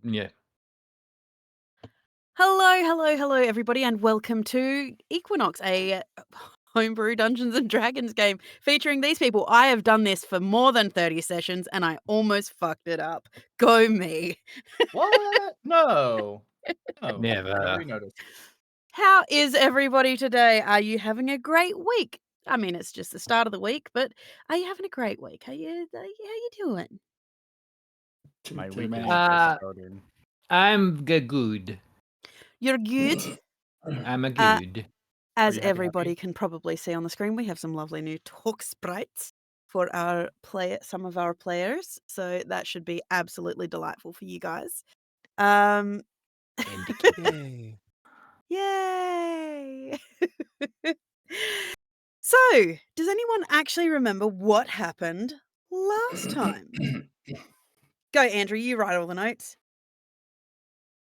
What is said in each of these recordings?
Yeah. Hello, everybody, and welcome to Equinox, a homebrew Dungeons and Dragons game featuring these people. I have done this for more than 30 sessions, and I almost fucked it up. Go me. What? No. No. Never. Nobody noticed. How is everybody today? Are you having a great week? I mean, it's just the start of the week, but are you having a great week? How you doing? My To the week is man. just started. I'm good. You're good? I'm a Uh, good. As you happy, everybody happy? can probably see on the screen, we have some lovely new talk sprites for some of our players. So that should be absolutely delightful for you guys. Yay. Yay! So, does anyone actually remember what happened last time? Go, Andrew. You write all the notes.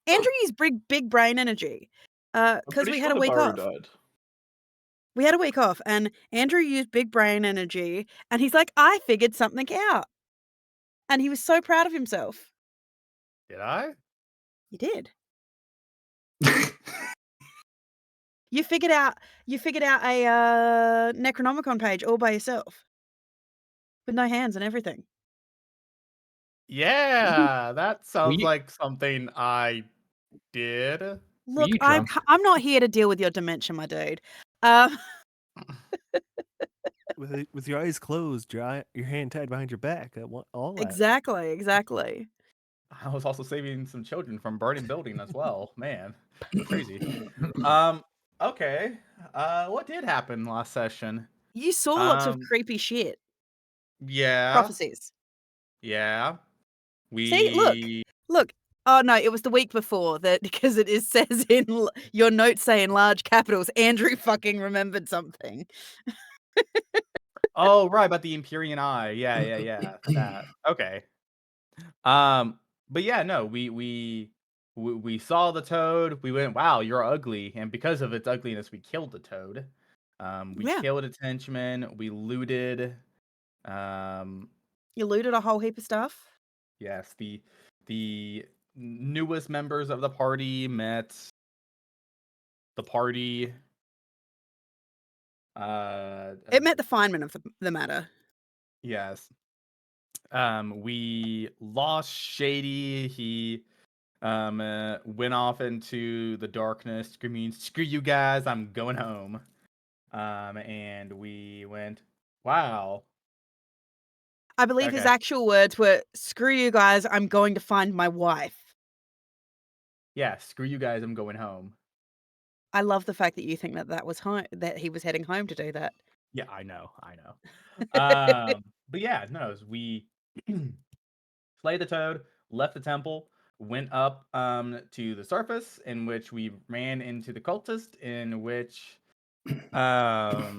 Andrew used big brain energy I'm because pretty we sure had a the week bar off. died. We had a week off, and Andrew used big brain energy, and he's like, I figured something out. And he was so proud of himself. Did I? You did. You figured out a Necronomicon page all by yourself. With no hands and everything. Yeah, that sounds you- like something I did. Look, you I'm drunk? I'm not here to deal with your dementia, my dude. Um, With your eyes closed, your hand tied behind your back. All that. exactly. I was also saving some children from burning building as well. Man, crazy. Okay. What did happen last session? You saw lots of creepy shit. Yeah. Prophecies. Yeah. See, look. Oh no, it was the week before that because says in your notes say in large capitals, Andrew fucking remembered something. Oh, right, about the Empyrean Eye. Yeah. That. Okay. But yeah, no, we saw the toad. We went, wow, you're ugly, and because of its ugliness, we killed the toad. We Yeah. killed its henchmen. We looted. You looted a whole heap of stuff. Yes, the newest members of the party met the party. It met the Feynman of the matter. Yes. We lost Shady. He went off into the darkness, screaming, "Screw you guys! I'm going home." And we went, "Wow." I believe his Okay. actual words were, "Screw you guys, I'm going to find my wife." Yeah, screw you guys! I'm going home. I love the fact that you think that was that he was heading home to do that. Yeah, I know. But yeah, no, we slayed the toad, left the temple, went up to the surface, in which we ran into the cultist, in which Arashi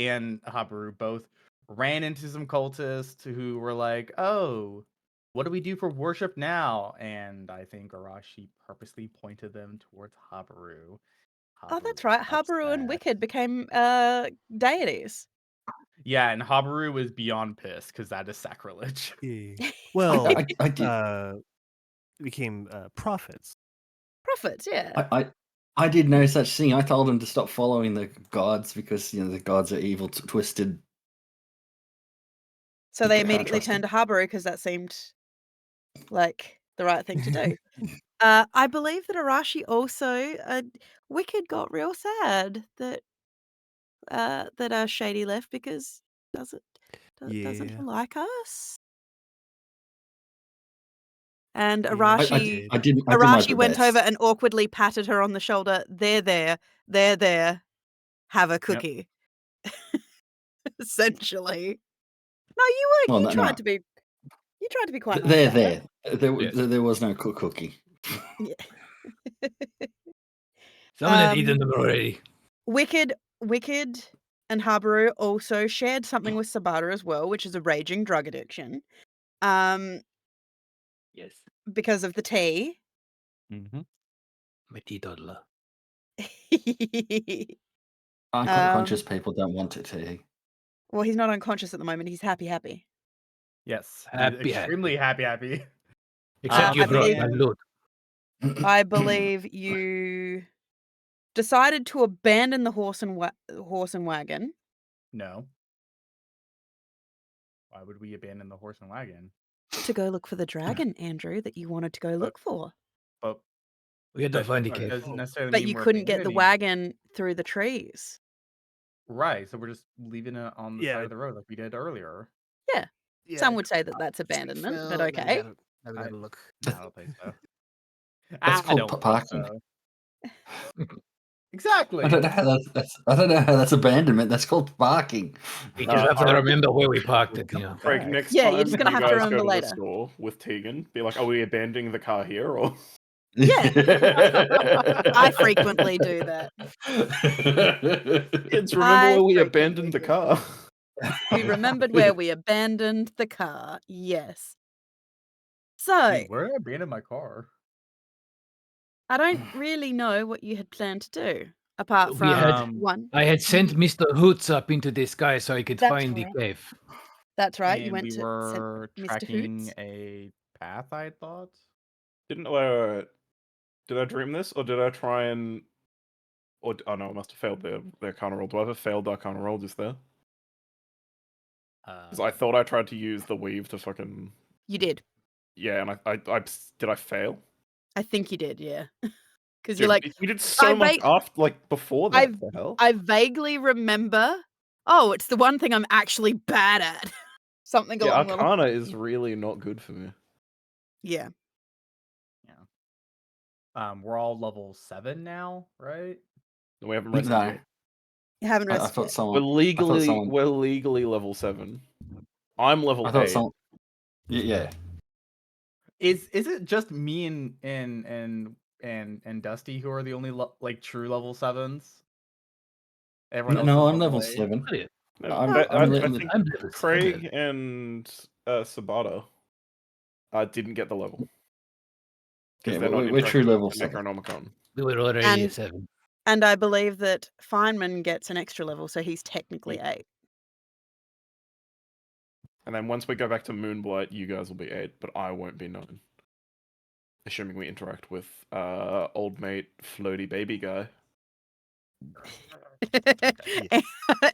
and Habaru both ran into some cultists who were like, "Oh, what do we do for worship now?" And I think Arashi purposely pointed them towards Habaru. Oh, that's Habaru right. was Habaru and upset. Wicked became deities. Yeah, and Habaru was beyond pissed because that is sacrilege. Yeah. Well, I did. Became prophets. Prophets, yeah. I did no such thing. I told him to stop following the gods because the gods are evil, twisted. So You they can't immediately trust them. turned to Habaru because that seemed like the right thing to do. I believe that Arashi also, Wicked got real sad that Shady left because doesn't he Yeah. like us? And Yeah, Arashi I did my Arashi went best. over and awkwardly patted her on the shoulder. There. Have a Yep. cookie. Essentially. No, you were. Well, You no, tried no. to be. You tried to be quite nice about it. Yes. There was no cookie. Yeah. Someone had eaten them already. Wicked and Habaru also shared something with Sabata as well, which is a raging drug addiction. Yes. Because of the tea. Mm-hmm. My tea toddler. Unconscious people don't want it to. Well, he's not unconscious at the moment. He's happy. Yes. He's Happy, extremely happy. Except you I brought believe- my loot. I believe you decided to abandon the horse and wagon. No. Why would we abandon the horse and wagon? To go look for the dragon, Andrew, that you wanted to go look for. But We had to find the that cave. doesn't necessarily But mean you we're couldn't get the abandoning- wagon through the trees. Right, so we're just leaving it on the Yeah. side of the road like we did earlier. Some would say that that's abandonment, but okay. Now we gotta look. I don't think so. That's I called don't think parking. so. Exactly. I don't know how that's abandonment. That's called parking. We just have to I remember where we parked it, you know. Craig, next Yeah, time you're just gonna you have to guys go remember to later. the store with Tegan, be like, are we abandoning the car here or? I frequently do that. Kids, remember I where we frequently abandoned the do car? We remembered where we abandoned the car. Yes. So, Wait, where did I abandon my car? I don't really know what you had planned to do, apart We from had- one. I had sent Mr. Hoots up into the sky so he could That's find right. the cave. That's right. You And went we to were Mr. tracking Hoots. a path, I thought. Wait. Did I dream this or did I try and? Or oh no, I must have failed the Arcana roll. Do I have a failed Arcana roll just there? Because I thought I tried to use the weave to fucking You did. yeah, and I did I fail? I think you did. Yeah. Because Dude, you're like, you did so much after, like before that. I've- the hell? I vaguely remember. Oh, it's the one thing I'm actually bad at. Something Yeah, along the line. Arcana is really not good for me. Yeah. We're all level 7 now, right? We haven't rested No, yet. You haven't I rested thought yet. someone. We're legally level 7. I'm level I thought 8. someone. Yeah. Is it just me and Dusty who are the only like true level 7s? Everyone else No, is I'm level eight? 7. No, I'm- I I'm letting think I'm level Craig 7. and Sabata didn't get the level. Yeah, Because they're not we're true interacting level with the 7. Necronomicon. We were already And- at 7. And I believe that Feynman gets an extra level, so he's technically 8. And then once we go back to Moonblight, you guys will be 8, but I won't be 9. Assuming we interact with old mate floaty baby guy.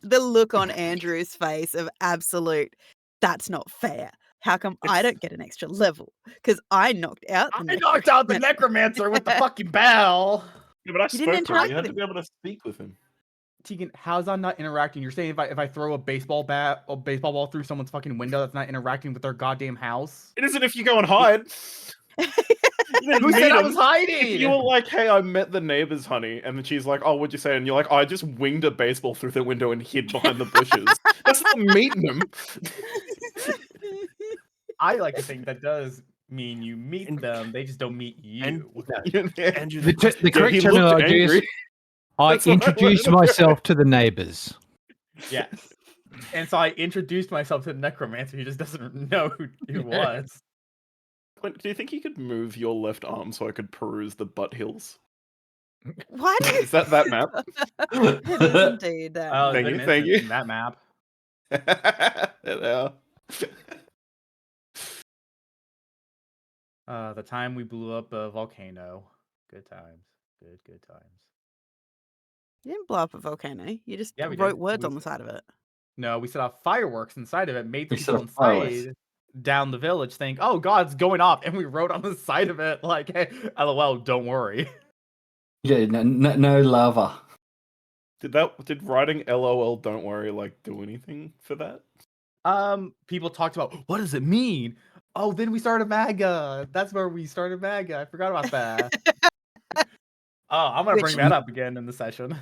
The look on Andrew's face of absolute, that's not fair. How come I don't get an extra level? Because I knocked out the I knocked out the necromancer with the fucking bell. Yeah, but I You didn't spoke to him. interact You had with to be able to speak with him. Tegan, how's that not interacting? You're saying if I throw a baseball ball through someone's fucking window, that's not interacting with their goddamn house? It isn't if you go and hide. You didn't Who said meet I him. was hiding? If you were like, hey, I met the neighbors, honey, and then she's like, oh, what'd you say? And you're like, I just winged a baseball through the window and hid behind the bushes. That's not meeting them. I like to think that does mean you meet And- them, they just don't meet you. Andrew, The, that the correct he looked terminology is angry. I That's what I introduced wanted to myself to the neighbors. Yes. And so I introduced myself to the necromancer. He just doesn't know who he was. Clint, do you think you could move your left arm so I could peruse the butt hills? Why do you Is that map? It is indeed that. Oh, Thank there's you, an thank instance you. in that map. There they are. The time we blew up a volcano. Good times. Good times. You didn't blow up a volcano. You just Yeah, we wrote did. words We- on the side of it. No, we set off fireworks inside of it, made the We set people off fireworks. inside down the village think, oh, God's going off. And we wrote on the side of it, like, hey, LOL, don't worry. Yeah, no lava. Did writing LOL don't worry like do anything for that? People talked about, what does it mean? Oh, then we started MAGA. That's where we started MAGA. I forgot about that. Oh, I'm going to bring Which- that up again in the session.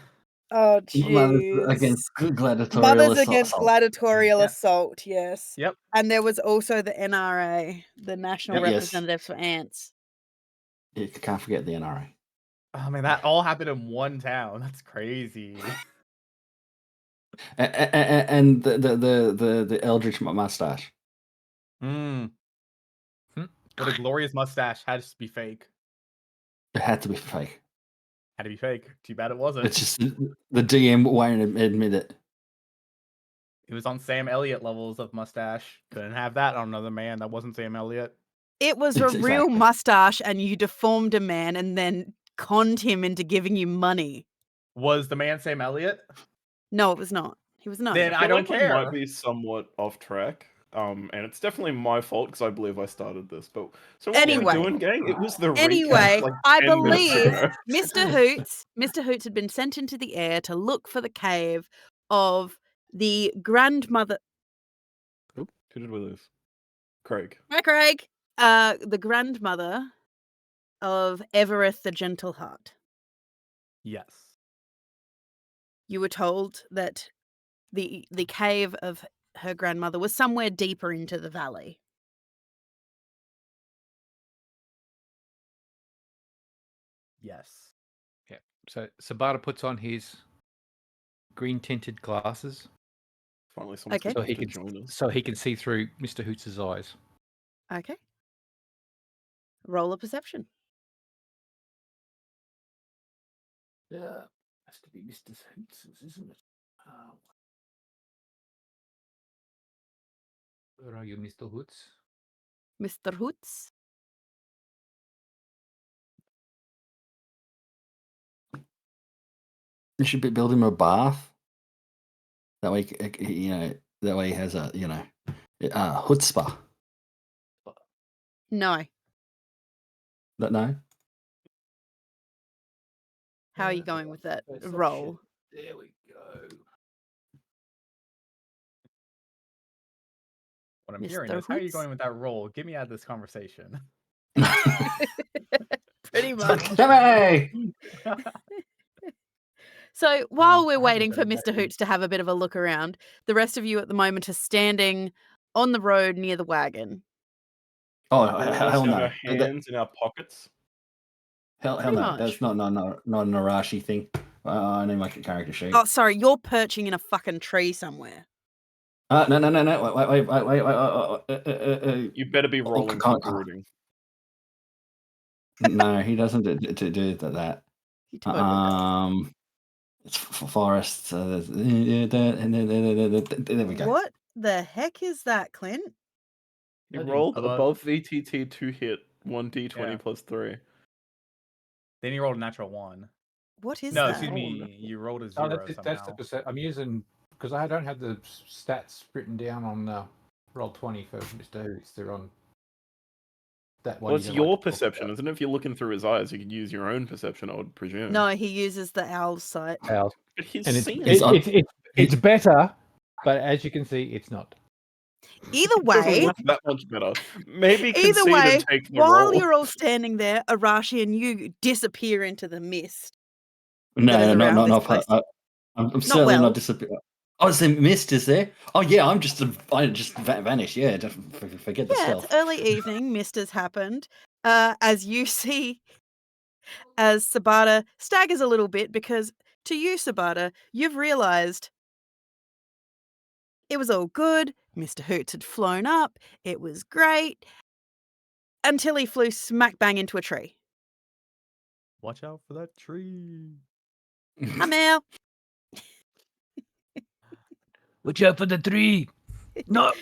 Oh, Mothers against gladiatorial Mothers assault. against gladiatorial Yeah. assault, yes. Yep. And there was also the NRA, the National Yes. Representatives for Ants. You can't forget the NRA. Oh, man, that all happened in one town. That's crazy. And the Eldritch mustache. Mm. Hmm. But a glorious mustache had to be fake. It had to be fake. Had to be fake. Too bad it wasn't. It's just the DM won't admit it. It was on Sam Elliott levels of mustache. Couldn't have that on another man that wasn't Sam Elliott. It was a real Exactly. mustache, and you deformed a man and then conned him into giving you money. Was the man Sam Elliott? No, it was not. He was not. Then I I feel don't like we might care. be somewhat off track. And it's definitely my fault because I believe I started this. But so what Anyway. were we doing, gang? It was the Anyway, recap. Like I 10 minutes believe ago. Mr. Hoots had been sent into the air to look for the cave of the grandmother. Oop, who did we lose? Craig. Hi, Craig. The grandmother of Evereth the Gentle Heart. Yes. You were told that the cave of her grandmother was somewhere deeper into the valley. Yes. Yeah. So Sabata puts on his green tinted glasses Finally, someone's Okay. so good he enough to can join us. so he can see through Mr. Hoots' eyes. Okay. Roll a perception. Yeah, has to be Mr. Hoots, isn't it? Where are you, Mr. Hoots? Mr. Hoots. You should be building him a bath. That way, that way he has a, chutzpah. No. No? How are you going with that Perception. roll? There we go. What I'm hearing Mr. is, how are you Hoots? going with that role? Get me out of this conversation. Pretty much. Hey! So while we're haven't waiting got for it back Mr. in. Hoots to have a bit of a look around, the rest of you at the moment are standing on the road near the wagon. Oh, All of us hell have no. our hands in our pockets. Hell Pretty no. much. That's not an Arashi thing. I need my character sheet. Oh, sorry, you're perching in a fucking tree somewhere. No. Wait. You better be rolling for brooding. No, he doesn't do that. He totally does. It's forest. There we go. What the heck is that, Clint? You I rolled didn't- above VTT to hit 1d20 Yeah. plus 3. Then you rolled a natural 1. What is No, that? excuse me. You rolled a 0 Oh, that's the somehow. percent. I'm using because I don't have the stats written down on Roll20 for Mr. Hoots. They're on that one. Well, it's you don't like your to talk perception, about. isn't it? If you're looking through his eyes, you could use your own perception, I would presume. No, he uses the owl's sight. Owls. But he's And seen it's better, but as you can see, it's not. Either It doesn't way, work that much better. Maybe Either concede way, and take the while roll. you're all standing there, Arashi and you disappear into the mist. No, that is around not this place. I'm certainly well. not disappearing. Oh, is the mist is there? Oh yeah, I just vanish. Yeah, forget the Yeah, stealth. it's early evening. Mist has happened. As you see, as Sabata staggers a little bit because to you, Sabata, you've realized it was all good. Mr. Hoots had flown up. It was great. Until he flew smack bang into a tree. Watch out for that tree. I'm out. Watch out for the tree. No.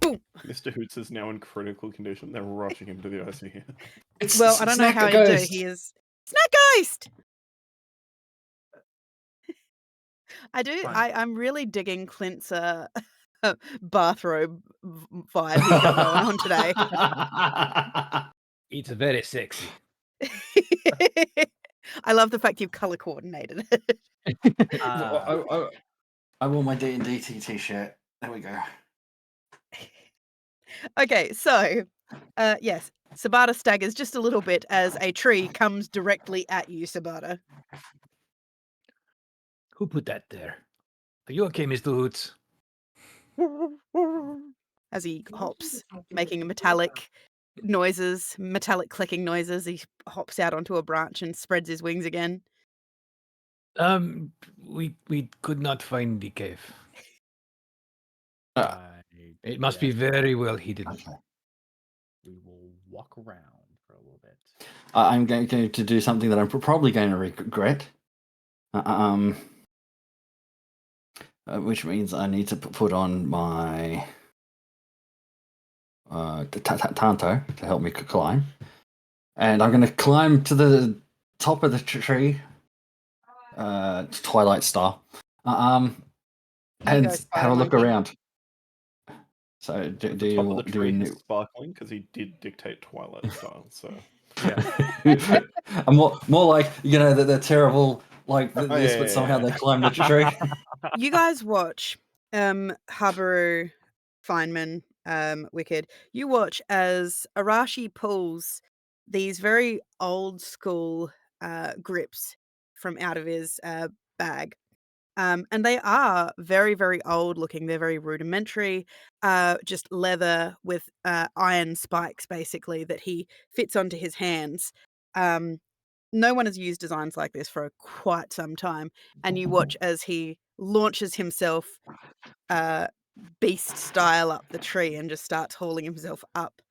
Boom. Mr. Hoots is now in critical condition. They're rushing him to the ICU. Well, I don't know how he'd do. He is Snack Ghost. I do. Fine. I'm really digging Clint's bathrobe vibe he's got going on today. It's very sexy. I love the fact you've color coordinated it. I wore my D&D t-shirt. There we go. Okay, so yes, Sabata staggers just a little bit as a tree comes directly at you, Sabata. Who put that there? Are you okay, Mr. Hoots? As he hops, making metallic noises, metallic clicking noises, he hops out onto a branch and spreads his wings again. We could not find the cave. Ah. It must be very well hidden. Okay. We will walk around for a little bit. I'm going to do something that I'm probably going to regret. which means I need to put on my Tanto to help me climb. And I'm going to climb to the top of the tree, Twilight style, and go, have a look Monkey. around. So do The top of the tree you is sparkling because he did dictate Twilight style. So Yeah. I'm more like the terrible like this, but yeah, somehow yeah. they climb the tree. You guys watch Habaru, Feynman, Wicked. You watch as Arashi pulls these very old school grips from out of his bag. And they are very, very old looking. They're very rudimentary, just leather with iron spikes, basically, that he fits onto his hands. No one has used designs like this for quite some time. And you watch as he launches himself beast style up the tree and just starts hauling himself up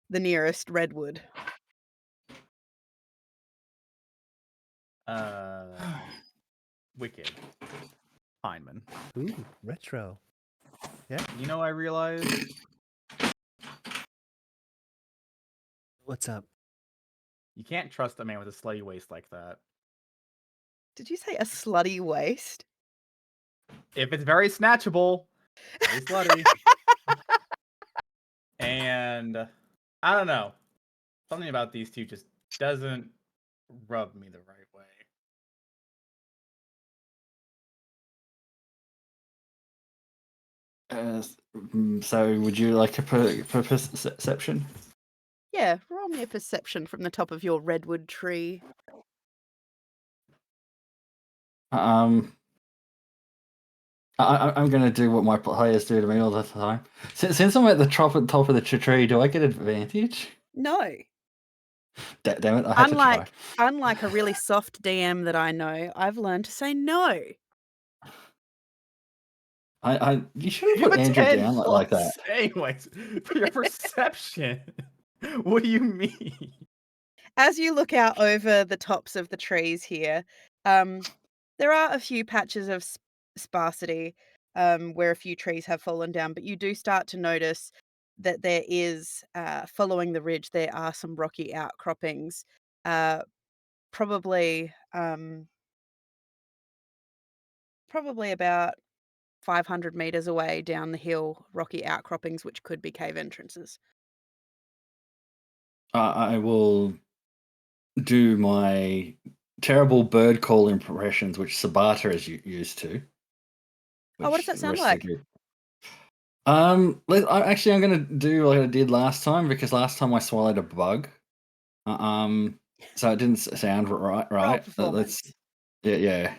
the nearest redwood. Wicked. Feynman. Ooh, retro. You know, I realized What's up? you can't trust a man with a slutty waist like that. Did you say a slutty waist? If it's very snatchable, very slutty. And I don't know. Something about these two just doesn't rub me the right way. So would you like a perception? Yeah, roll me a perception from the top of your redwood tree. I'm going to do what my players do to me all the time. Since I'm at the top of the tree, do I get advantage? No. Damn it! I had to try. Unlike a really soft DM that I know, I've learned to say no. You shouldn't put Andrew down like that. Anyways, for your perception, what do you mean? As you look out over the tops of the trees here, there are a few patches of sparsity where a few trees have fallen down, but you do start to notice that there is, following the ridge, there are some rocky outcroppings, probably about 500 meters away down the hill, rocky outcroppings, which could be cave entrances. I will do my terrible bird call impressions, which Sabata is used to. Oh, what does that sound rest of the like? group- I'm going to do like I did last time because last time I swallowed a bug. So it didn't sound right. Performance. Yeah.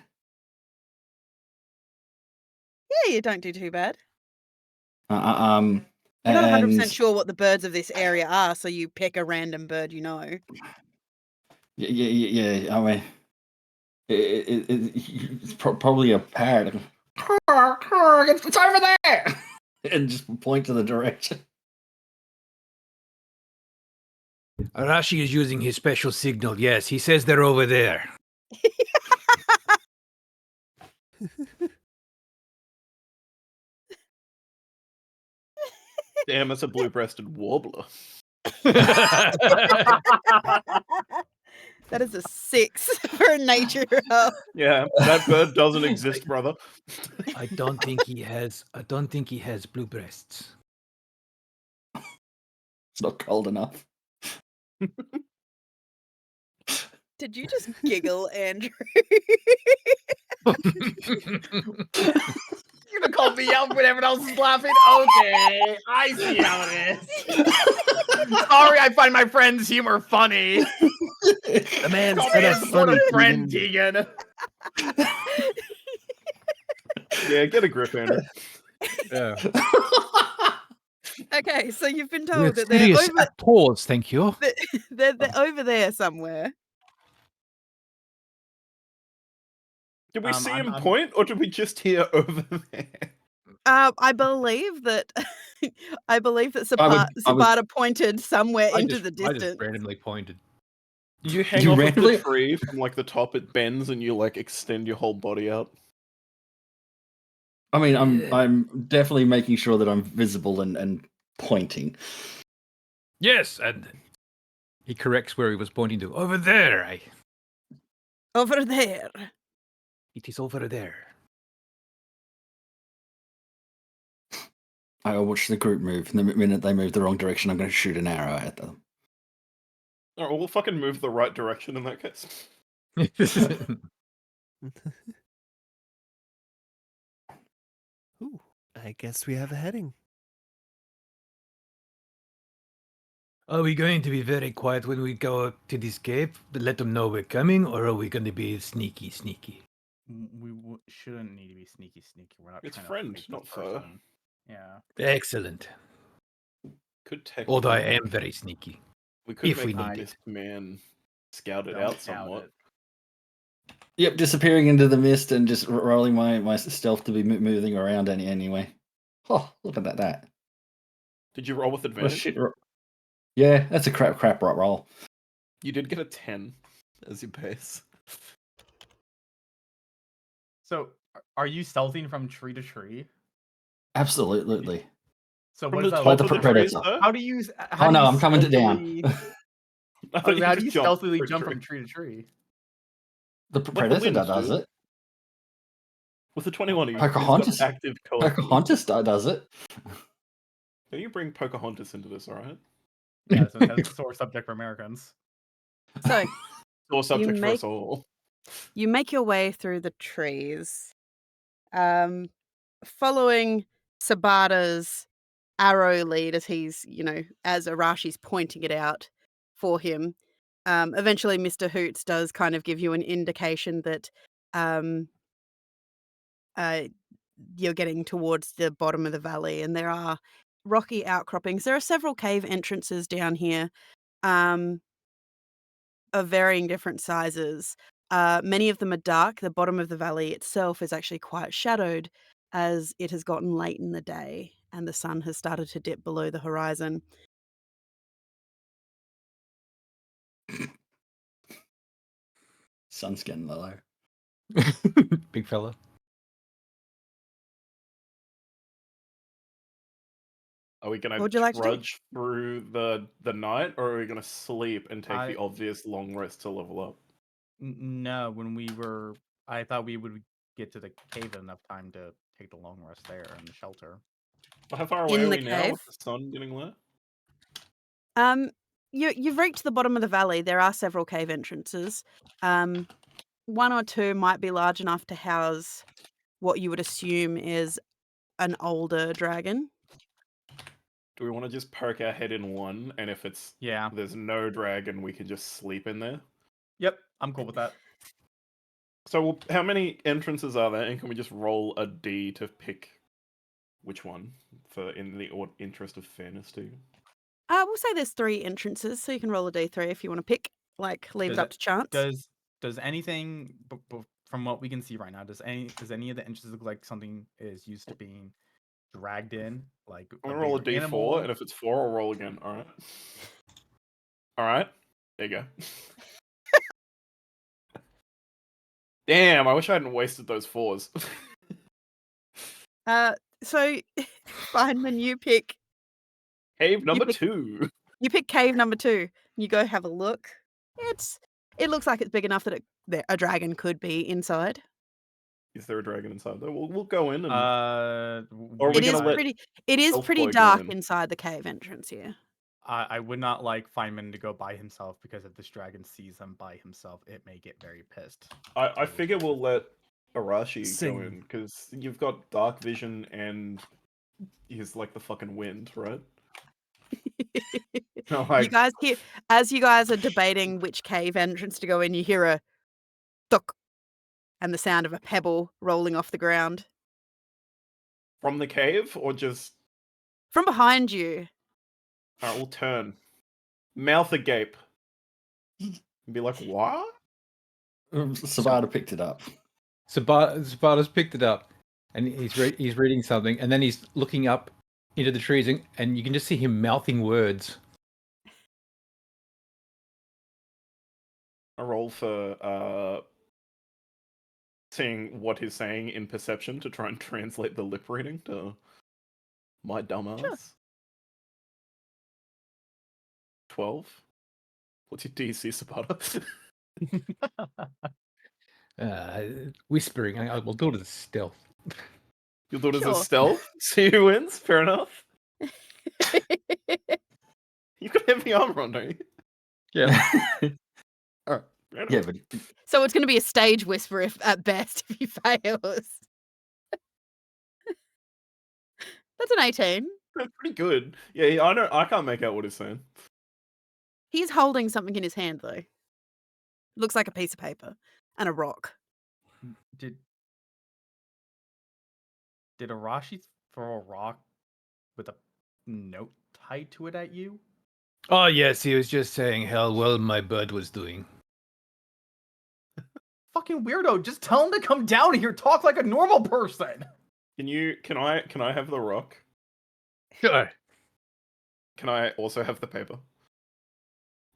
Yeah, you don't do too bad. You're You're not 100% sure what the birds of this area are, so you pick a random bird you know. Yeah. I mean, it's probably a parrot. It's over there, and just point to the direction. Arashi is using his special signal. Yes, he says they're over there. Damn, it's a blue-breasted warbler. That is a 6 for a nature roll. Yeah, that bird doesn't exist, brother. I don't think he has blue breasts. It's not cold enough. Did you just giggle, Andrew? You're gonna call me out when everyone else is laughing? Okay, I see how it is. Sorry, I find my friend's humor funny. The man Call said me a his sort of funny friend, Keegan. Keegan. Yeah, get a grip, Andrew. Yeah. Okay, so you've been We're told that they're serious over, at pause, thank you. they're over there somewhere. Did we see I'm- him point, or did we just hear over there? I believe that Sabata pointed somewhere into the I distance. just randomly pointed. You hang You off of randomly- the tree from like the top, it bends, and you like extend your whole body out. I mean, I'm definitely making sure that I'm visible and pointing. Yes, and he corrects where he was pointing to. Over there. Over there. It is over there. I watch the group move, and the minute they move the wrong direction, I'm going to shoot an arrow at them. Alright, we'll fucking move the right direction in that case. Ooh, I guess we have a heading. Are we going to be very quiet when we go up to this cave, but let them know we're coming, or are we going to be sneaky? We shouldn't need to be sneaky. We're not. It's trying friend, to fight not this foe. person. Yeah. Excellent. Could Although I technically am very sneaky. we could if we make the need it. mist man scout it Don't out scout somewhat. it. Yep, disappearing into the mist and just rolling my stealth to be moving around anyway. Oh, look at that. Did you roll with What a advantage? shit yeah, that's a crap roll. You did get a 10 as your base. So, are you stealthing from tree to tree? Absolutely. So From what the does that Like top the look of the like? trees, Predator. though? How do you? Oh no, I'm coming down. I thought you How could do you just jump stealthily through jump tree. from tree to tree? The the Predator winds does do. it. With the 21, he's Pocahontas. got active color. Pocahontas does it. Can you bring Pocahontas into this, alright? Yeah, so that's a sore subject for Americans. So Or subject for make- us all. you make your way through the trees, following Sabata's arrow lead as he's, as Arashi's pointing it out for him. Eventually, Mr. Hoots does kind of give you an indication that you're getting towards the bottom of the valley, and there are rocky outcroppings. There are several cave entrances down here, of varying different sizes. Many of them are dark. The bottom of the valley itself is actually quite shadowed as it has gotten late in the day and the sun has started to dip below the horizon. Sun's getting low. Big fella. Are we gonna What would you like to do? trudge through the night, or are we gonna sleep and take I- the obvious long rest to level up? No, I thought we would get to the cave in enough time to take the long rest there in the shelter. Well, how far away In are the we now cave? with the sun getting low? You've reached the bottom of the valley. There are several cave entrances. One or two might be large enough to house what you would assume is an older dragon. Do we want to just poke our head in one, and if Yeah. there's no dragon, we can just sleep in there? Yep, I'm cool with that. So, how many entrances are there, and can we just roll a D to pick which one, in the interest of fairness to you? We'll say there's 3 entrances, so you can roll a d3 if you want to pick. Leave it Does up to chance. Does anything from what we can see right now? Does any of the entrances look like something is used to being dragged in? Like I'm gonna roll a bigger D4, animal? and if it's 4, I'll roll again. Alright. Alright. There you go. Damn, I wish I hadn't wasted those 4s. So Feynman, you pick Cave number pick- 2. you pick cave number 2. You go have a look. It looks like it's big enough that a dragon could be inside. Is there a dragon inside though? We'll go in and. Or we It is gonna let pretty Elf Boy go dark in? inside the cave entrance here. I would not like Feynman to go by himself because if this dragon sees him by himself, it may get very pissed. I figure we'll let Arashi go Sing. in because you've got dark vision and he's like the fucking wind, right? No, You guys hear, as you guys are debating which cave entrance to go in, you hear a thunk and the sound of a pebble rolling off the ground. from the cave or just. From behind you. Alright, we'll turn. Mouth agape. And be like, what? Sabata picked it up. Sabata's picked it up, and he's reading something, and then he's looking up into the trees, and you can just see him mouthing words. I roll for seeing what he's saying in perception to try and translate the lip reading to my dumbass. Sure. 12. What's your DC, Sabata? Whispering. We'll do it as stealth. You'll do it as a Sure. stealth. See who wins. Fair enough. You've got heavy armor on, don't you? Yeah. Alright. fair enough. Yeah, but So it's going to be a stage whisper if, at best if he fails. That's an 18. That's pretty good. Yeah, I can't make out what he's saying. He's holding something in his hand, though. Looks like a piece of paper and a rock. Did Arashi throw a rock with a note tied to it at you? Oh yes, he was just saying how well my bud was doing. Fucking weirdo! Just tell him to come down here. Talk like a normal person. Can I have the rock? Sure. Can I also have the paper?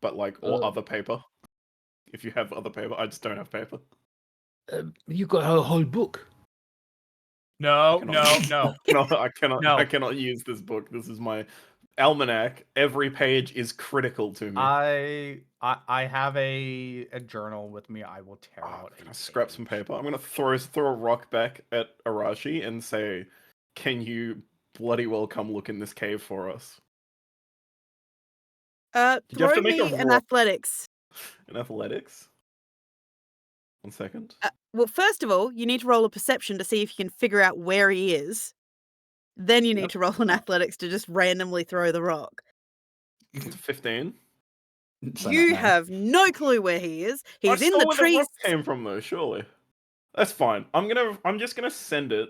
But or other paper. If you have other paper, I just don't have paper. You got a whole book. No, cannot- no. No, I cannot. No. I cannot use this book. This is my almanac. Every page is critical to me. I have a journal with me. I will tear out. Can I scrap some paper? I'm gonna throw a rock back at Arashi and say, "Can you bloody well come look in this cave for us?" you have Throw to make a me an rock- athletics. In athletics. 1 second. Well, first of all, you need to roll a perception to see if you can figure out where he is. Then you need Yep. to roll an athletics to just randomly throw the rock. It's 15. so You no. have no clue where he is. I He's in saw the where trees. rock came from though. Surely, that's fine. I'm just gonna send it.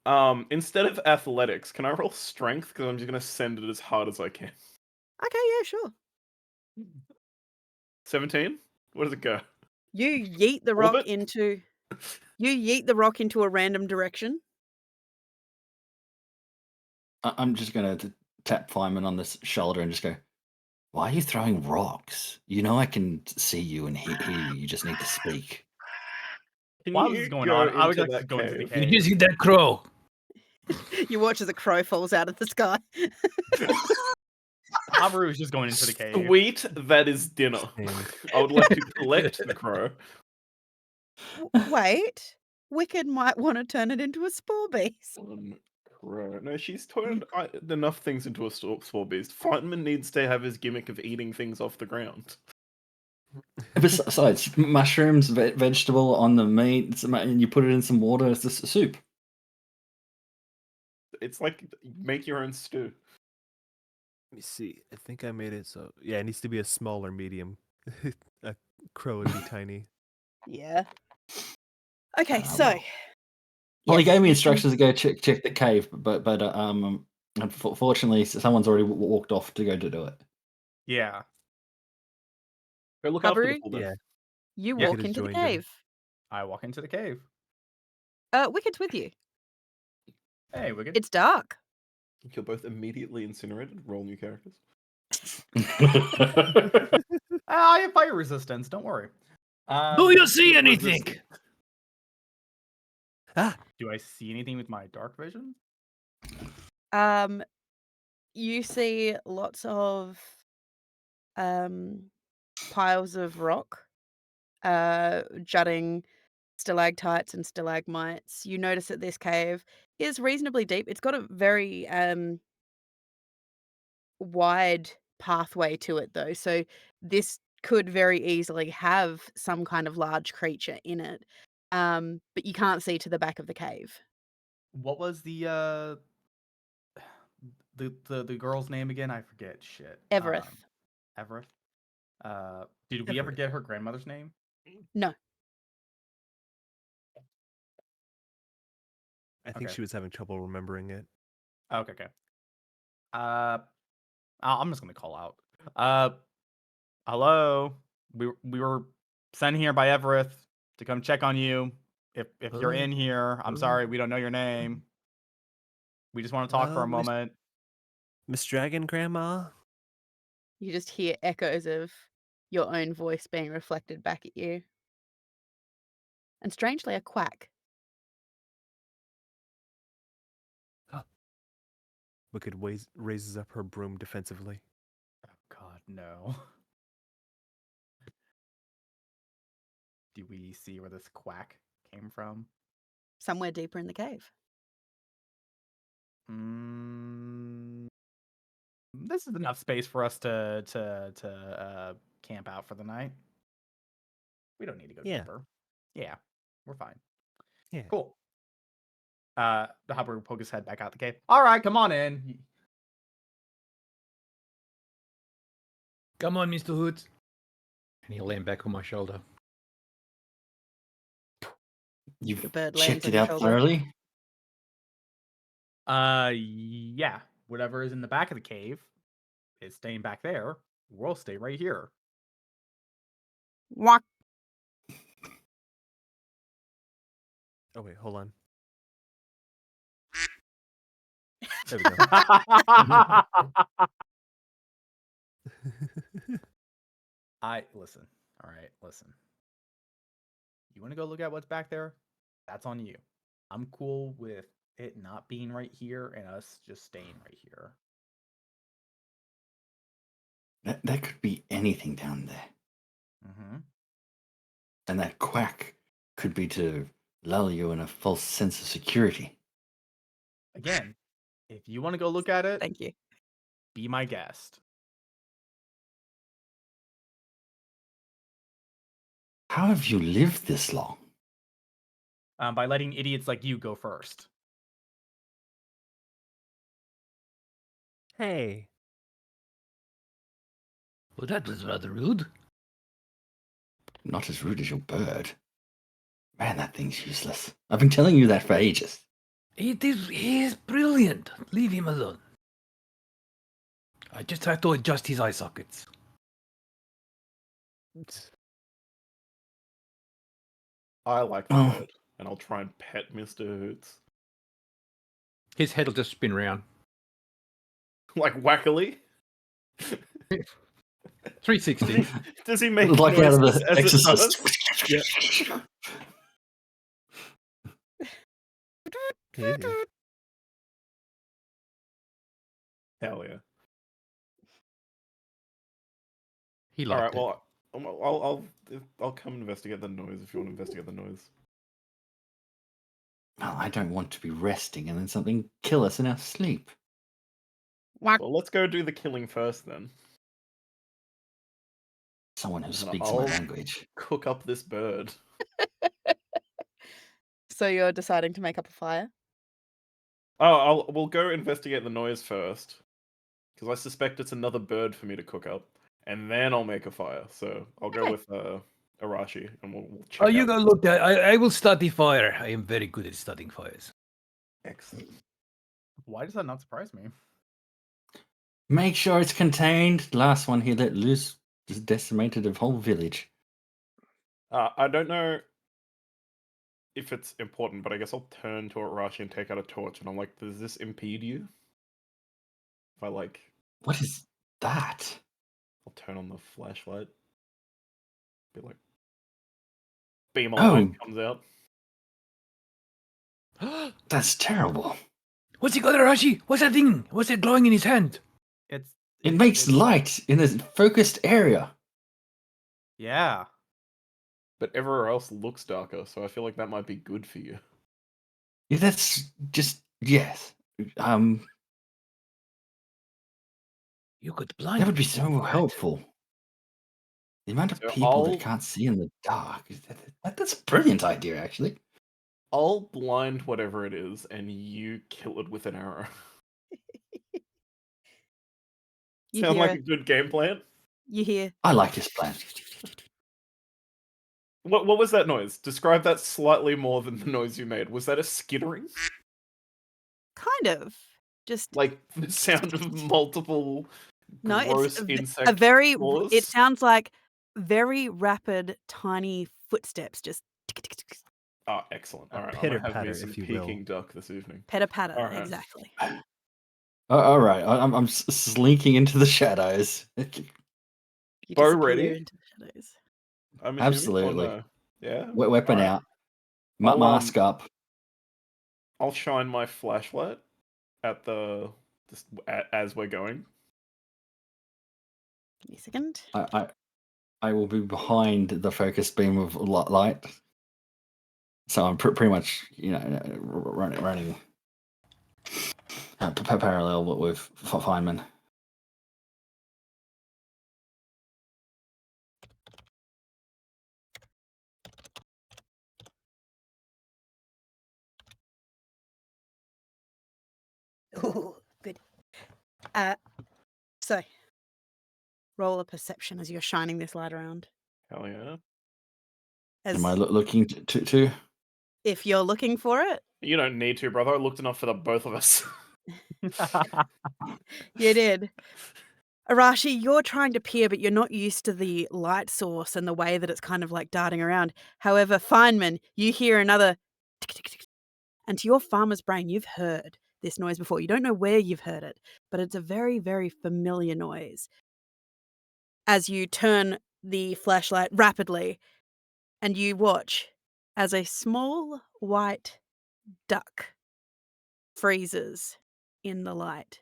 Instead of athletics, can I roll strength? Because I'm just gonna send it as hard as I can. Okay, yeah, sure. 17. Where does it go? You yeet the All of rock it? into. You yeet the rock into a random direction. I'm just gonna tap Feynman on the shoulder and just go, "Why are you throwing rocks? You know I can see you and hear you. You just need to speak." Can While you this is going go on, I would into like to that go into the cave? Did you see that crow? You watch as a crow falls out of the sky. Habaru is just going into the cave. Sweet, that is dinner. Same. I would like to collect the crow. Wait, Wicked might want to turn it into a spore beast. One crow. No, she's turned enough things into a spore beast. Feynman needs to have his gimmick of eating things off the ground. Besides, mushrooms, vegetable on the meat, and you put it in some water. It's just soup. It's like make your own stew. Let me see. I think I made it so. Yeah, it needs to be a smaller medium. A crow would be tiny. Yeah. Okay, Ah, so. well. Well, he yes, gave me you instructions to go check the cave, but unfortunately, someone's already walked off to go to do it. Yeah. Go look after the Habaru? bull then. Yeah. You Yeah, walk Wicked has into the joined in. cave. I walk into the cave. Wicked's with you. Hey, Wicked. It's dark. You're both immediately incinerated. Roll new characters. I have fire resistance. Don't worry. Do you see resist- anything? Do I see anything with my dark vision? You see lots of piles of rock, jutting stalactites and stalagmites. You notice that this cave is reasonably deep. It's got a very wide pathway to it, though. So this could very easily have some kind of large creature in it. But you can't see to the back of the cave. What was the girl's name again? I forget. Shit. Everett. Everett. Did we ever Everett. get her grandmother's name? No. I think Okay. she was having trouble remembering it. Okay. I'm just gonna call out. Hello. We were sent here by Everett to come check on you. If you're in here, I'm sorry, we don't know your name. We just want to talk for a moment. Miss Dragon Grandma? You just hear echoes of your own voice being reflected back at you. and strangely a quack. Wicked raises up her broom defensively. Oh God, no. Do we see where this quack came from? Somewhere deeper in the cave. This is enough space for us to camp out for the night. We don't need to go Yeah. deeper. Yeah, we're fine. Yeah. Cool. The Hopper will poke his head back out the cave. All right, come on in. Come on, Mr. Hood. And he'll land back on my shoulder. You've The bird lands checked on it your out shoulder. thoroughly? Yeah. Whatever is in the back of the cave is staying back there. We'll stay right here. Walk. Oh wait, hold on. There we go. Listen. All right, listen. You want to go look at what's back there? That's on you. I'm cool with it not being right here and us just staying right here. That could be anything down there. Mm-hmm. And that quack could be to lull you in a false sense of security. Again, if you want to go look at it, Thank you. be my guest. How have you lived this long? By letting idiots like you go first. Hey. Well, that was rather rude. Not as rude as your bird. Man, that thing's useless. I've been telling you that for ages. He is brilliant. Leave him alone. I just have to adjust his eye sockets. I like the Oh. bird, and I'll try and pet Mr. Hoots. His head will just spin round. Like wackily. 360. Does he make Like out of noises the as it Exorcist. does? Yeah. Hell yeah. He All liked right. it. Well, I'll come investigate the noise if you want to investigate the noise. Well, I don't want to be resting and then something kill us in our sleep. Well, let's go do the killing first then. Someone who And speaks I'll my language. cook up this bird. So you're deciding to make up a fire? We'll go investigate the noise first, because I suspect it's another bird for me to cook up, and then I'll make a fire. So I'll go Okay. with Arashi, and we'll check. Oh, you out go the- look. I will start the fire. I am very good at starting fires. Excellent. Why does that not surprise me? Make sure it's contained. Last one he let loose just decimated a whole village. I don't know if it's important, but I guess I'll turn to Arashi and take out a torch, and I'm like, does this impede you? If I like, What is that? I'll turn on the flashlight. Be like, beam of light comes out. That's terrible. What's he got, Arashi? What's that thing? What's that glowing in his hand? It makes light in a focused area. Yeah. But everywhere else looks darker, so I feel like that might be good for you. Yeah, that's just yes. You could blind. That would be people so with that. helpful. The amount of So people that I'll- can't see in the dark. That's a brilliant idea, actually. I'll blind whatever it is, and you kill it with an arrow. You Sound hear like a good game plan? You hear I like this plan. What was that noise? Describe that slightly more than the noise you made. Was that a skittering? kind of just Like the sound of multiple no, gross it's insect a very claws? it sounds like very rapid tiny footsteps just Oh, excellent. A All right, I'm pitter gonna have patter, me some if you will. Peking duck this evening. pitter patter All right. exactly. All right, I'm slinking into the shadows. You Bow disappear ready? into the shadows. I'm assuming Absolutely. on, yeah. Weapon All right. out. Mask up. I'll shine my flashlight at as we're going. Give me a second. I will be behind the focus beam of light. So I'm pretty much, running parallel with Feynman. Ooh, good. So, roll a perception as you're shining this light around. Hell yeah. As Am I looking to? if you're looking for it, You don't need to, brother. I looked enough for the both of us. you did. Arashi, you're trying to peer, but you're not used to the light source and the way that it's kind of like darting around. However, Feynman, you hear another tick, tick, tick. And to your farmer's brain, you've heard this noise before. You don't know where you've heard it, but it's a very, very familiar noise. As you turn the flashlight rapidly and you watch as a small white duck freezes in the light.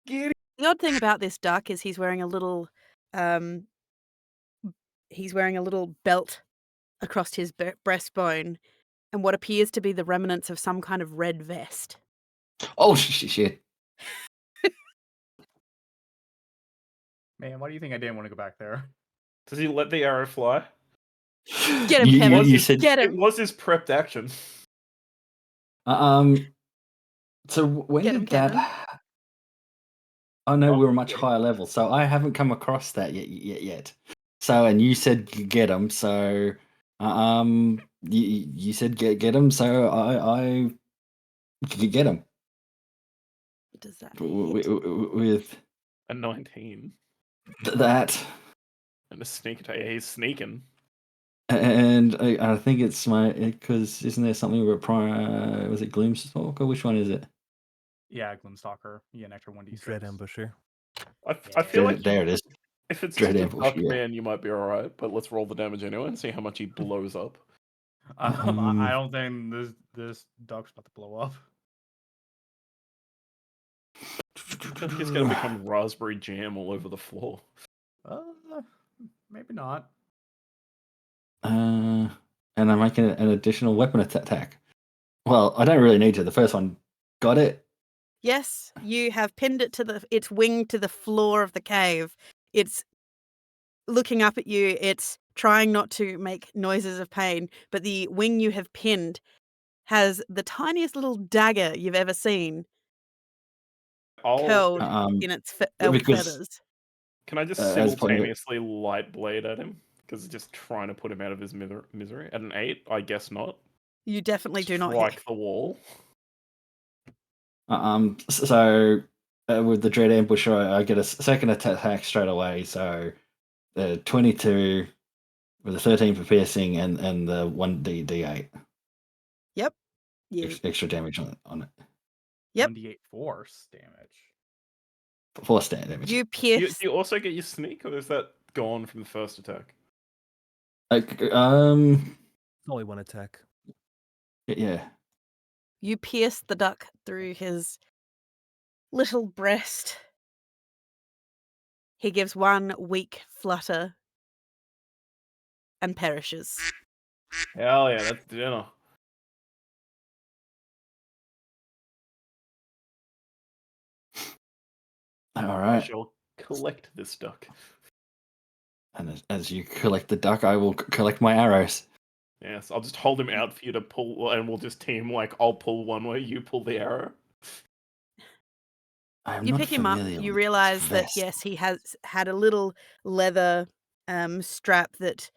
Get it. The odd thing about this duck is he's wearing a little belt across his breastbone and what appears to be the remnants of some kind of red vest. Oh shit! Man, why do you think I didn't want to go back there? Does he let the arrow fly? Get him, You, Kevin. you said Get It him. was his prepped action. So when Get him, did that? Kevin. I know we're a Oh, much yeah. higher level, so I haven't come across that yet. So, and you said get them, so you said get them, so I get them Does that hit? with A 19 that, and a sneak attack. Yeah, he's sneaking. and I think it's because isn't there something with was it Gloomstalker? Which one is it? Yeah, Gloomstalker. You get an extra 1d6. Dread Ambusher. I feel like there it is. if it's Dread just a Ambush, duck yeah. man, you might be alright. But let's roll the damage anyway and see how much he blows up. I don't think this duck's about to blow up. He's gonna become raspberry jam all over the floor. Maybe not. And I'm making an additional weapon attack. Well, I don't really need to. The first one got it. Yes, you have pinned it to its wing to the floor of the cave. It's looking up at you. It's trying not to make noises of pain, but the wing you have pinned has the tiniest little dagger you've ever seen curled in its feathers. Can I just as part of it- simultaneously light blade at him? Because just trying to put him out of his misery. At an 8, I guess not. You definitely do not hit. Strike the wall. So with the Dread Ambusher, I get a second attack straight away. So 22 with a 13 for piercing and the 1d8. Yep. You, Extra damage on it. Yep. 1d8 force damage. Force damage. you Do pierce. you also get your sneak, or is that gone from the first attack? Like, Only one attack. yeah. You pierce the duck through his little breast. He gives one weak flutter and perishes. Hell yeah, that's dinner. All I right. shall collect this duck. And as you collect the duck, I will collect my arrows. Yes, I'll just hold him out for you to pull, and we'll just team, like, I'll pull one way, you pull the arrow. I am You not pick him up, familiar you with realize this that, vest. yes, he has had a little leather strap that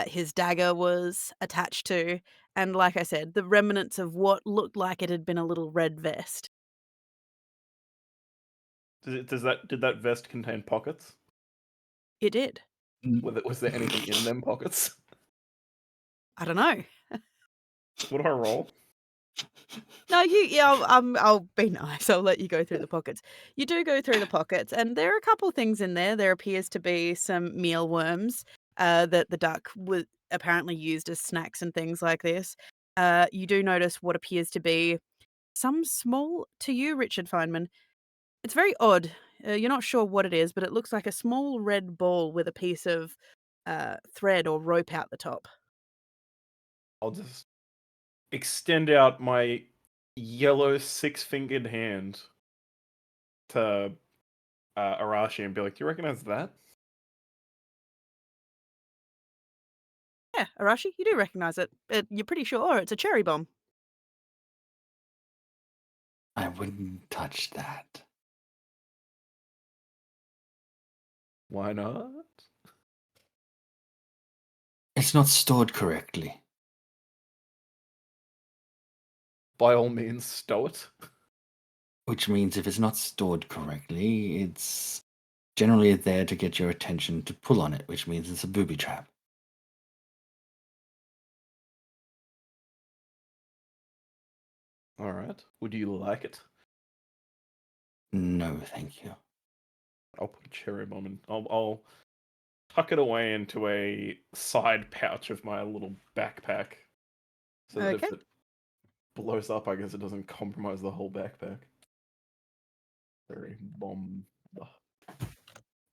his dagger was attached to. And like I said, the remnants of what looked like it had been a little red vest. Did that vest contain pockets? It did. Was there anything in them pockets? I don't know. What do I roll? No, I'll be nice. I'll let you go through the pockets. You do go through the pockets, and there are a couple things in there. There appears to be some mealworms that the duck was apparently used as snacks and things like this. you do notice what appears to be some small, to you, Richard Feynman. It's very odd. You're not sure what it is, but it looks like a small red ball with a piece of thread or rope out the top. I'll just extend out my yellow 6-fingered hand to Arashi and be like, "Do you recognize that?" Yeah, Arashi, you do recognize it. You're pretty sure it's a cherry bomb. I wouldn't touch that. Why not? It's not stored correctly. By all means, stow it. Which means if it's not stored correctly, it's generally there to get your attention to pull on it, which means it's a booby trap. All right. Would you like it? No, thank you. I'll put a cherry bomb in. I'll tuck it away into a side pouch of my little backpack, so that Okay. if it blows up, I guess it doesn't compromise the whole backpack. Cherry bomb. I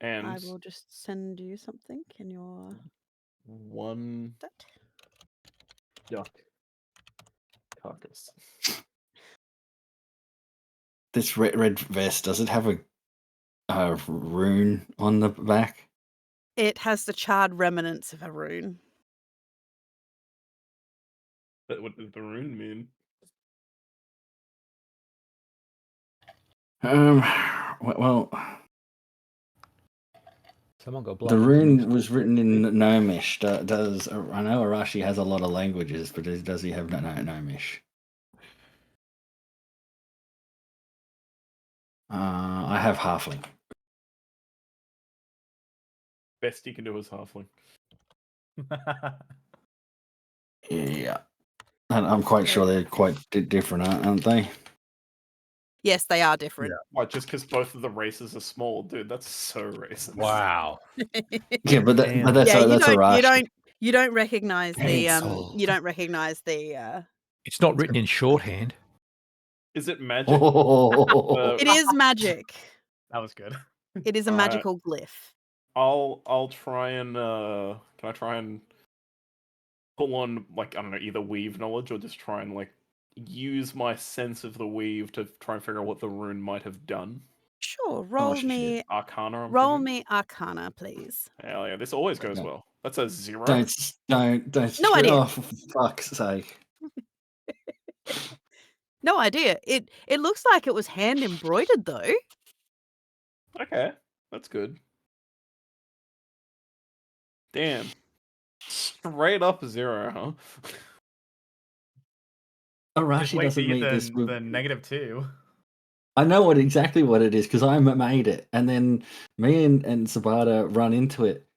And will just send you something in your one that. duck carcass. This red vest, does it have a rune on the back? It has the charred remnants of a rune. What does the rune mean? Well, Someone got the blood rune infused. was written in Gnomish. Does I know Arashi has a lot of languages, but does he have Gnomish? I have Halfling. Best you can do is halfling. Yeah, and I'm quite sure they're quite different, aren't they? Yes, they are different. What, just because both of the races are small, dude? That's so racist. Wow. Yeah, but Damn. that's Yeah, that's Arashi. you don't recognize the Pencil. you don't recognize the It's not written in shorthand. Is it magic? it is magic. That was good. It is a All right. magical glyph. I'll try and can I try and pull on, like, I don't know, either weave knowledge or just try and like use my sense of the weave to try and figure out what the rune might have done. Sure, roll shit. me Arcana. I'm roll thinking? me Arcana, please. Hell yeah, this always goes No. well. That's a 0. Don't. No screw- idea. Oh, for fuck's sake! No idea. It looks like it was hand embroidered though. Okay, that's good. Damn. Straight up 0, huh? Arashi Wait doesn't till you meet get this. the -2. I know exactly what it is because I made it, and then me and Sabata run into it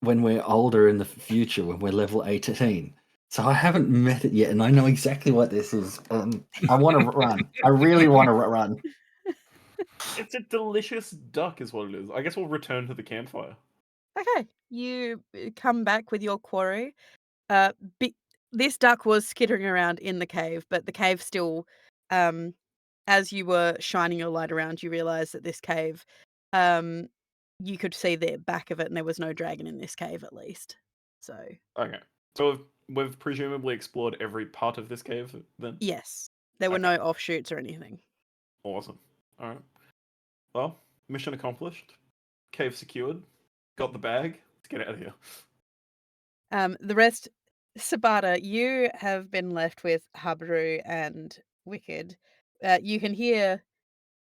when we're older in the future, when we're level 18. So I haven't met it yet, and I know exactly what this is. I want to run. I really want to run. It's a delicious duck, is what it is. I guess we'll return to the campfire. Okay, you come back with your quarry. Uh, this duck was skittering around in the cave, but the cave still, as you were shining your light around, you realized that this cave, you could see the back of it, and there was no dragon in this cave, at least. So Okay, so we've presumably explored every part of this cave then? yes, there were Okay. no offshoots or anything. Awesome. All right. Well, mission accomplished. Cave secured. Got the bag. Let's get out of here. The rest, Sabata, you have been left with Habaru and Wicked. You can hear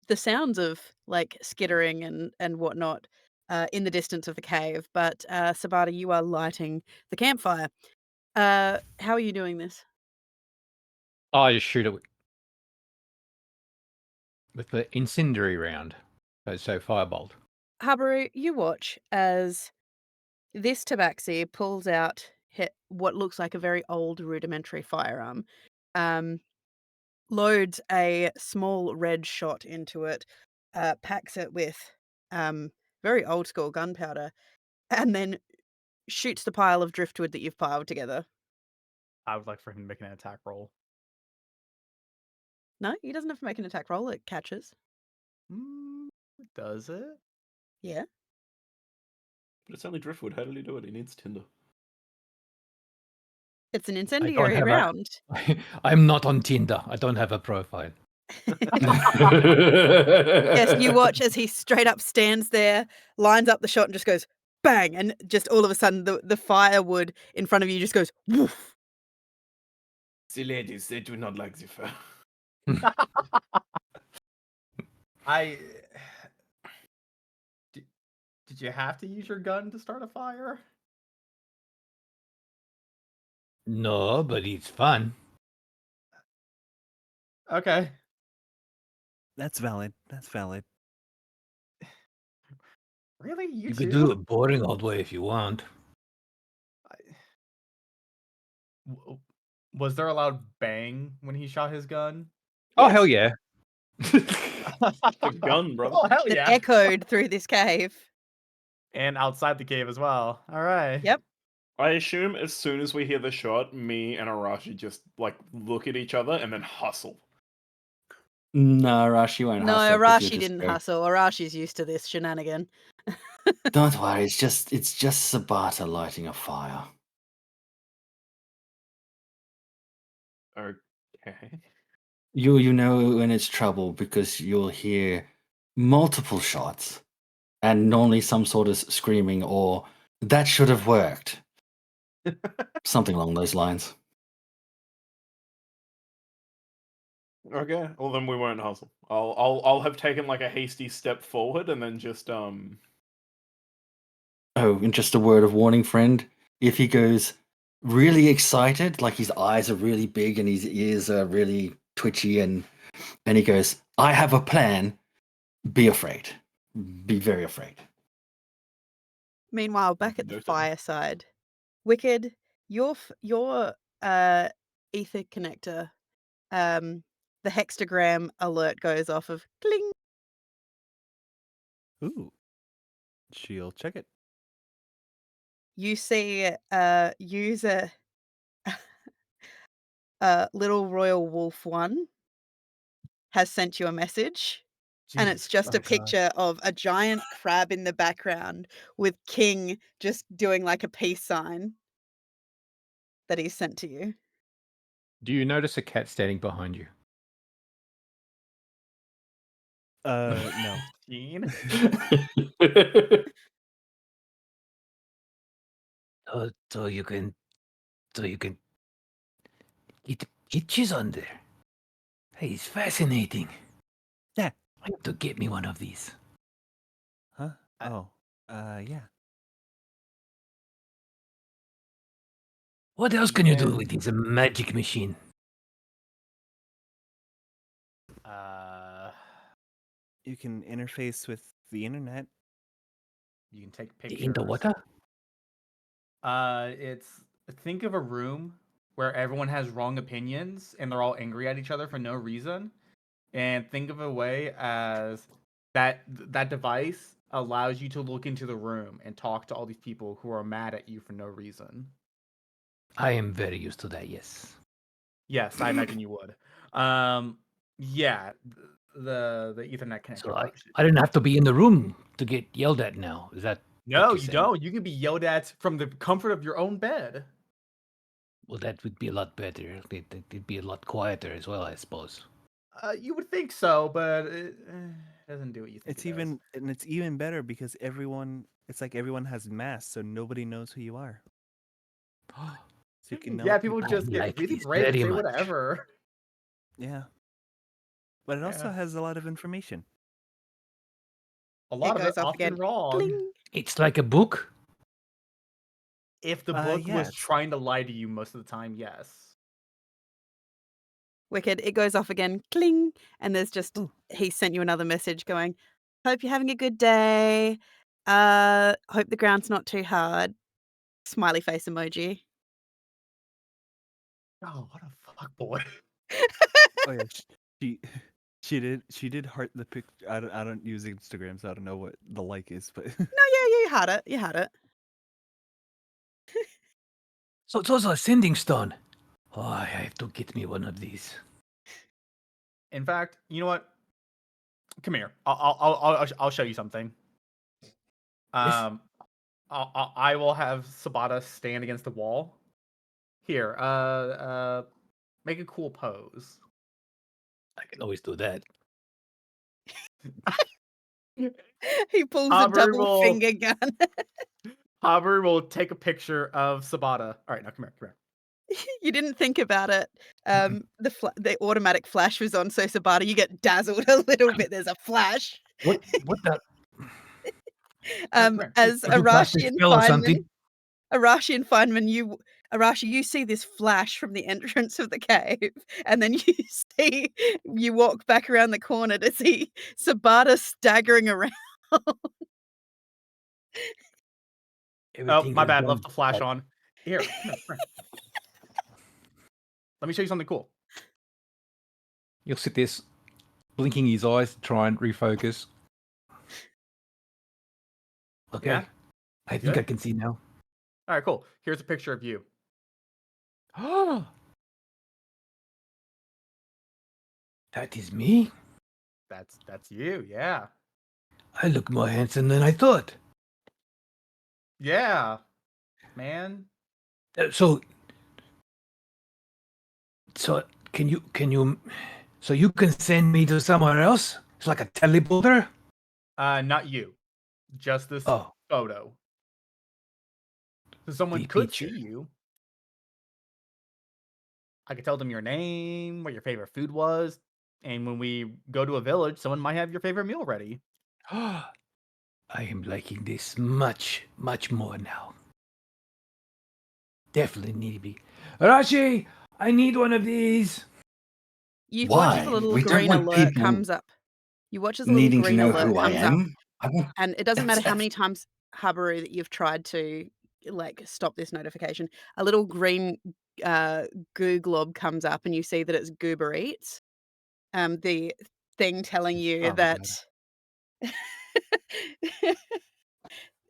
the sounds of like skittering and whatnot in the distance of the cave, but Sabata, you are lighting the campfire. How are you doing this? I just shoot it with the incendiary round. So firebolt. Habaru, you watch as this tabaxi pulls out what looks like a very old rudimentary firearm, loads a small red shot into it, packs it with very old school gunpowder, and then shoots the pile of driftwood that you've piled together. I would like for him to make an attack roll. No, he doesn't have to make an attack roll. It catches. Does it? Yeah. But it's only driftwood. How did he do it? He needs tinder. It's an I don't incendiary have round. I'm not on Tinder. I don't have a profile. Yes, you watch as he straight up stands there, lines up the shot, and just goes bang, and just all of a sudden the firewood in front of you just goes woof. The ladies, they do not like the fur. I did you have to use your gun to start a fire? No, but it's fun. Okay. That's valid. That's valid. Really? You You too? could do it boring old way if you want. Was there a loud bang when he shot his gun? Oh hell yeah! The gun, brother. Oh hell That yeah! echoed through this cave. And outside the cave as well. All right. Yep. I assume as soon as we hear the shot, me and Arashi just like look at each other and then hustle. No, Arashi won't No, hustle. 'cause you'll Arashi just didn't go, hustle. Arashi's used to this shenanigan. Don't worry, it's just Sabata lighting a fire. Okay. You know when it's trouble because you'll hear multiple shots and normally some sort of screaming or that should have worked. Something along those lines. Okay. Well, then we won't hustle. I'll have taken like a hasty step forward and then just Oh, and just a word of warning, friend. If he goes really excited, like his eyes are really big and his ears are really twitchy, and he goes, "I have a plan," be afraid. Be very afraid. Meanwhile, back at the Noted. fireside, Wicked, your ether connector, the hexagram alert goes off of cling. Ooh. She'll check it. You see user Little Royal Wolf 1 has sent you a message. And it's just a picture of a giant crab in the background with King just doing like a peace sign that he's sent to you. Do you notice a cat standing behind you? No. Gene? So you can get cheese on there. Hey, it's fascinating. Yeah. I have to get me one of these. Huh? Oh. Yeah. What else can you do Yeah. with this magic machine? You can interface with the internet. You can take The pictures. underwater? It's think of a room where everyone has wrong opinions and they're all angry at each other for no reason, and think of a way as that device allows you to look into the room and talk to all these people who are mad at you for no reason. I am very used to that, yes. Yes, I imagine you would. Yeah, the Ethernet connector. So allows you to I do didn't that. have to be in the room to get yelled at now. Is that No, you're you saying? don't. You can be yelled at from the comfort of your own bed. Well, that would be a lot better. It'd be a lot quieter as well, I suppose. You would think so, but it doesn't do what you think. It's even better because it's like everyone has masks, so nobody knows who you are. So you can know Yeah, people I just get like really this brave and very say much. whatever. Yeah. But it also Yeah. has a lot of information. A lot of goes it off often again. wrong. Cling. It's like a book. If the book yeah, was it's- trying to lie to you most of the time, yes. Wicked, it goes off again. Cling. And there's just, Ooh. he sent you another message going, hope you're having a good day. Hope the ground's not too hard. Smiley face emoji. Oh, what a fuck boy. Oh yeah, she did heart the pic. I don't use Instagram, so I don't know what the like is, but No, yeah, you had it. You had it. So it's also a sending stone. Oh, I have to get me one of these. In fact, you know what? Come here. I'll show you something. Yes? I will have Sabata stand against the wall. Here, make a cool pose. I can always do that. He pulls a Habu double will- finger gun. Haber will take a picture of Sabata. All right, now come here. You didn't think about it. The automatic flash was on, so Sabata, you get dazzled a little bit. There's a flash. What the? Come here. As Did you cast a Arashi and spell or Feynman, something? Arashi, you see this flash from the entrance of the cave, and then you walk back around the corner to see Sabata staggering around. Oh, Everything my is bad. done. Left the flash on. Here, come here. Let me show you something cool. You'll sit there blinking his eyes to try and refocus. Okay. Yeah? I think Good? I can see now. All right, cool. Here's a picture of you. Oh, that is me. That's you. Yeah. I look more handsome than I thought. Yeah. Man. So can you so you can send me to somewhere else? It's like a teleporter. Not you. Just this Oh, photo. So someone The could picture. see you. I could tell them your name, what your favorite food was, and when we go to a village, someone might have your favorite meal ready. I am liking this much more now. Definitely need to be. Arashi, I need one of these. You watch as a Why? little We don't green want alert people comes up. You watch as a little needing to green know alert who I comes up, am. I want and it doesn't matter how that's- many times, Habaru, that you've tried to stop this notification. A little green goo glob comes up, and you see that it's Goober Eats. The thing telling you Oh my that God.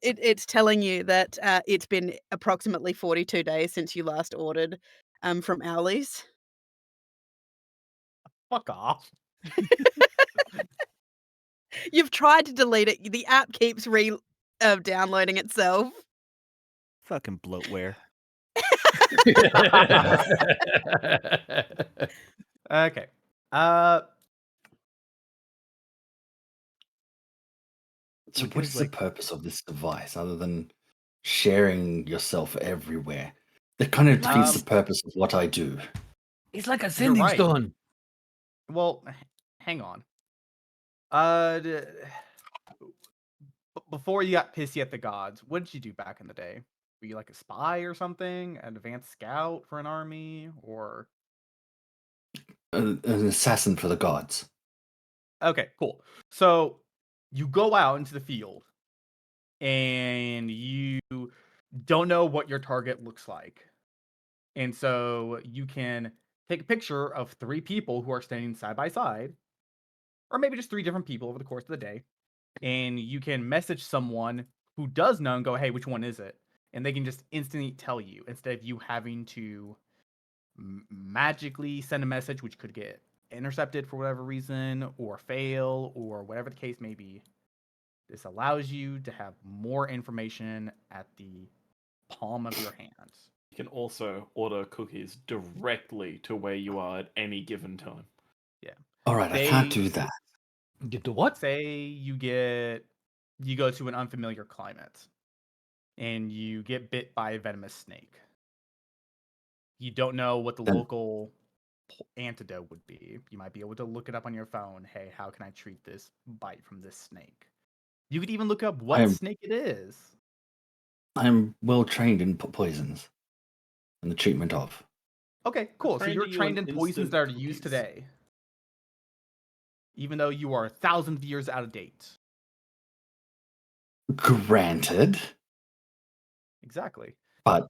it's telling you that it's been approximately 42 days since you last ordered from Owlies. Fuck off. You've tried to delete it. The app keeps downloading itself. Fucking bloatware. Okay. So We what can, is the purpose of this device other than sharing yourself everywhere? It kind of defeats the purpose of what I do. It's like a You're sending right. stone. Well, hang on. Before you got pissy at the gods, what did you do back in the day? Were you like a spy or something? An advanced scout for an army? Or An assassin for the gods. okay, cool. So you go out into the field and you don't know what your target looks like. And so you can take a picture of 3 people who are standing side by side, or maybe just 3 different people over the course of the day. And you can message someone who does know and go, hey, which one is it? And they can just instantly tell you instead of you having to magically send a message, which could get intercepted for whatever reason or fail or whatever the case may be. This allows you to have more information at the palm of your hands. You can also order cookies directly to where you are at any given time. All right, I can't do that. Get the what? Say you go to an unfamiliar climate and you get bit by a venomous snake. You don't know what the Then- local antidote would be. You might be able to look it up on your phone. Hey, how can I treat this bite from this snake? You could even look up what snake it is. I'm well trained in poisons and the treatment of. Okay, cool. So Render you're you trained an in poisons instant that are used cookies. today. Even though you are thousands of years out of date. Granted, Exactly. but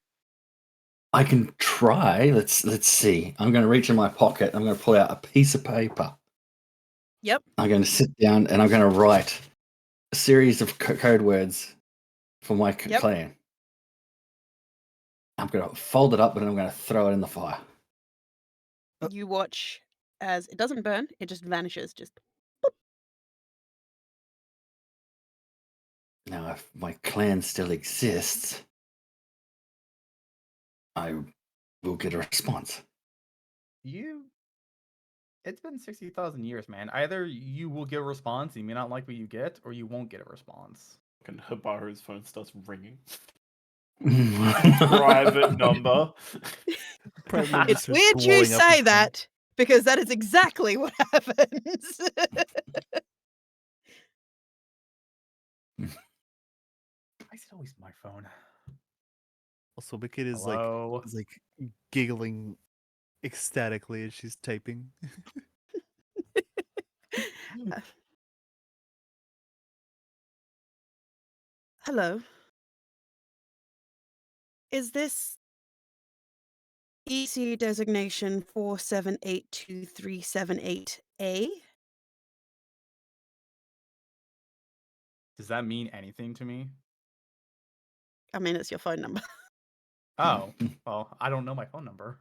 I can try. Let's see. I'm going to reach in my pocket. I'm going to pull out a piece of paper. Yep. I'm going to sit down and I'm going to write a series of code words for my Yep. clan. I'm going to fold it up and I'm going to throw it in the fire. you watch as it doesn't burn, it just vanishes. Just Now, if my clan still exists, I will get a response. It's been 60,000 years, man. Either you will get a response, you may not like what you get, or you won't get a response. And Habaru's phone starts ringing. Private Private number. Prime number it's starts weird you blowing up say his phone. that because that is exactly what happens. Why is it always my phone? Also, Wicked is Hello? like giggling ecstatically as she's typing. Hello. Is this EC designation 4782378A? Does that mean anything to me? I mean, it's your phone number. Oh, well, I don't know my phone number.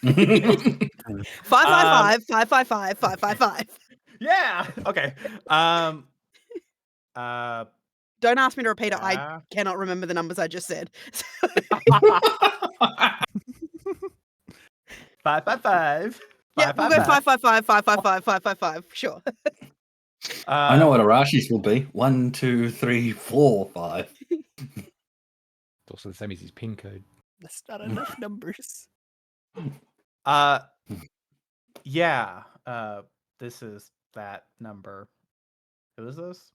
555-555-555. Yeah. Okay. Uh. Don't ask me to repeat it. I Yeah. cannot remember the numbers I just said. 555. Yeah, we'll go 555-555-555. Sure. I know what Arashi's will be. 1, 2, 3, 4, 5. It's also the same as his pin code. That's not enough numbers. Yeah. This is that number. Who is this?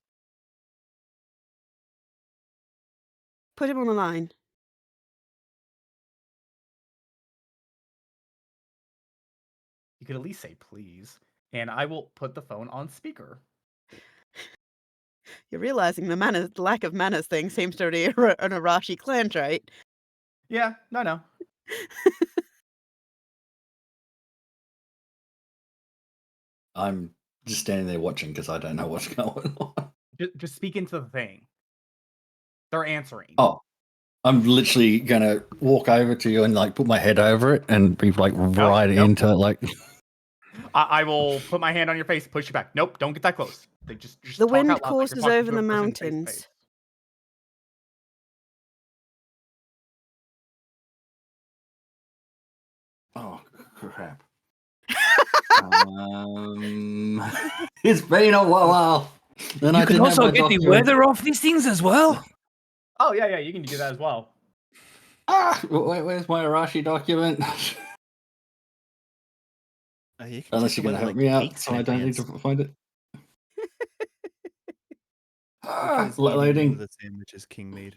Put him on the line. You could at least say please, and I will put the phone on speaker. You're realizing the lack of manners thing seems to be an Arashi clan trait. Yeah. No. I'm just standing there watching because I don't know what's going on. Just speak into the thing. They're answering. Oh, I'm literally gonna walk over to you and like put my head over it and be like right nope. into it, like. I will put my hand on your face, push you back. Nope, don't get that close. They just The talk wind out loud like you're courses talking over to a the person face to mountains. face. Oh crap! It's been a while. And You can also get the weather off these things as well. Oh yeah, you can do that as well. Where's my Arashi document? You can Unless check you're the gonna weather, help me out, weeks so in I don't need to advance. find it. Because he Loading. knew the sandwiches King made.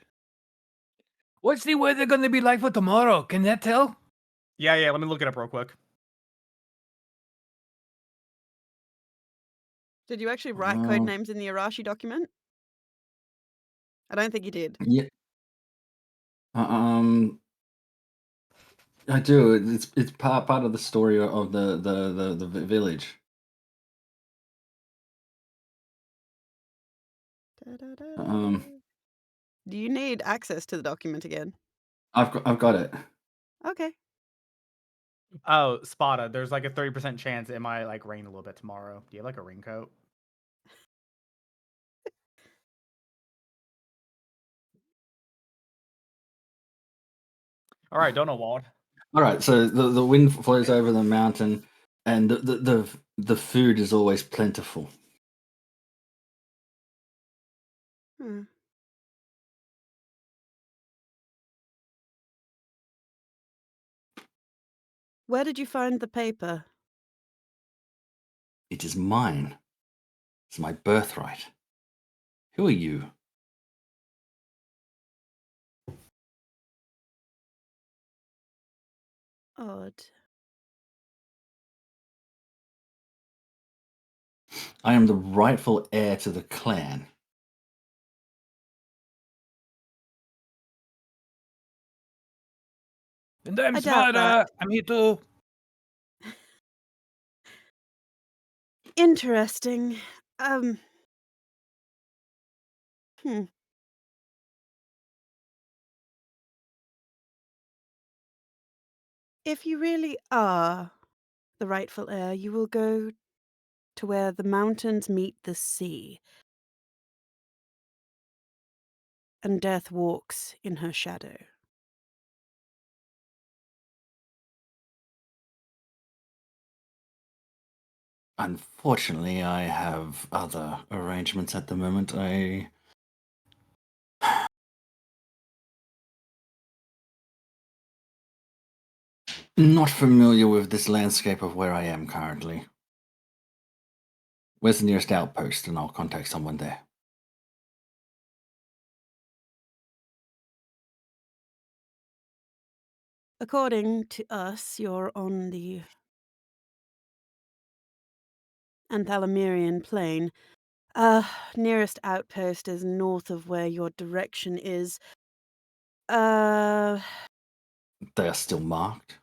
What's the weather going to be like for tomorrow? Can that tell? Yeah, let me look it up real quick. Did you actually write code names in the Arashi document? I don't think you did. Yeah. I do. It's part of the story of the village. Do you need access to the document again? I've got it. Okay. Oh, Spada, there's like a 30% chance it might like rain a little bit tomorrow. Do you have like a raincoat? All right, don't know what. All right, so the wind flows over the mountain, and the food is always plentiful. Hmm. Where did you find the paper? It is mine. It's my birthright. Who are you? Odd. I am the rightful heir to the clan. And I'm I doubt Spada. that. I'm here too. Interesting. If you really are the rightful heir, you will go to where the mountains meet the sea, and death walks in her shadow. Unfortunately, I have other arrangements at the moment. Not familiar with this landscape of where I am currently. Where's the nearest outpost, and I'll contact someone there. According to us, you're on the Anthalamirian plain. Nearest outpost is north of where your direction is. They are still marked.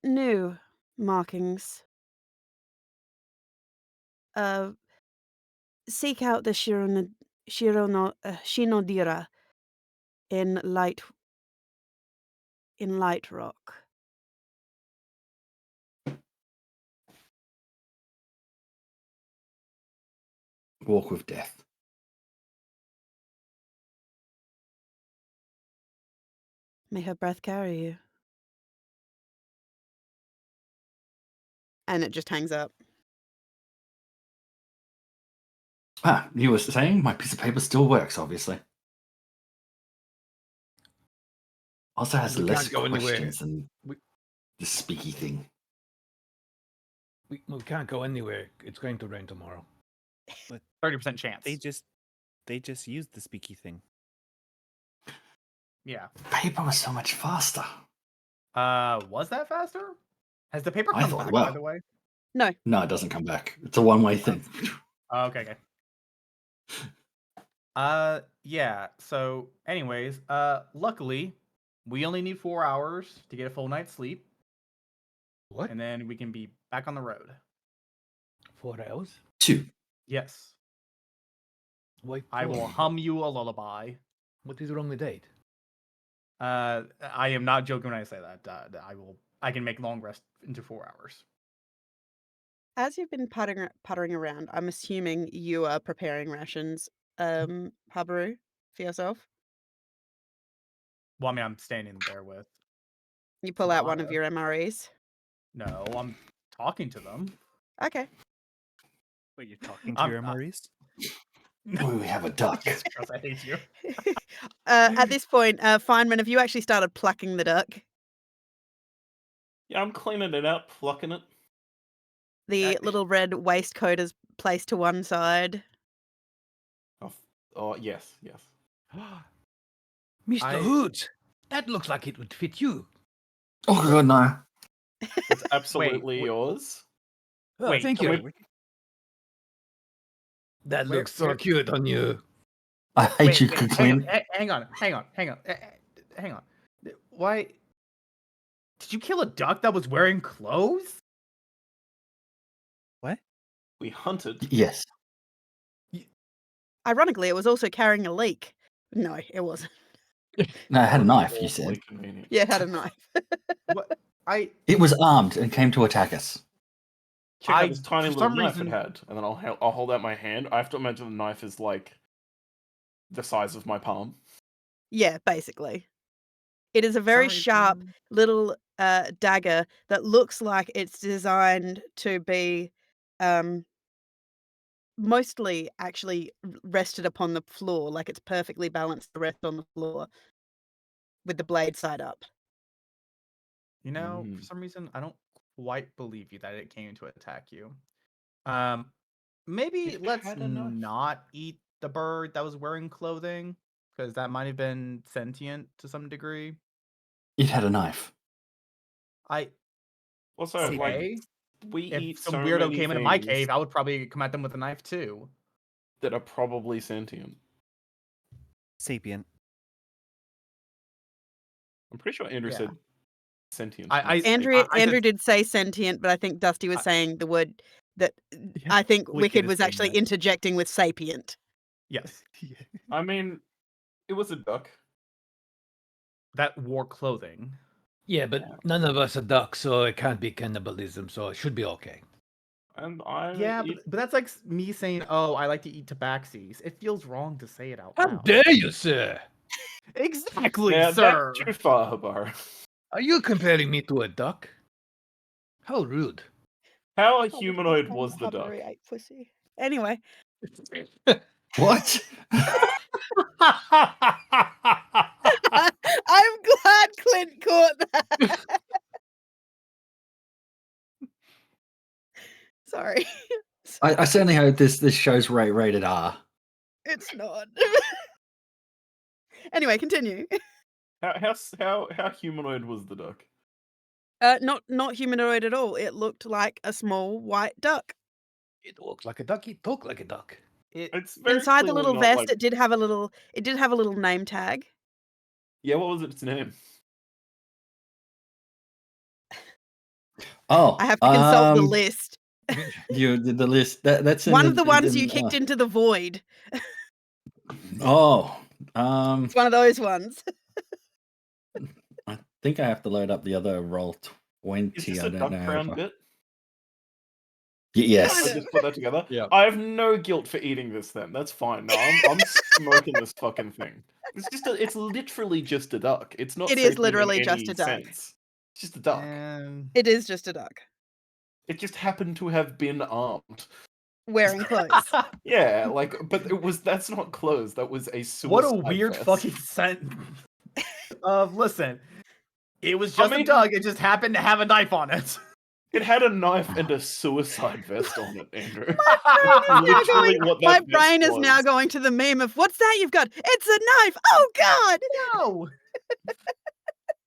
New markings. Seek out the Shinodira in light rock. Walk with death. May her breath carry you. And it just hangs up. Ah, you were saying my piece of paper still works, obviously. Also has We less can't go anywhere. questions than We- the speaky thing. We can't go anywhere. It's going to rain tomorrow. 30% chance. They just used the speaky thing. Yeah. Paper was so much faster. Was that faster? Has the paper I come thought, back, wow. by the way? No. No, it doesn't come back. It's a one-way thing. Okay. Yeah. So, anyways, luckily, we only need 4 hours to get a full night's sleep, What? and then we can be back on the road. 4 hours? 2. Yes. Why? I will 4? hum you a lullaby. What is wrong with date? I am not joking when I say that. I can make long rest into 4 hours. As you've been puttering around, I'm assuming you are preparing rations, Habaru, for yourself. Well, I mean, I'm standing there with. You pull out one of Sabata. your MREs. No, I'm talking to them. Okay. Wait, you're talking to your MREs? Oh, we have a duck. Yes, Chris, I hate you. At this point, Feynman, have you actually started plucking the duck? Yeah, I'm cleaning it up, plucking it. The little red waistcoat is placed to one side. Oh, yes. Mr. Hoot, that looks like it would fit you. Oh, God, no. It's absolutely wait. yours. Oh, Wait, thank you. wait. That Where- looks so where- cute on you. I hate you, clean. hang on. Hang on. Why? Did you kill a duck that was wearing clothes? What? We hunted. Yes. Ironically, it was also carrying a leak. No, it wasn't. No, it had a knife, you Awfully said. convenient. Yeah, it had a knife. What? It was armed and came to attack us. Check out this tiny for little some knife reason- it had, and then I'll hold out my hand. I have to imagine the knife is like the size of my palm. Yeah, basically. It is a very Some sharp reason- little dagger that looks like it's designed to be mostly actually rested upon the floor, like it's perfectly balanced to rest on the floor with the blade side up. You know, for some reason, I don't quite believe you that it came to attack you. Maybe It let's had a knife. not eat the bird that was wearing clothing, because that might have been sentient to some degree. It had a knife. Also, Okay. like, we If eat some so weirdo many came into my things cave, I would probably come at them with a knife too. that are probably sentient. Sapient. I'm pretty sure Andrew Yeah. said sentient. I- not I- sapient. Andrew said- did say sentient, but I think Dusty was saying the word that Yeah, I think Wicked Wicked is was saying actually that. interjecting with sapient. Yes, I mean, it was a duck. that wore clothing. Yeah, but none of us are ducks, so it can't be cannibalism, so it should be okay. And I Yeah, eat. but that's like me saying, "Oh, I like to eat tabaxis." It feels wrong to say it out How loud. dare you, sir? Exactly, Yeah, sir. that's too far, Habar. Are you comparing me to a duck? How rude. How humanoid was the duck? Ate pussy. Anyway, What? I'm glad Clint caught that. Sorry, I certainly hope this show's rated R. it's not. Anyway, continue. How humanoid was the duck? Not humanoid at all. It looked like a small white duck. It looks like a duck. It talks like a duck. It's very Inside the clearly little not vest, like. it did have a little name tag. Yeah, what was its name? Oh, I have to consult the list. You did the list. That's in One of the ones you in, kicked into the void. Oh, It's one of those ones. I think I have to load up the other roll Is 20. this I a don't duck know. crown bit? Yes. I just put that together. Yeah. I have no guilt for eating this. Then that's fine. No, I'm smoking this fucking thing. It's literally just a duck. It's not. It is sentient in literally just any a duck. sense. It's just a duck. And It is just a duck It just happened to have been armed. wearing clothes. Yeah, like, but that's not clothes. That was a suicide what a weird vest. fucking sentence. Listen, it was I just mean- a duck. It just happened to have a knife on it. It had a knife and a suicide vest on it, Andrew. Now Literally going- what my that brain vest is now was. going to the meme of what's that you've got? It's a knife. Oh God! No.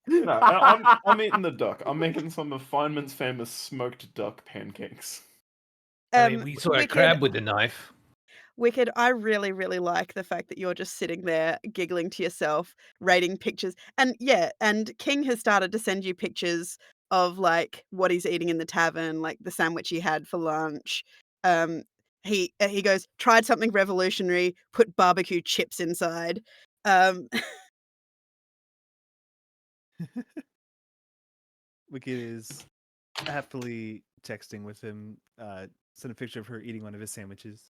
No, I'm eating the duck. I'm making some of Feynman's famous smoked duck pancakes. I mean, we saw a Wicked, crab with a knife. Wicked, I really, really like the fact that you're just sitting there giggling to yourself, rating pictures. And yeah, and King has started to send you pictures of like what he's eating in the tavern, like the sandwich he had for lunch. He goes, tried something revolutionary, put barbecue chips inside. Wicked is happily texting with him. Sent a picture of her eating one of his sandwiches.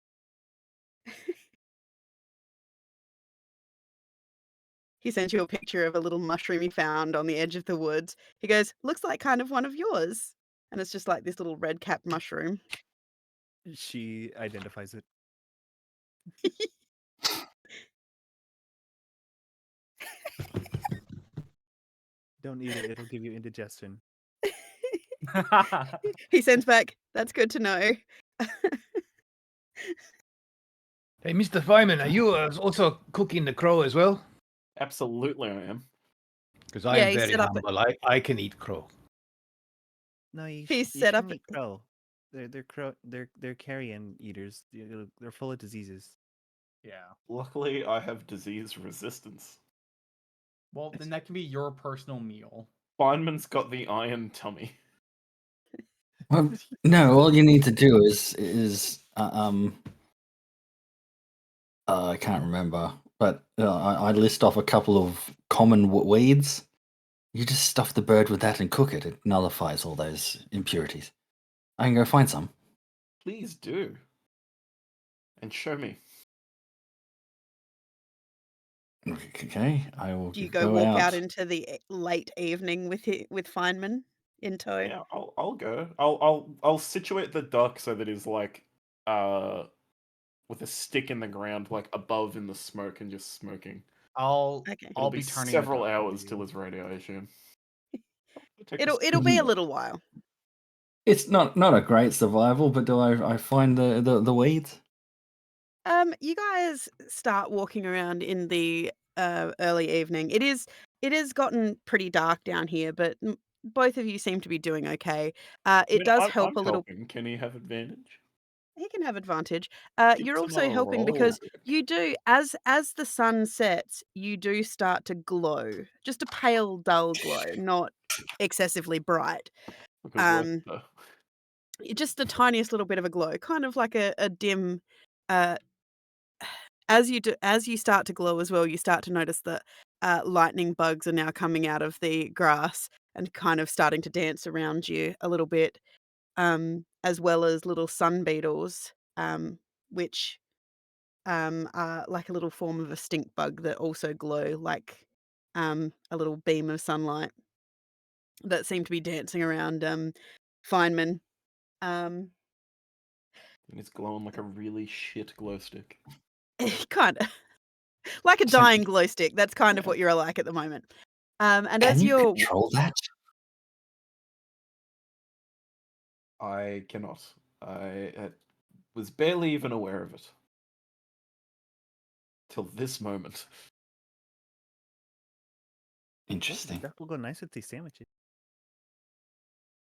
He sent you a picture of a little mushroom he found on the edge of the woods. He goes, looks like kind of one of yours. And it's just like this little red capped mushroom. She identifies it. Don't eat it; it'll give you indigestion. He sends back, that's good to know. Hey, Mr. Feynman, are you also cooking the crow as well? Absolutely, I am. Because I Yeah, am he very set up a- humble. I can eat crow. No, you, He you set up shouldn't eat crow. They're carrion eaters. They're full of diseases. Yeah. Luckily, I have disease resistance. Well, then that can be your personal meal. Feynman's got the iron tummy. Well, no, all you need to do is I can't remember, but I list off a couple of common weeds. You just stuff the bird with that and cook it. It nullifies all those impurities. I can go find some. Please do. And show me. Okay, I will Do you go walk out into the late evening with Feynman in tow? Yeah, I'll go. I'll situate the duck so that he's like with a stick in the ground, like above in the smoke and just smoking. I'll Okay. I'll It'll be be turning several the duck hours into till you. it's ready, I assume. It'll be a little while. It's not a great survival, but do I find the weeds? You guys start walking around in the early evening. It is gotten pretty dark down here, but both of you seem to be doing okay. It does help I'm a little. helping. Can he have advantage? He can have advantage. Give You're us also another helping roll. because you do, as the sun sets, you do start to glow. Just a pale, dull glow, not excessively bright. Look at this, Just the tiniest little bit of a glow, kind of like a dim, uh, as you start to glow as well, you start to notice that lightning bugs are now coming out of the grass and kind of starting to dance around you a little bit, as well as little sun beetles, which are like a little form of a stink bug that also glow like a little beam of sunlight that seem to be dancing around Feynman. Um, And it's glowing like a really shit glow stick. kind of like a So- dying glow stick. That's kind of what you're like at the moment. And Can as you you're control that? I cannot. I was barely even aware of it. Till this moment. Interesting. That will go nice with these sandwiches.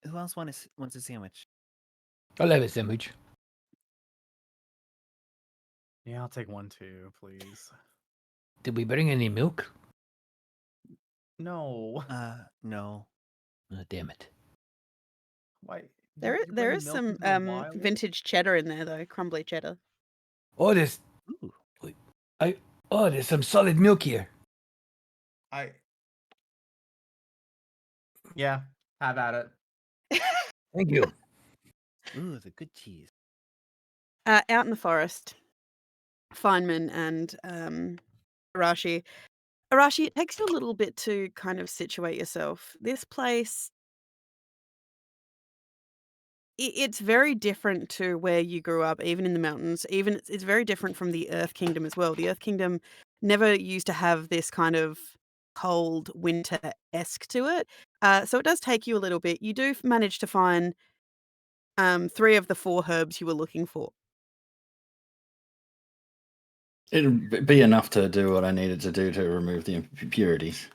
Who else wants a sandwich? I'll have a sandwich. Yeah, I'll take one too, please. Did we bring any milk? No. No. Oh, damn it. Why? there You're there bringing is milk some into the wild? vintage cheddar in there though, crumbly cheddar. Oh, there's Ooh. there's some solid milk here. Yeah, have at it. Thank you. Ooh, the good cheese. Out in the forest, Feynman and Arashi. Arashi, it takes you a little bit to kind of situate yourself. This place, it's very different to where you grew up, even in the mountains. Even it's very different from the Earth Kingdom as well. The Earth Kingdom never used to have this kind of cold winter-esque to it. So it does take you a little bit. You do manage to find 3 of the 4 herbs you were looking for. It'd be enough to do what I needed to do to remove the impurities.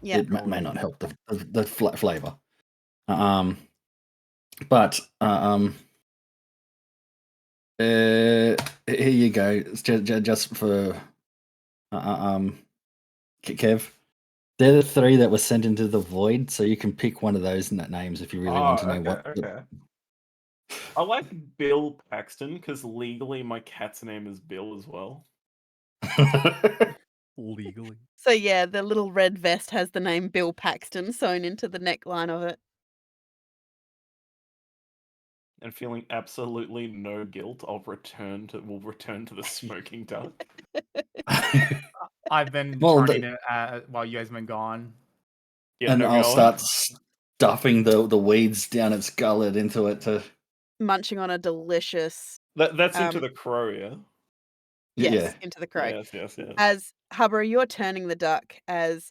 Yeah. It may not help the flavor. But here you go. It's just for Kev. They're the 3 that were sent into the void, so you can pick one of those names if you really want to know what. Okay. I like Bill Paxton because legally my cat's name is Bill as well. Legally. So yeah, the little red vest has the name Bill Paxton sewn into the neckline of it. And feeling absolutely no guilt, we'll return to the smoking duck. I've been Well, turning it while you guys have been gone. Yeah, and no, I'll go start stuffing the weeds down its gullet into it to. Munching on a delicious That's into um, the crow, yeah. yes, into the crow. Yes. As Hubber, you're turning the duck as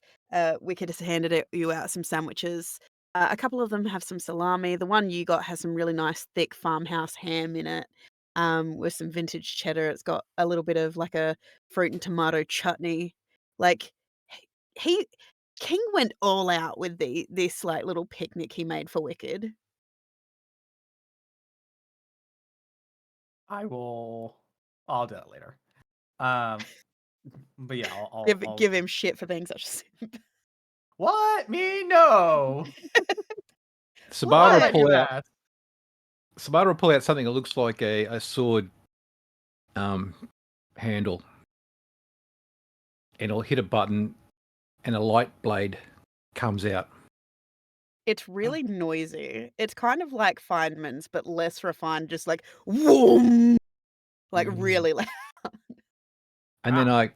Wicked has handed you out some sandwiches. A couple of them have some salami. The one you got has some really nice thick farmhouse ham in it, with some vintage cheddar. It's got a little bit of like a fruit and tomato chutney. Like he King went all out with this like little picnic he made for Wicked. I'll do that later. But yeah, I'll Give him shit for being such a simp. What? Me? No. Sabata will What? pull You out. asked. Sabata will pull out something that looks like a sword handle, and it'll hit a button, and a light blade comes out. It's really noisy. It's kind of like Feynman's, but less refined, just like whoom, like really loud. And then I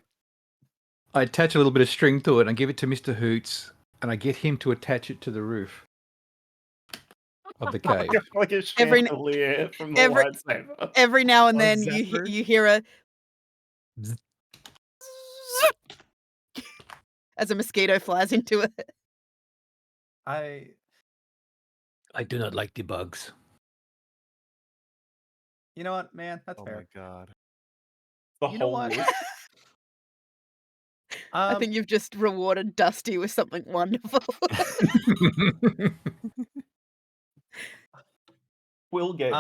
attach a little bit of string to it and give it to Mr. Hoots, and I get him to attach it to the roof of the cave. Like a Every- chandelier from the every- lightsaber. Every now and A then zephyr? you hear a as a mosquito flies into it. I I do not like the bugs. You know what, man? That's Oh fair. my god. The You know whole what? roof. I think you've just rewarded Dusty with something wonderful. Will Gates.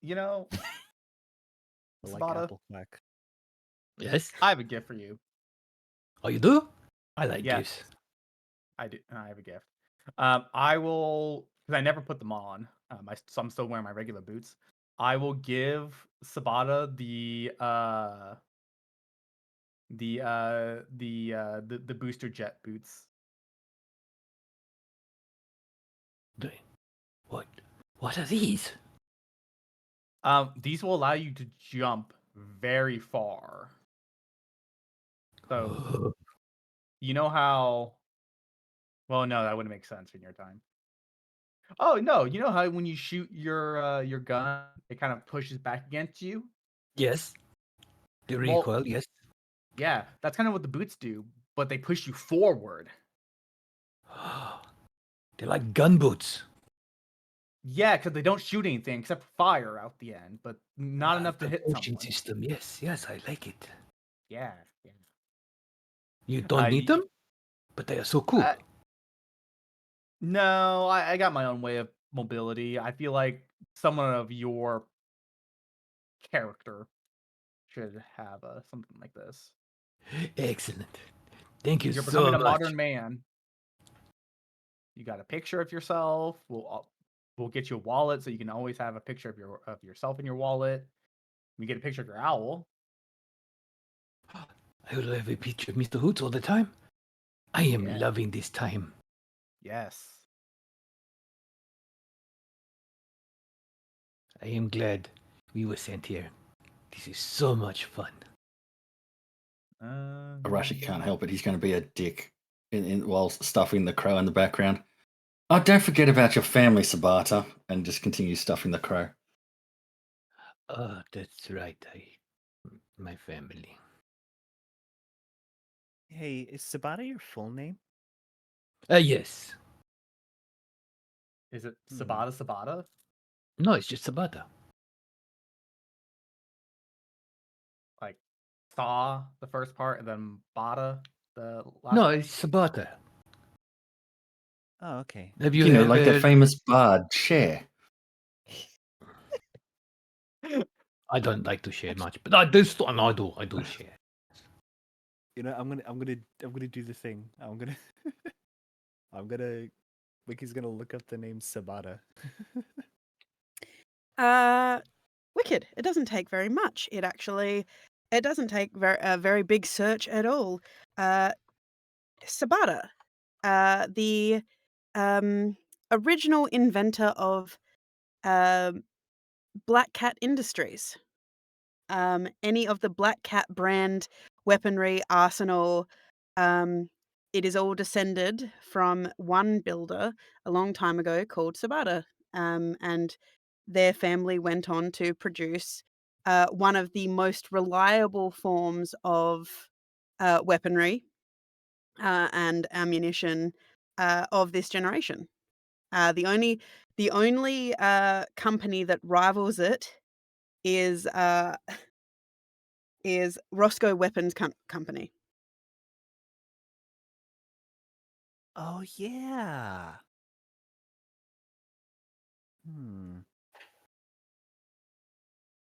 You know, I like Sabata, apple quack. Yes? I have a gift for you. Oh, you do? I like Yes. gifts. I do. I have a gift. I will, because I never put them on. So I'm still wearing my regular boots. I will give Sabata the the booster jet boots. What are these? These will allow you to jump very far. So you know how? Well, no, that wouldn't make sense in your time. Oh no, you know how when you shoot your gun, it kind of pushes back against you. Yes. The Well- recoil, yes. Yeah, that's kind of what the boots do, but they push you forward. They're like gun boots. Yeah, because they don't shoot anything except for fire out the end, but not enough to hit Propulsion someone. system, yes, yes, I like it. Yeah. You don't need them, but they are so cool. No, I got my own way of mobility. I feel like someone of your character should have something like this. Excellent. Thank you You're so becoming a much. modern man. You got a picture of yourself. We'll get you a wallet so you can always have a picture of yourself in your wallet. We get a picture of your owl. I will have a picture of Mr. Hoots all the time. I am Yeah. loving this time. Yes. I am glad we were sent here. This is so much fun. Arashi can't help it. He's going to be a dick while stuffing the crow in the background. Oh, don't forget about your family, Sabata, and just continue stuffing the crow. Oh, that's right. My family. Hey, is Sabata your full name? Yes. Is it Sabata? No, it's just Sabata. Like Saw the first part and then Bada the last No, part? it's Sabata. Oh, okay. Have You you know, ever... like that famous bard, Cher. I don't like to share much, but I do. I do share. You know, I'm gonna do the thing. I'm gonna. Wicky's gonna look up the name Sabata. Wicked. It doesn't take very much. It doesn't take a very big search at all. Sabata, the original inventor of Black Cat Industries. Any of the Black Cat brand weaponry arsenal, it is all descended from one builder a long time ago called Sabata. And their family went on to produce one of the most reliable forms of weaponry and ammunition of this generation. The only company that rivals it is Roscoe Weapons Company. Oh yeah.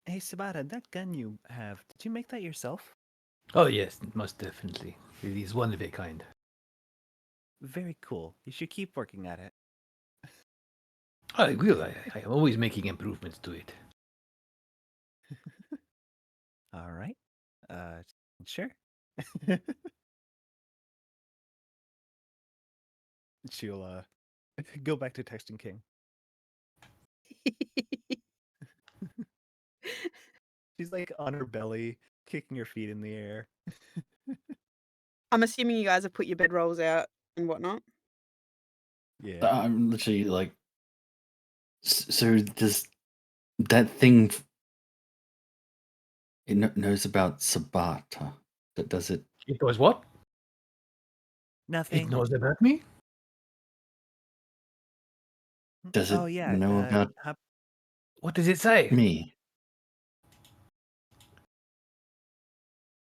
Hey Sabata, that gun you have, did you make that yourself? Oh yes, most definitely. It is one of a kind. Very cool. You should keep working at it. I will. I am always making improvements to it. All right. Sure. She'll go back to texting King. She's like on her belly, kicking her feet in the air. I'm assuming you guys have put your bedrolls out and whatnot. Yeah. I'm literally like, so does that thing? It knows about Sabata. That does it? It was what? Nothing. It knows about me? Does it Oh yeah. know about What does it say? me?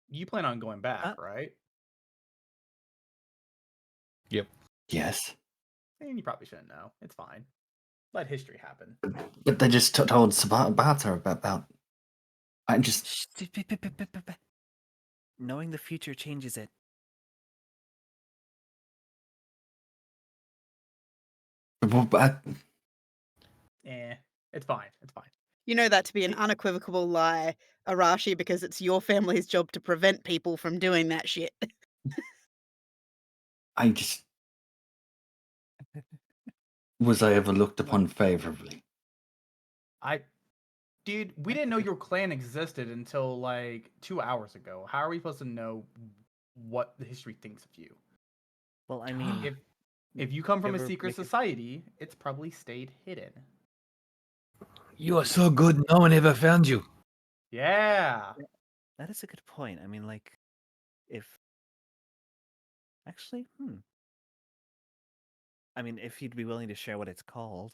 You plan on going back, right? Yep. Yes. And you probably shouldn't know. It's fine. Let history happen. But they just told Sabata about. I just. Shh, knowing the future changes it. Well, It's fine. It's fine. You know that to be an unequivocal lie, Arashi, because it's your family's job to prevent people from doing that shit. I just was I ever looked upon favorably? Dude, we didn't know your clan existed until like 2 hours ago. How are we supposed to know what the history thinks of you? Well, I mean, If you come from a ever secret make it- society, it's probably stayed hidden. You are so good, no one ever found you. Yeah. that is a good point. I mean, like, if actually, I mean, if you'd be willing to share what it's called.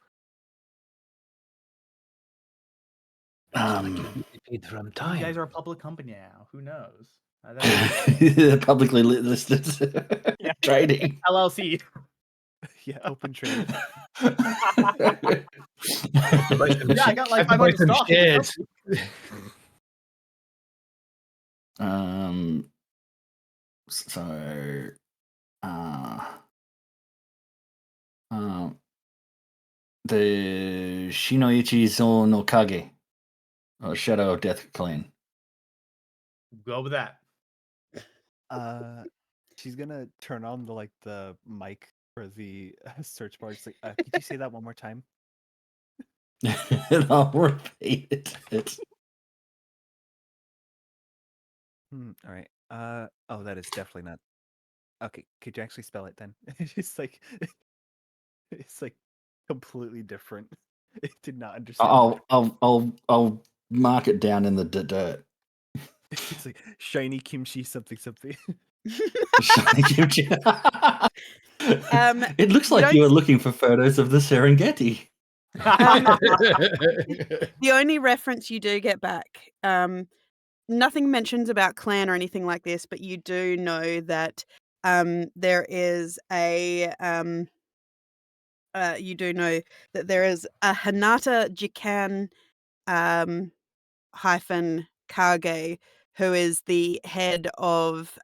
Disappeared from You time. guys are a public company now. Who knows? Publicly listed trading. LLC. Yeah, open trade. Yeah, I got like Have to buy 500 some stock in your shares. company. So, the Shinoichi Zo no Kage, or Shadow of Death Clan. Go with that. She's gonna turn on the mic for the search bar. It's like, could you say that one more time? And I'll repeat it. All right. Oh, that is definitely not. Okay, could you actually spell it then? It's like, it's like completely different. It did not understand. I'll mark it down in the dirt. It's like shiny kimchi something something. Shiny kimchi. It looks you like don't you were looking for photos of the Serengeti. The only reference you do get back, nothing mentions about clan or anything like this, but you do know that there is a you do know that there is a Hinata Jikan hyphen Kage who is the head of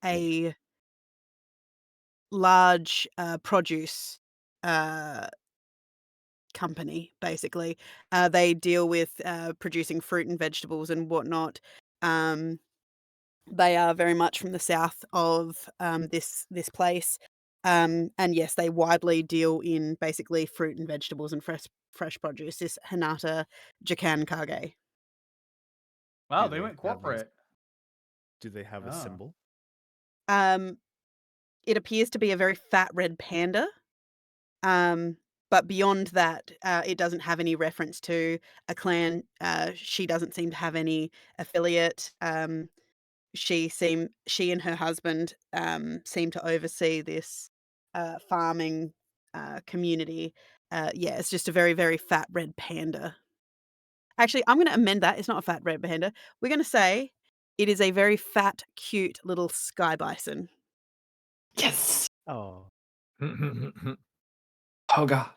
a large produce company, basically. They deal with producing fruit and vegetables and whatnot. They are very much from the south of this place. And yes, they widely deal in basically fruit and vegetables and fresh produce. This Hinata Jakan Kage. Wow, Do they they went have a- corporate. Do they have a Oh. symbol? It appears to be a very fat red panda. But beyond that, it doesn't have any reference to a clan. She doesn't seem to have any affiliate. She and her husband seem to oversee this farming community. Yeah, it's just a very, very fat red panda. Actually, I'm going to amend that. It's not a fat red panda. We're going to say it is a very fat, cute little sky bison. Yes. Oh, Toga.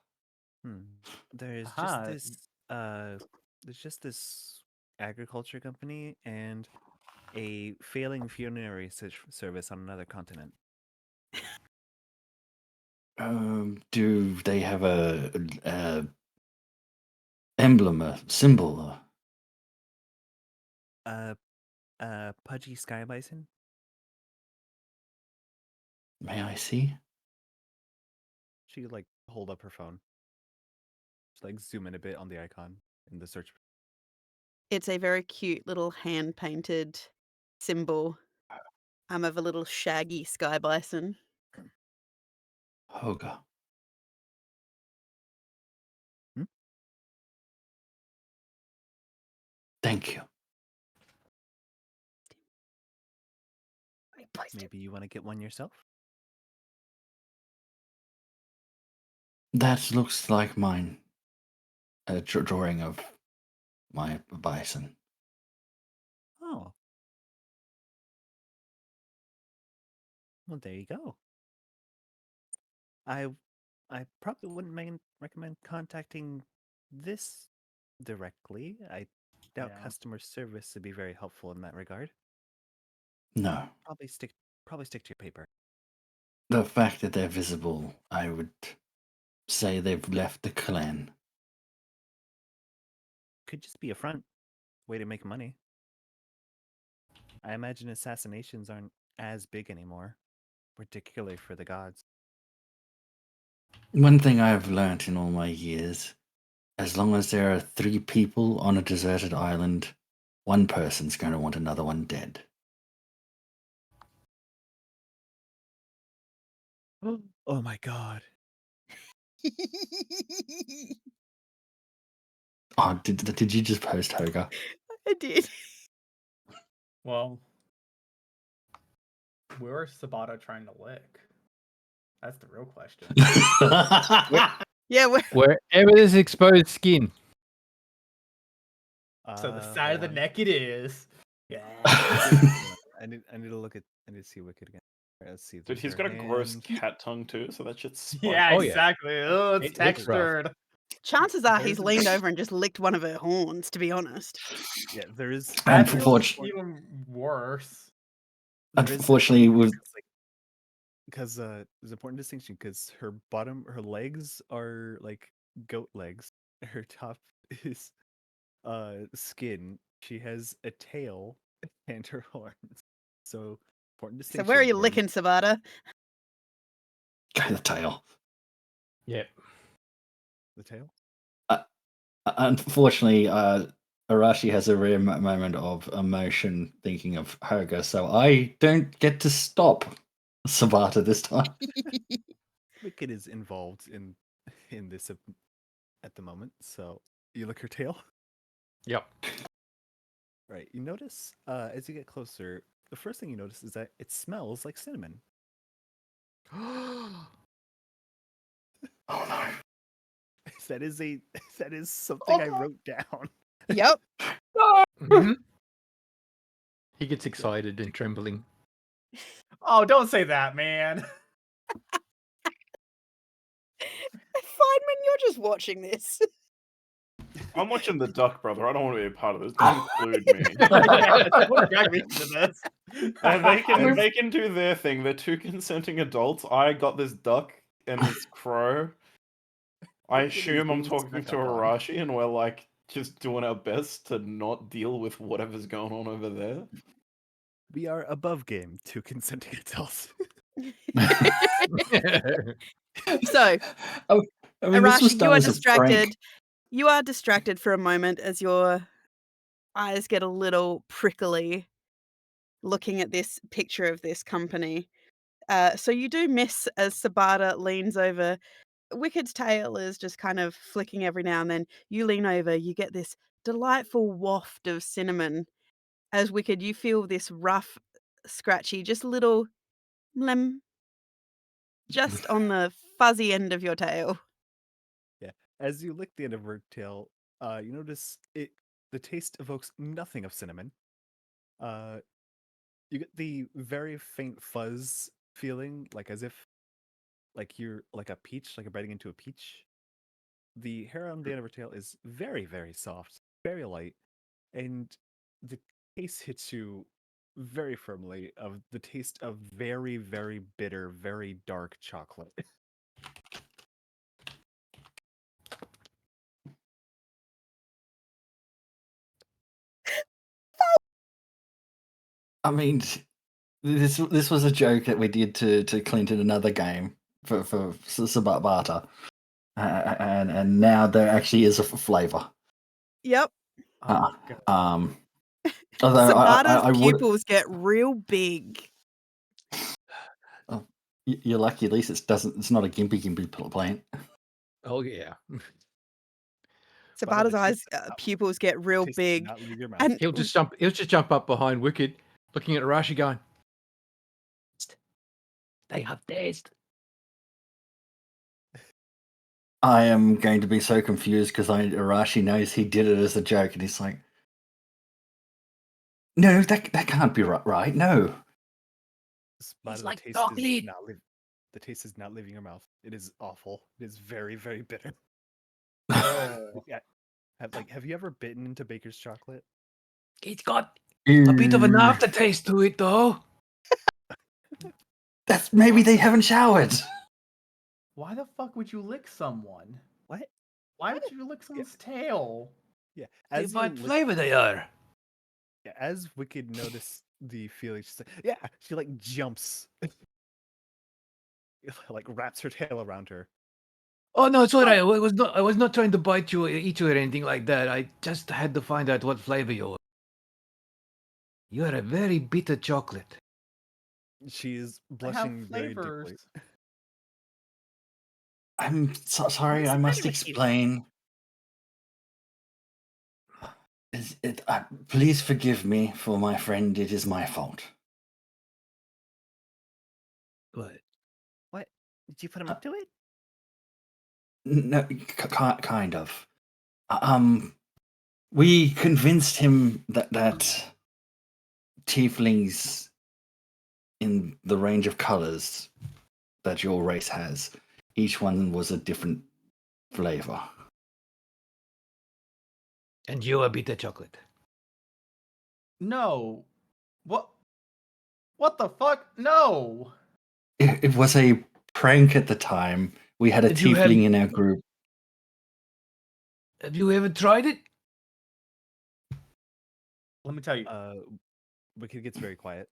there's Aha. just this agriculture company and a failing funerary service on another continent. Do they have a emblem, a symbol? Pudgy sky bison. May I see? She could like hold up her phone. Just like zoom in a bit on the icon in the search. It's a very cute little hand painted symbol of a little shaggy sky bison. Hoga. Thank you. Maybe you want to get one yourself. That looks like mine. A drawing of my bison. Oh. Well, there you go. I probably wouldn't recommend contacting this directly. I doubt Yeah. customer service would be very helpful in that regard. No. Probably stick to your paper. The fact that they're visible, I would say they've left the clan. Could just be a front way to make money. I imagine assassinations aren't as big anymore, particularly for the gods. One thing I've learnt in all my years, as long as there are 3 people on a deserted island, one person's going to want another one dead. Oh my god. Oh, did you just post Hoga? I did. Well, where is Sabata trying to lick? That's the real question. Yeah, Wherever there's exposed skin. So the side of the hold on. neck it is. Yeah. I need to look at. I need to see Wicked again. Alright, let's see. Dude, there's he's her got a gross hand. cat tongue too, so that shit's spicy. Yeah, Oh, yeah. exactly. Oh, it's It's rough. textured. chances are he's There's a- leaned over and just licked one of her horns, to be honest. Yeah, there is. That And feels unfortunately- even worse. Unfortunately, with because there's an important distinction because her legs are like goat legs. Her top is skin. She has a tail and her horns. So important So distinction. where are you when- licking, Sabata? the tail. Yep. the tail? Unfortunately, Arashi has a rare moment of emotion thinking of Hoga, so I don't get to stop Sabata this time. Wicked is involved in this at the moment. So you lick her tail. Yep. Right. You notice as you get closer, the first thing you notice is that it smells like cinnamon. Oh no. That is something I wrote down. Yep. Mhm. He gets excited and trembling. Oh, don't say that, man. Feynman, you're just watching this. I'm watching the duck, brother. I don't want to be a part of this. Don't include me. Yeah, don't drag me into this. And they can do their thing. They're 2 consenting adults. I got this duck and this crow. I Wicked is assume I'm being talking to snuck up on. Arashi, and we're like just doing our best to not deal with whatever's going on over there. We are above game to consenting adults. So, I mean, this was Arashi, done you are as a prank. distracted. You are distracted for a moment as your eyes get a little prickly looking at this picture of this company. So you do miss as Sabata leans over. Wicked's tail is just kind of flicking every now and then. You lean over, you get this delightful waft of cinnamon. As Wicked, you feel this rough, scratchy, just a little lem just on the fuzzy end of your tail. Yeah. As you lick the end of her tail, you notice the taste evokes nothing of cinnamon. You get the very faint fuzz feeling, like as if like you're like a peach, like you're biting into a peach. The hair on the end of her tail is very, very soft, very light, and the taste hits you very firmly of the taste of very, very bitter, very dark chocolate. I mean, this was a joke that we did to Clint in another game for Sabata, and now there actually is a flavor. Yep. Oh, God. Although Sabata's I would, pupils get real big. you're lucky. At least it's not a gimpy plant. Oh yeah. Sabata's the eyes taste does not- pupils get real taste does big. not leave your mouth. And He'll just jump up behind Wicked, looking at Arashi, going, "They have taste." I am going to be so confused because Arashi knows he did it as a joke, and he's like, "No, that can't be right. No." But like the taste chocolate. is not the taste is not leaving your mouth. It is awful. It is very, very bitter. Oh. Yeah. Have you ever bitten into baker's chocolate? It's got a bit of an aftertaste to it, though. That's maybe they haven't showered. Why the fuck would you lick someone? What? Why would you lick someone's tail? Yeah. See As you what lick, flavor they are. yeah, as Wicked notice the feeling, she's like, yeah, she like jumps, like wraps her tail around her. Oh no, it's alright. I was not trying to bite you or eat you or anything like that. I just had to find out what flavor you are. You are a very bitter chocolate. She is They have blushing very flavors. deeply. I'm so sorry. What's I the must matter with you? explain. Please forgive me for my friend. It is my fault. What? What? Did you put him Uh, up to it? No, kind of. We convinced him that tieflings in the range of colors that your race has, each one was a different flavor. And you are bitter chocolate. No. What? What the fuck? No. It was a prank at the time. We had a Did you tiefling in our group. Have you ever tried it? Let me tell you. Wicked gets very quiet.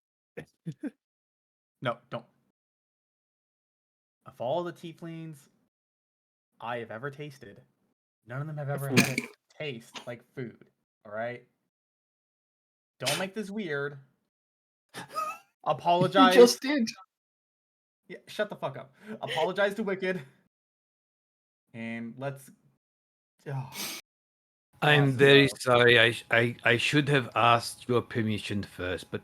No, don't. Of all the tieflings I have ever tasted, none of them have ever had it taste like food. All right. Don't make this weird. You Apologize. just did. Yeah, shut the fuck up. Apologize to Wicked. And let's. Oh, I'm awesome, very bro. sorry. I should have asked your permission first, but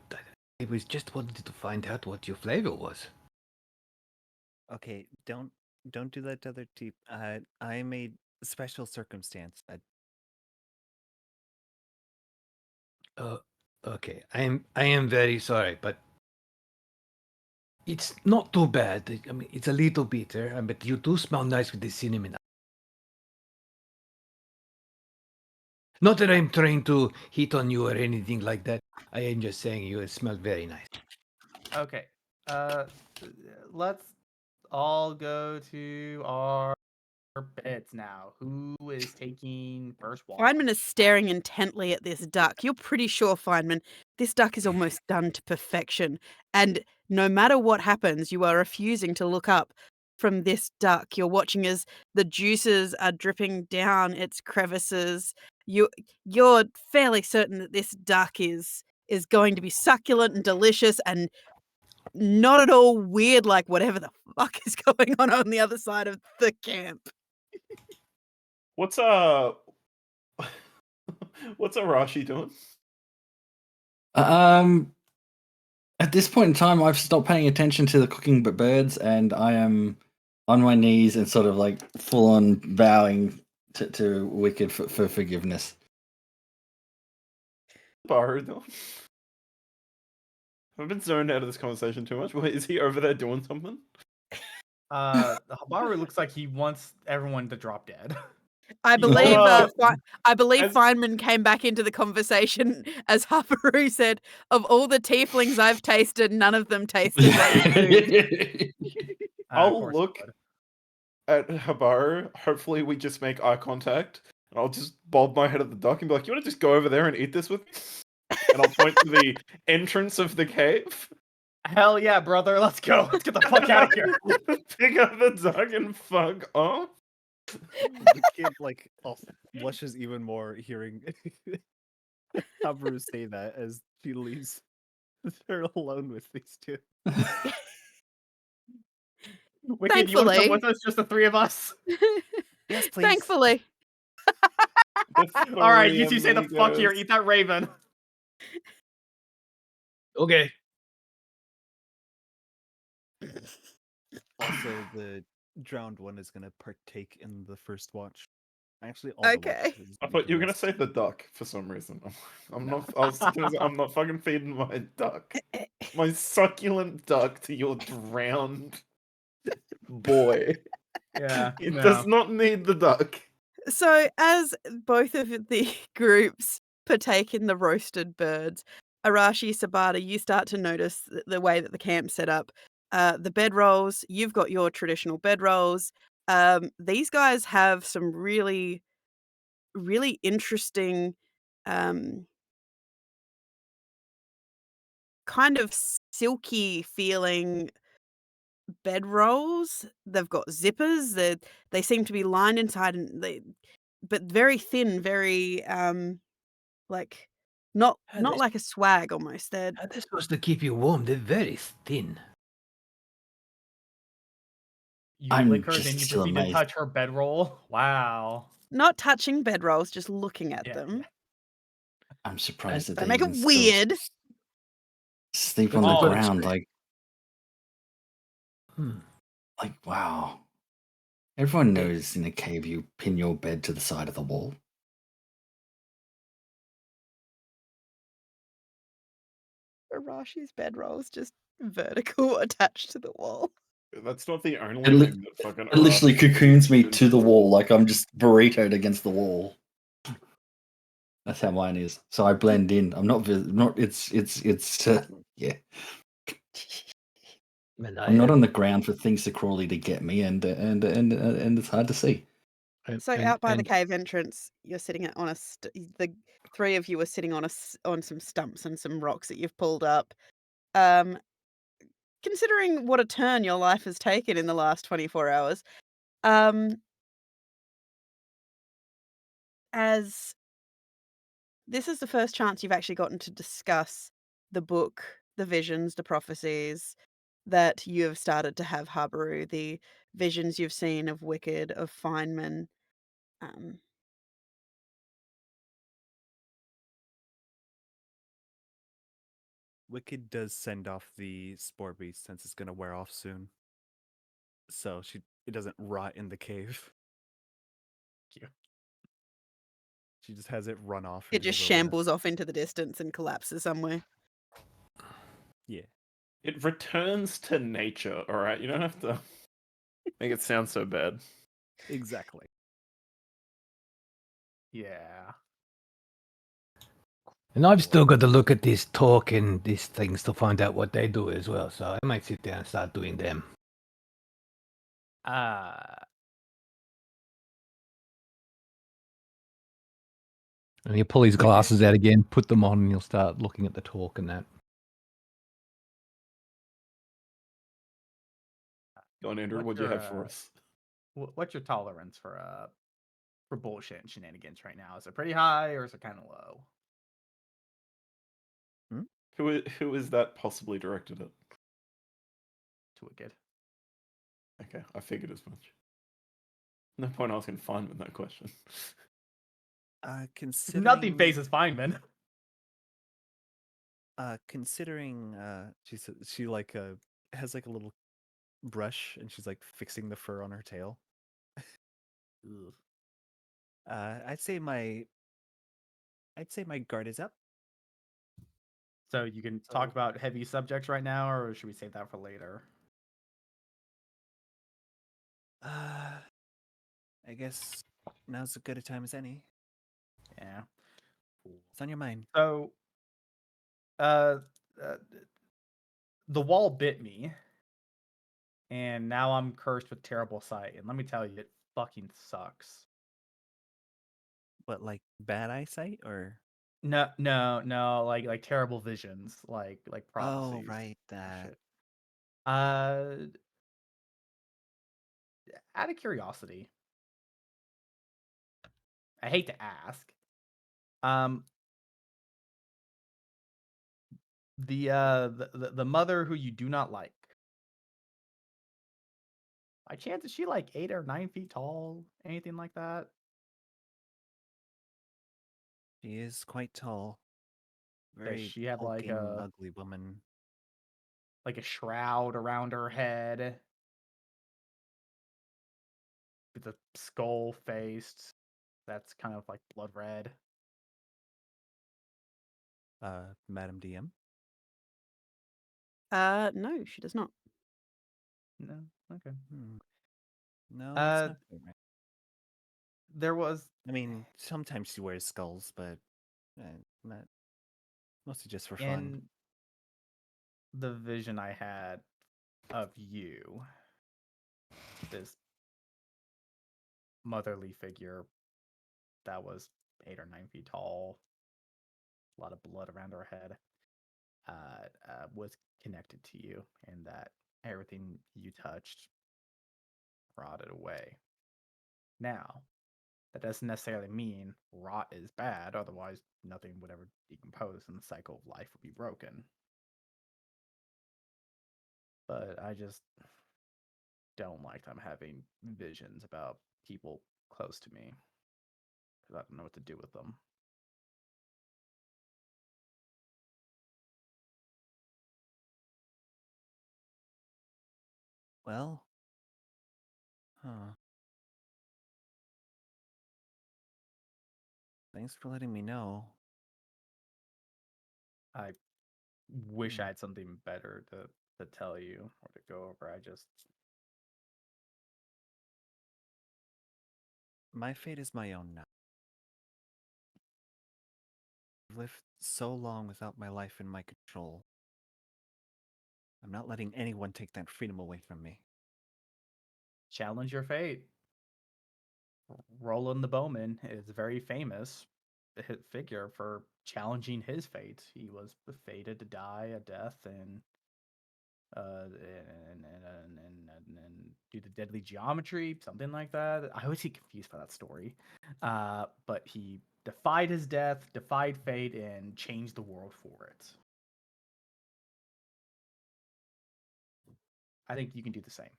I was just wanted to find out what your flavor was. Okay, don't do that to other teeth. I am a special circumstance. Okay. I am very sorry, but it's not too bad. I mean, it's a little bitter, but you do smell nice with the cinnamon. Not that I'm trying to hit on you or anything like that. I am just saying you smell very nice. Okay. Let's all go to our beds now. Who is taking first walk? Feynman is staring intently at this duck. You're pretty sure, Feynman, this duck is almost done to perfection. And no matter what happens, you are refusing to look up from this duck. You're watching as the juices are dripping down its crevices. You're fairly certain that this duck is going to be succulent and delicious and not at all weird like whatever the fuck is going on the other side of the camp. What's what's Arashi doing? At this point in time, I've stopped paying attention to the cooking but birds, and I am on my knees and sort of like full on bowing to Wicked for forgiveness. Baru doing? I've been zoned out of this conversation too much. Wait, is he over there doing something? Habaru looks like he wants everyone to drop dead. I believe Well, I believe as- Feynman came back into the conversation as Habaru said, of all the tieflings I've tasted, none of them tasted like food. Of I'll course he look would. at Habaru. Hopefully, we just make eye contact. And I'll just bob my head at the duck and be like, "You want to just go over there and eat this with me?" And I'll point to the entrance of the cave. Hell yeah, brother. Let's go. Let's get the fuck out of here. Pick up the duck and fuck off. The kid like blushes even more hearing Habaru say that as she leaves her alone with these two. Wicked, you want to come Thankfully. with us? Just the three of us? Yes, please. Thankfully. All right, you two say the fuck here. amigos. Eat that raven. Okay. Also, the drowned one is gonna partake in the first watch. Actually, all the Okay. watches. I thought you were gonna rest. say the duck for some reason. I'm No. not. I was gonna say, I'm not fucking feeding my duck, my succulent duck, to your drowned boy. Yeah. It no. does not need the duck. So as both of the groups partake in the roasted birds, Arashi, Sabata, you start to notice the way that the camp's set up. the bedrolls. You've got your traditional bedrolls. These guys have some really, really interesting, kind of silky feeling bedrolls. They've got zippers. They seem to be lined inside, but very thin, very like not How they, like a swag almost. They're how they supposed to keep you warm? They're very thin. You I'm lick her, then just you still proceed to amazed. touch her bedroll. Wow. not touching bedrolls, just looking at Yeah, them. I'm surprised that Don't they make it even still weird. sleep But on the they've got a ground. screen. Like wow. Everyone They- knows in a cave you pin your bed to the side of the wall. Arashi's bedroll's just vertical attached to the wall. That's not the It, only li- thing that fucking it literally Arashi cocoons me did. to the wall, like I'm just burritoed against the wall. That's how mine is. So I blend in. I'm not. It's. Yeah. Man, I'm not on the ground for things to crawly to get me, and it's hard to see. So out by the cave entrance, you're sitting on the three of you are sitting on on some stumps and some rocks that you've pulled up. Considering what a turn your life has taken in the last 24 hours, as this is the first chance you've actually gotten to discuss the book, the visions, the prophecies that you have started to have, Habaru, the visions you've seen of Wicked, of Feynman. Wicked does send off the spore beast since it's gonna wear off soon. So it doesn't rot in the cave. Cute. She just has it run off. It into just the wilderness. shambles off into the distance and collapses somewhere. Yeah. It returns to nature, alright? You don't have to make it sound so bad. Exactly. Yeah. And I've still got to look at this talk and these things to find out what they do as well. So I might sit down and start doing them. And he'll pull his glasses out again, put them on, and he'll start looking at the talk and that. Go on, Andrew, what do you have for us? What's your tolerance for bullshit and shenanigans right now? Is it pretty high or is it kind of low? Who is that possibly directed at? To Wicked. Okay, I figured as much. No point asking Feynman that question. Considering Nothing phases Feynman. Considering she like has like a little brush and she's like fixing the fur on her tail. I'd say my guard is up. So you can talk about heavy subjects right now, or should we save that for later? I guess now's as good a time as any. Yeah. What's on your mind? So, the wall bit me, and now I'm cursed with terrible sight. And let me tell you, it fucking sucks. What, like bad eyesight or? No, like terrible visions, like prophecies. Oh, right, that. Shit. Out of curiosity, I hate to ask. The mother who you do not like. By chance, is she like 8 or 9 feet tall? Anything like that? She is quite tall. Very Does she have like hulking, a ugly woman. shroud around her head? With a skull faced. That's kind of like blood red. Madam DM. No, she does not. No, okay. No, that's not quite right. There was. I mean, sometimes she wears skulls, but not mostly just for fun. In the vision I had, of you, this motherly figure that was 8 or 9 feet tall, a lot of blood around her head, was connected to you, and that everything you touched rotted away. Now, that doesn't necessarily mean rot is bad, otherwise nothing would ever decompose and the cycle of life would be broken. But I just don't like them having visions about people close to me, because I don't know what to do with them. Well, huh. Thanks for letting me know. I wish I had something better to tell you or to go over. My fate is my own now. I've lived so long without my life in my control. I'm not letting anyone take that freedom away from me. Challenge your fate. Roland the Bowman is a very famous figure for challenging his fate. He was fated to die a death and do the deadly geometry, something like that. I always get confused by that story. But he defied his death, defied fate, and changed the world for it. I think you can do the same.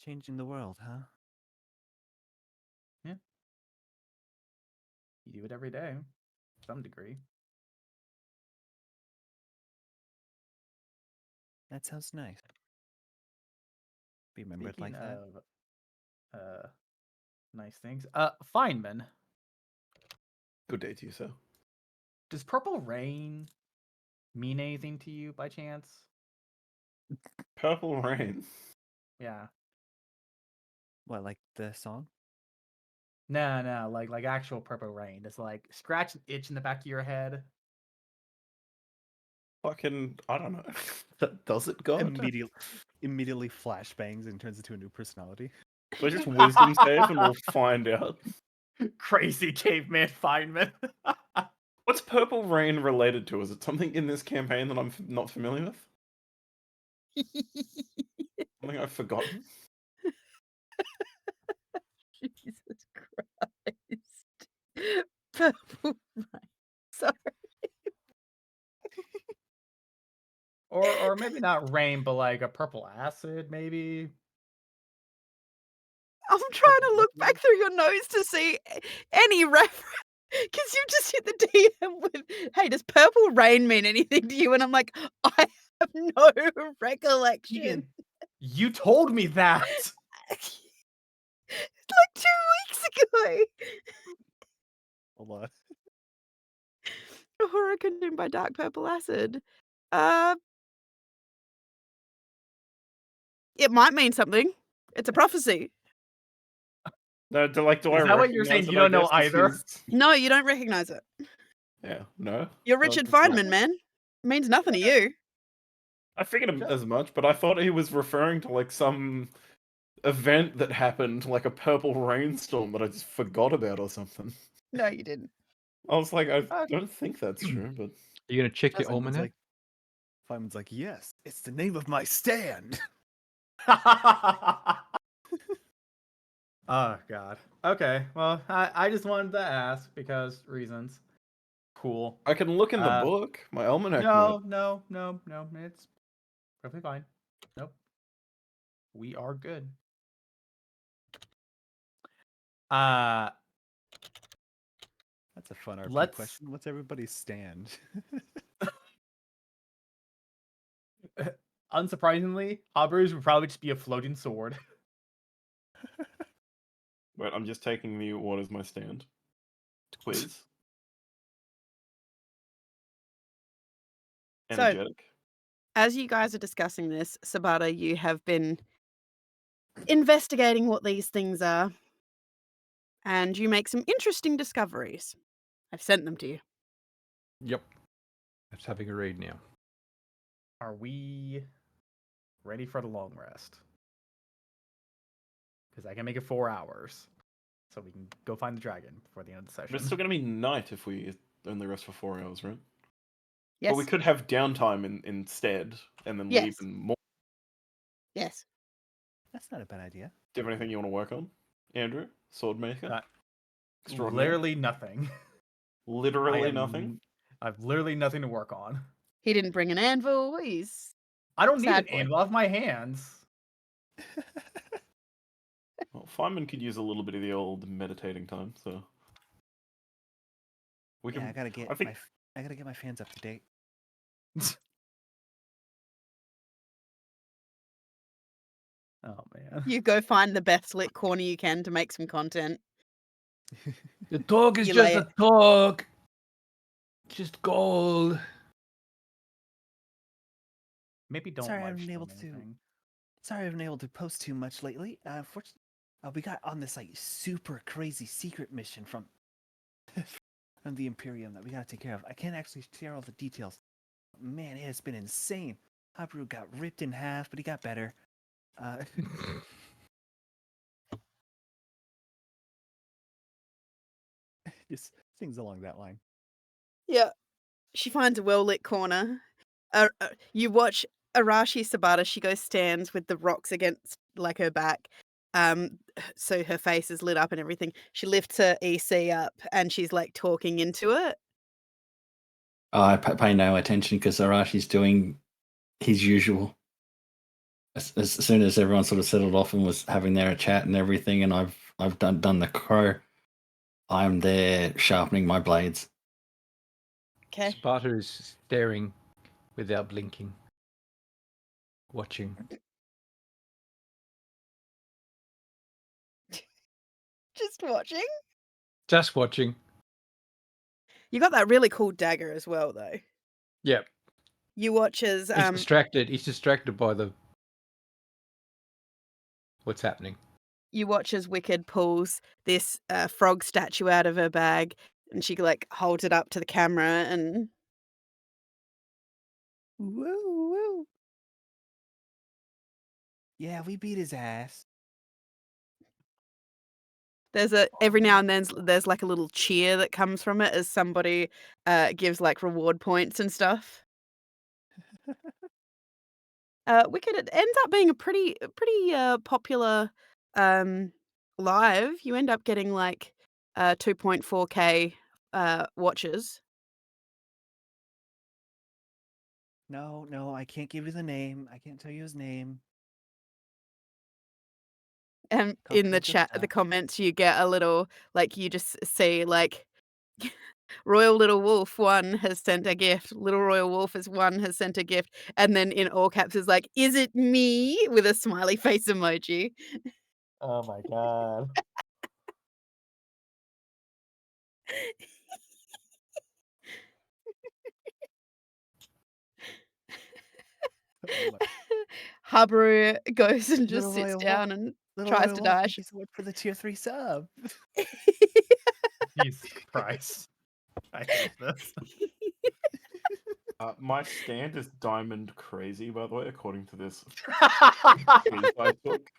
Changing the world, huh? Yeah. You do it every day, to some degree. That sounds nice. Be remembered Speaking like that. of nice things, Feynman, Good day to you, sir. does purple rain mean anything to you by chance? Purple Rain. Yeah. What, like the song? No, like actual purple rain. It's like scratch an itch in the back of your head. Fucking, I don't know. Does it, God? Immediately flashbangs and turns into a new personality. Do I just wisdom save and we'll find out? Crazy caveman Feynman. What's Purple Rain related to? Is it something in this campaign that I'm not familiar with? Something I've forgotten? Jesus Christ. Purple rain. Sorry. Or maybe not rain, but like a purple acid, maybe. I'm trying to look back through your nose to see any reference. Because you just hit the DM with, hey, does purple rain mean anything to you? And I'm like, I have no recollection. You told me that. Like 2 weeks ago. Hold on. A horror consumed by dark purple acid. It might mean something. It's a prophecy. No, do I Is that what you're saying? recognize You it, I don't know guess, as either? his- No, you don't recognize it. Yeah, no. You're No, Richard it's not. Feynman, man. It means nothing to you. I figured as much, but I thought he was referring to like some event that happened, like a purple rainstorm that I just forgot about or something. No, you didn't. I was like, I don't think that's true, but Are you going to check your Feynman's almanac? Feynman's like, yes, it's the name of my stand. Oh god. Okay. Well, I just wanted to ask because reasons. Cool. I can look in the book. My almanac might. No. It's perfectly fine. Nope. We are good. That's a fun RP Let's- question. What's everybody's stand? Unsurprisingly, Hobbers would probably just be a floating sword. Wait, I'm just taking the what is my stand quiz. So- Energetic. As you guys are discussing this, Sabata, you have been investigating what these things are, and you make some interesting discoveries. I've sent them to you. Yep. It's having a read now. Are we ready for the long rest? Because I can make it 4 hours. So we can go find the dragon before the end of the But session. it's still going to be night if we only rest for 4 hours, right? Yes. But we could have downtime instead and then leave Yes. in more. Yes. That's not a bad idea. Do you have anything you want to work on, Andrew? Swordmaker? Extraordinary? Literally nothing. Literally nothing? I've literally nothing to work on. He didn't bring an anvil. He's I don't need Sad an boy. anvil. I have my hands. Well, Feynman could use a little bit of the old meditating time, so we can. Yeah, I gotta get I think I gotta get my fans up to date. Oh man. you go find the best lit corner you can to make some content. The talk is You just lay a talk. Just gold. Maybe don't Sorry, I live haven't been able stream to. anything. Sorry, I haven't been able to post too much lately. Fortunately, we got on this like super crazy secret mission from from the Imperium that we gotta take care of. I can't actually share all the details. Man, it has been insane. Habaru got ripped in half, but he got better. Just things along that line. Yeah. She finds a well lit corner. You watch Arashi Sabata. She goes stands with the rocks against like her back. So her face is lit up and everything. She lifts her EC up and she's like talking into it. I pay no attention because Arashi's doing his usual. As soon as everyone sort of settled off and was having their chat and everything, and I've done the crow, I'm there sharpening my blades. Okay. Sparta is staring without blinking, watching. Just watching. Just watching. You got that really cool dagger as well, though. Yep. You watch as He's distracted. He's distracted by what's happening. you watch as Wicked pulls this frog statue out of her bag, and she like holds it up to the camera, and Woo woo. Yeah, we beat his ass. there's every now and then there's like a little cheer that comes from it as somebody gives like reward points and stuff. Wicked, it ends up being a pretty popular live. You end up getting like 2.4K watches. No, I can't give you the name. I can't tell you his name. And in the Confidential chat, the stuff. comments, you get a little, like, you just see, like, Royal Little Wolf 1 has sent a gift. Little Royal Wolf has sent a gift. And then in all caps is like, is it me? With a smiley face emoji. Oh my god. Oh my- Habaru goes and just Little sits Royal Wolf- down and Little tries Royal to Wolf, dash. thank you so much for the tier 3 sub. Jesus Christ. I hate this. My stand is diamond crazy, by the way, according to this That quiz I took.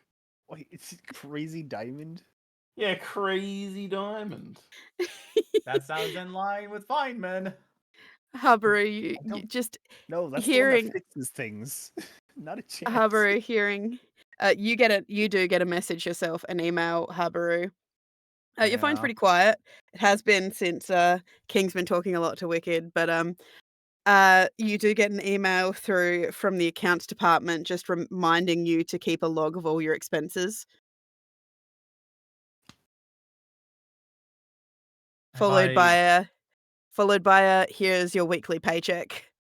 Wait, it's crazy diamond. Yeah, crazy diamond. sounds in line with Feynman. Habaru, you don't- just No, that's hearing the one that fixes things. Not a chance. Habaru hearing, you do get a message yourself, an email, Habaru. Your phone's Yeah. pretty quiet. It has been since King's been talking a lot to Wicked, but you do get an email through from the accounts department just reminding you to keep a log of all your expenses, followed by a here's your weekly paycheck.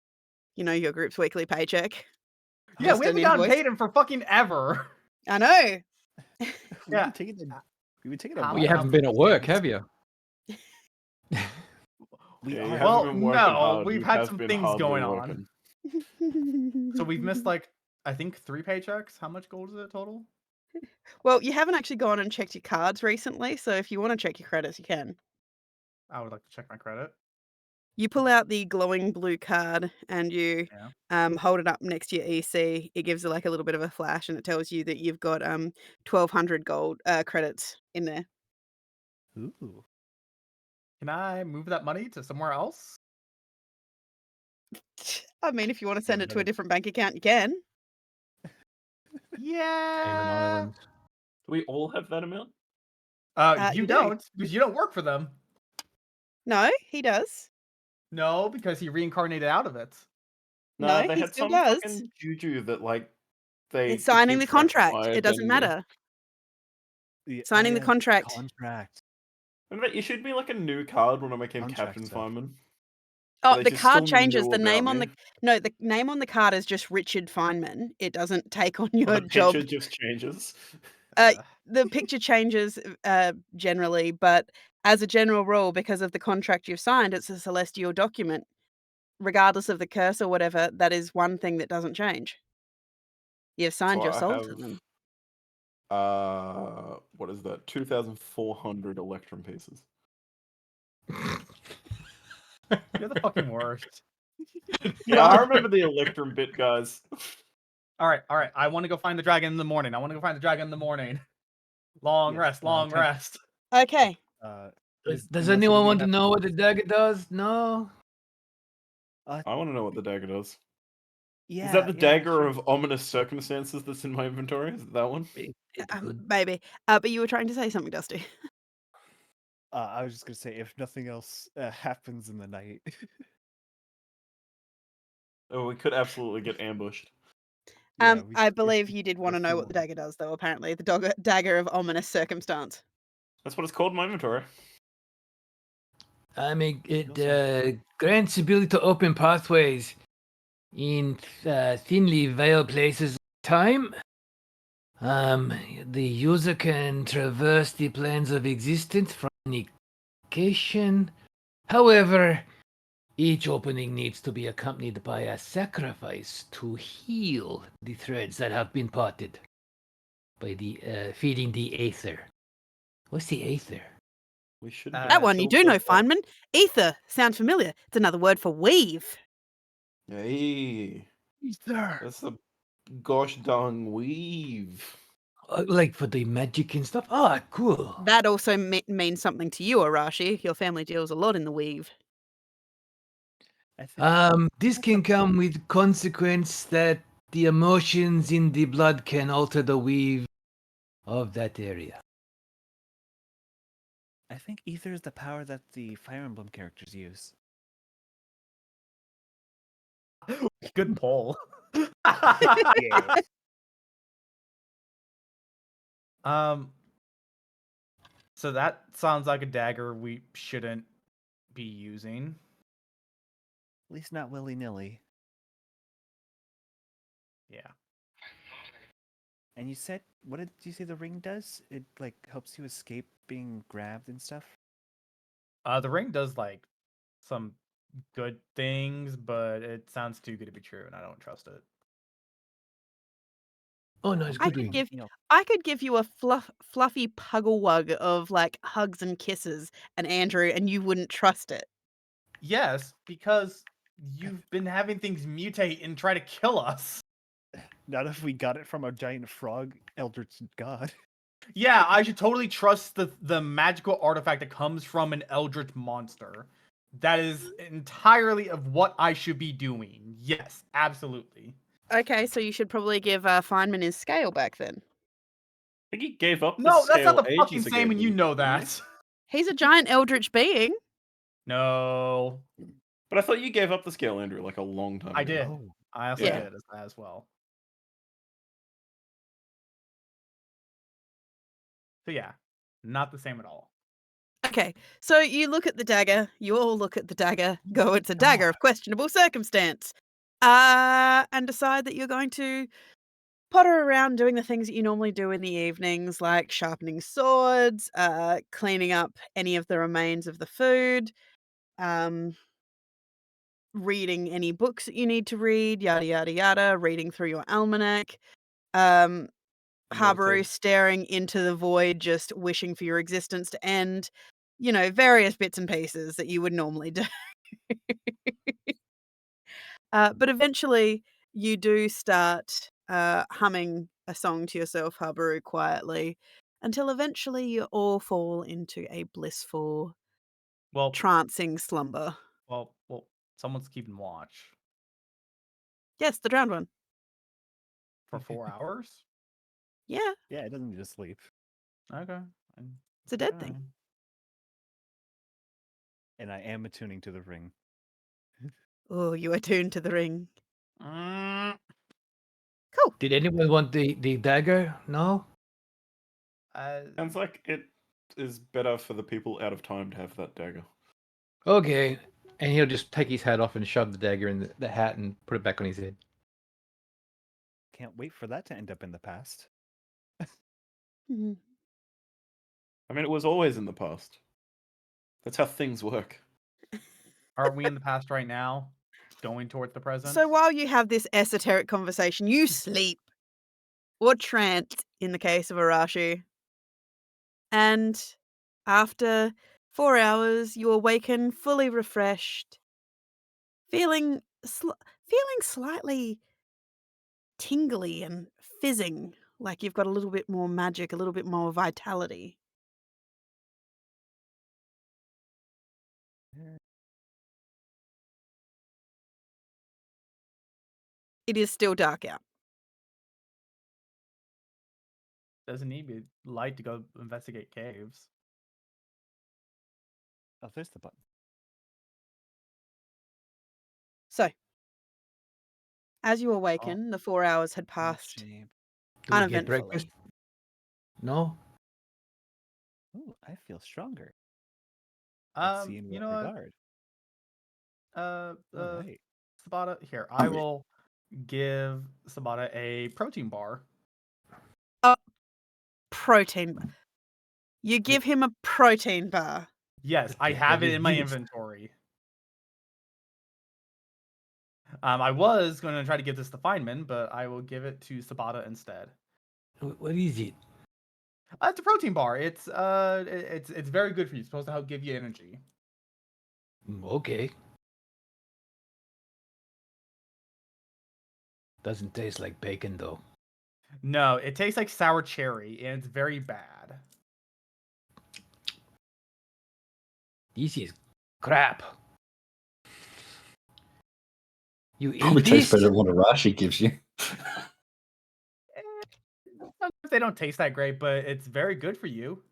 You know, your group's weekly paycheck. Yeah, Just we an haven't gotten invoice. paid him for fucking ever. I know. Yeah. We've been taking a How- Well, you how haven't been at work, days. have you? We Yeah, are. you haven't Well, been working no, hard, we've you had have some been things hardly going on. working. So we've missed like I think 3 paychecks. How much gold is it total? Well, you haven't actually gone and checked your cards recently, so if you want to check your credits, you can. I would like to check my credit. You pull out the glowing blue card and you Yeah. hold it up next to your EC. It gives it like a little bit of a flash and it tells you that you've got 1,200 gold credits in there. Ooh. Can I move that money to somewhere else? I mean, if you want to send it to a better- different bank account, you can. Yeah. Cayman Islands. Do we all have that amount? You You do. don't, because you don't work for them. No, he does. No, because he reincarnated out of it. Nah, No, they he had still some does. fucking juju that like they It's could signing keep the track of contract. my It doesn't identity. matter. Yeah, Signing the yeah, contract. Contract. And that issued me like a new card when I became Contract Captain stuff. Fireman. Oh, But the they just card still changes. knew The name about on me. the name on the card is just Richard Feynman. It doesn't take on But your the job. picture just changes. The picture changes generally, but as a general rule, because of the contract you've signed, it's a celestial document. Regardless of the curse or whatever, that is one thing that doesn't change. You've signed So your I soul to have them. what is that? 2,400 electrum pieces. You're the fucking worst. Yeah, I remember the electrum bit, guys. All right. I want to go find the dragon in the morning. Long Yes, rest. time- rest. Okay. Does unless anyone we want to have- know what the dagger does? No. I want to know what the dagger does. Yeah. Is that the yeah, dagger sure. of ominous circumstances that's in my inventory? Is it that one? It could. Maybe. But you were trying to say something, Dusty. I was just gonna say, if nothing else happens in the night, Oh, we could absolutely get ambushed. yeah, we I should- believe you did want to know what the dagger does, though. Apparently, the dagger of ominous circumstance. That's what it's called in my inventory. I mean, it grants ability to open pathways in thinly veiled places of time. The user can traverse the planes of existence from any location. However, each opening needs to be accompanied by a sacrifice to heal the threads that have been parted by the feeding the aether. What's the aether? We should That That one you do know, Feynman. Ether. Sound familiar? It's another word for weave. Hey, Aether. that's the gosh darn weave. Like for the magic and stuff. Oh, cool. That also means something to you, Arashi. Your family deals a lot in the weave. I think This can come with consequence that the emotions in the blood can alter the weave of that area. I think ether is the power that the Fire Emblem characters use. Good poll. Yeah. So that sounds like a dagger we shouldn't be using. At least not willy nilly. Yeah. And you said, what did you say the ring does? It like helps you escape being grabbed and stuff. The ring does like some good things, but it sounds too good to be true, and I don't trust it. Oh, no, it's I good could ring. give I could give you a fluffy puggle wug of like hugs and kisses and Andrew, and you wouldn't trust it. Yes, because you've been having things mutate and try to kill us. Not if we got it from a giant frog eldritch god. Yeah, I should totally trust the magical artifact that comes from an eldritch monster. That is entirely of what I should be doing. Yes, absolutely. Okay, so you should probably give Feynman his scale back then. I think he gave up the No, that's not scale the fucking ages same, ago, and you know didn't he? that. He's a giant eldritch being. No, But I thought you gave up the scale, Andrew, like a long time ago. I did. Oh. I also Yeah. did as well. So yeah, not the same at all. Okay, so you look at the dagger. You all look at the dagger. Go, it's a dagger of questionable circumstance. And decide that you're going to potter around doing the things that you normally do in the evenings, like sharpening swords, cleaning up any of the remains of the food, reading any books that you need to read, yada yada yada, reading through your almanac. Habaru Meditating. staring into the void, just wishing for your existence to end. You know, various bits and pieces that you would normally do. But eventually, you do start humming a song to yourself, Habaru, quietly, until eventually you all fall into a blissful, Well, trancing slumber. well, someone's keeping watch Yes, the drowned one. for 4 hours. Yeah, Yeah, it doesn't just sleep. Okay. it's a dead Okay. thing. And I am attuning to the ring. Oh, you are tuned to the ring. Mm, Cool. Did anyone want the dagger? No? Sounds like it is better for the people out of time to have that dagger. Okay. And he'll just take his hat off and shove the dagger in the hat and put it back on his head. Can't wait for that to end up in the past. Mhm. I mean, it was always in the past. That's how things work. aren't we in the past right now, going towards the present? So while you have this esoteric conversation, you sleep or trance in the case of Arashi. And after 4 hours, you awaken fully refreshed, feeling slightly tingly and fizzing, like you've got a little bit more magic, a little bit more vitality. It is still dark out. Doesn't need to be light to go investigate caves. Oh, there's the button. So, as you Oh, awaken, the 4 hours had Oh, passed shame. Do we get breakfast? uneventfully. No? Ooh, I feel stronger. Let's see in you what know what? regard. Uh, All right. Sabata, here I will give Sabata a protein bar. Protein bar. You give him a protein bar. Yes, What I the have hell it is in my this? inventory. I was going to try to give this to Feynman, but I will give it to Sabata instead. What is it? It's a protein bar. It's very good for you. It's supposed to help give you energy. Okay. Doesn't taste like bacon though. No, it tastes like sour cherry, and it's very bad. This is crap. You Probably eat tastes this? better than what Arashi gives you. Sometimes they don't taste that great, but it's very good for you.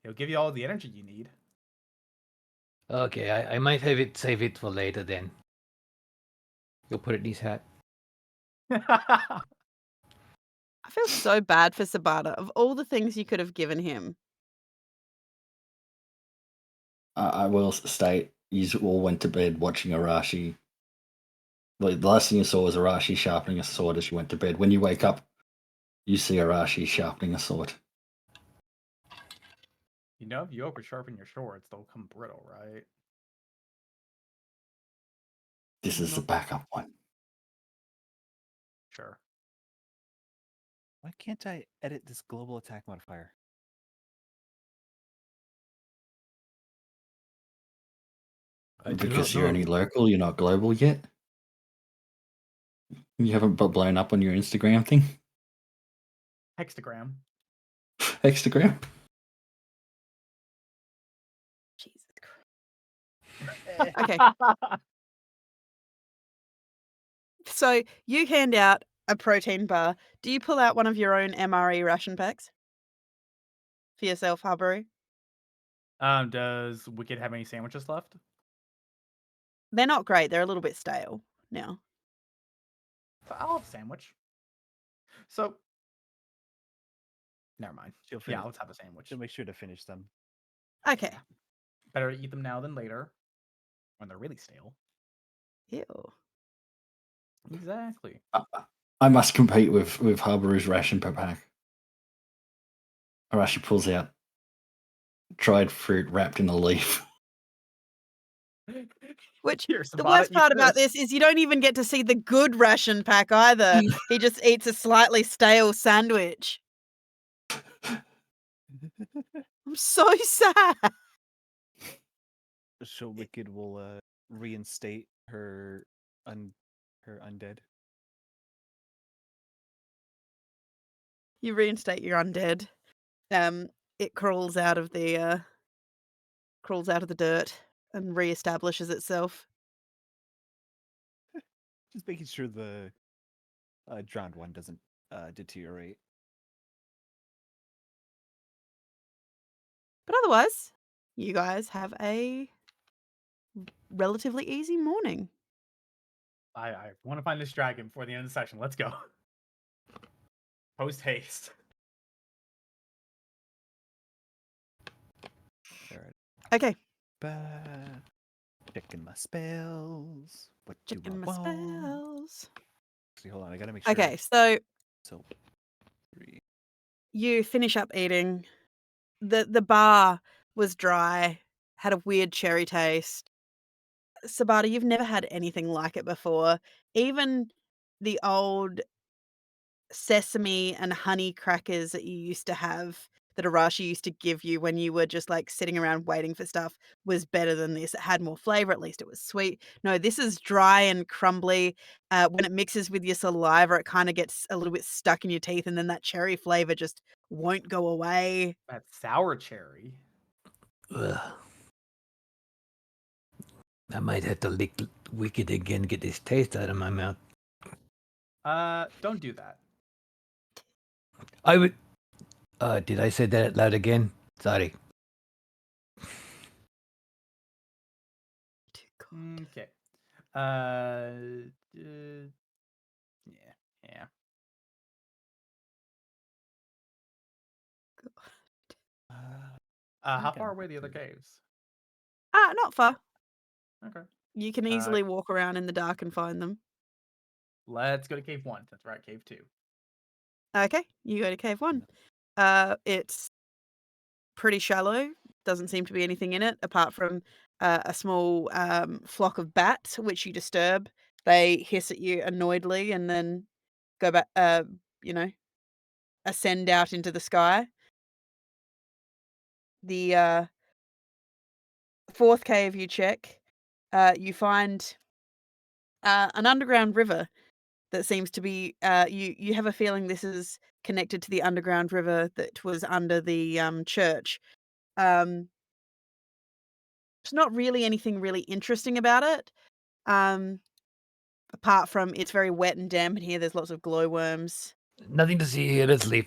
It'll give you all the energy you need. Okay, I might save it for later then. You'll put it in his hat. I feel so bad for Sabata. Of all the things you could have given him, I will state, you all went to bed watching Arashi. Like, the last thing you saw was Arashi sharpening a sword as you went to bed. When you wake up, you see Arashi sharpening a sword. You know, if you over sharpen your swords, they'll come brittle, right? This is the backup one. Sure. Why can't I edit this global attack modifier? I do Because not you're know. only local, you're not global yet. You haven't blown up on your Instagram thing? Hexagram. Instagram? Jesus Christ. Okay. So you hand out a protein bar. Do you pull out one of your own MRE ration packs for yourself, Habaru? Does Wicked have any sandwiches left? They're not great. They're a little bit stale now. I'll have a sandwich. So, never mind. She'll Yeah, finish. let's have a sandwich. She'll make sure to finish them. Okay. Better to eat them now than later, when they're really stale. Ew. Exactly. I must compete with Habaru's ration per pack. Arashi pulls out dried fruit wrapped in a leaf. Which Here, the Sabata, worst eat part about this is you don't even get to see the good ration pack either. He just eats a slightly stale sandwich. I'm so sad. So Wicked will reinstate her her undead. You reinstate your undead. It crawls out of the dirt and reestablishes itself. Just making sure the drowned one doesn't deteriorate. But otherwise, you guys have a relatively easy morning. I want to find this dragon before the end of the session. Let's go. Post haste. Alright. Okay, Checking my spells. What do I checking my want? spells. Actually, hold on. I gotta make sure. Okay, so So 3. you finish up eating. The bar was dry, had a weird cherry taste. Sabata, you've never had anything like it before. Even the old sesame and honey crackers that you used to have, that Arashi used to give you when you were just like sitting around waiting for stuff, was better than this. It had more flavor, at least it was sweet. No, this is dry and crumbly. When it mixes with your saliva, it kind of gets a little bit stuck in your teeth, and then that cherry flavor just won't go away. That sour cherry. Ugh. I might have to lick Wicked again, get this taste out of my mouth. Don't do that. I would. Did I say that out loud again? Sorry. Okay. Yeah. How think far I'm away are the other good. caves? Not far. Okay. You can easily walk around in the dark and find them. Let's go to cave 1. That's right, cave 2. Okay, you go to cave 1. It's pretty shallow. Doesn't seem to be anything in it apart from a small flock of bats, which you disturb. They hiss at you annoyedly and then go back, ascend out into the sky. The fourth cave you check, you find an underground river that seems to be. You have a feeling this is connected to the underground river that was under the church. Um, there's not really anything really interesting about it. Apart from it's very wet and damp in here. There's lots of glowworms. Nothing to see here. Let's leave.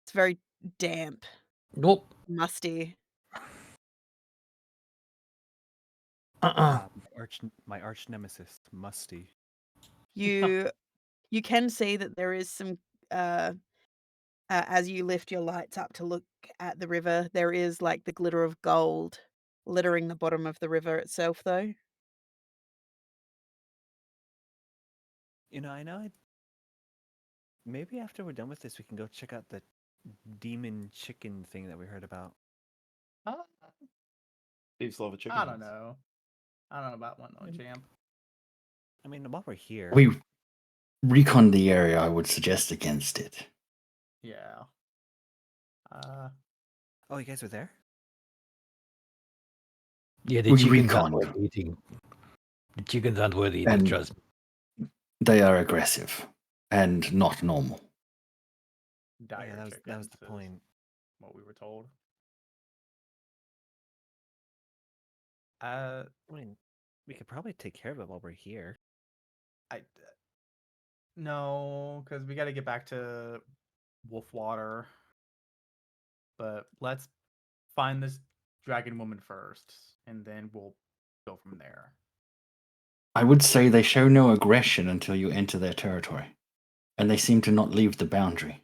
It's very damp, Nope. musty. My arch nemesis, Musty. You can see that there is some as you lift your lights up to look at the river, there is like the glitter of gold littering the bottom of the river itself, though. I know. Maybe after we're done with this, we can go check out the demon chicken thing that we heard about. Thieves love a chicken. I don't know. I don't know about one though, champ. I mean, while we're here, We recon the area. I would suggest against it. Yeah. Oh, you guys were there? Yeah, the We chickens recon. aren't worth eating. The chickens aren't worth eating, And- trust me. They are aggressive and not normal. Dire Yeah, that was chickens the is point. what we were told. I mean, we could probably take care of it while we're here. No, because we got to get back to Wolfwater. But let's find this dragon woman first, and then we'll go from there. I would say they show no aggression until you enter their territory, and they seem to not leave the boundary.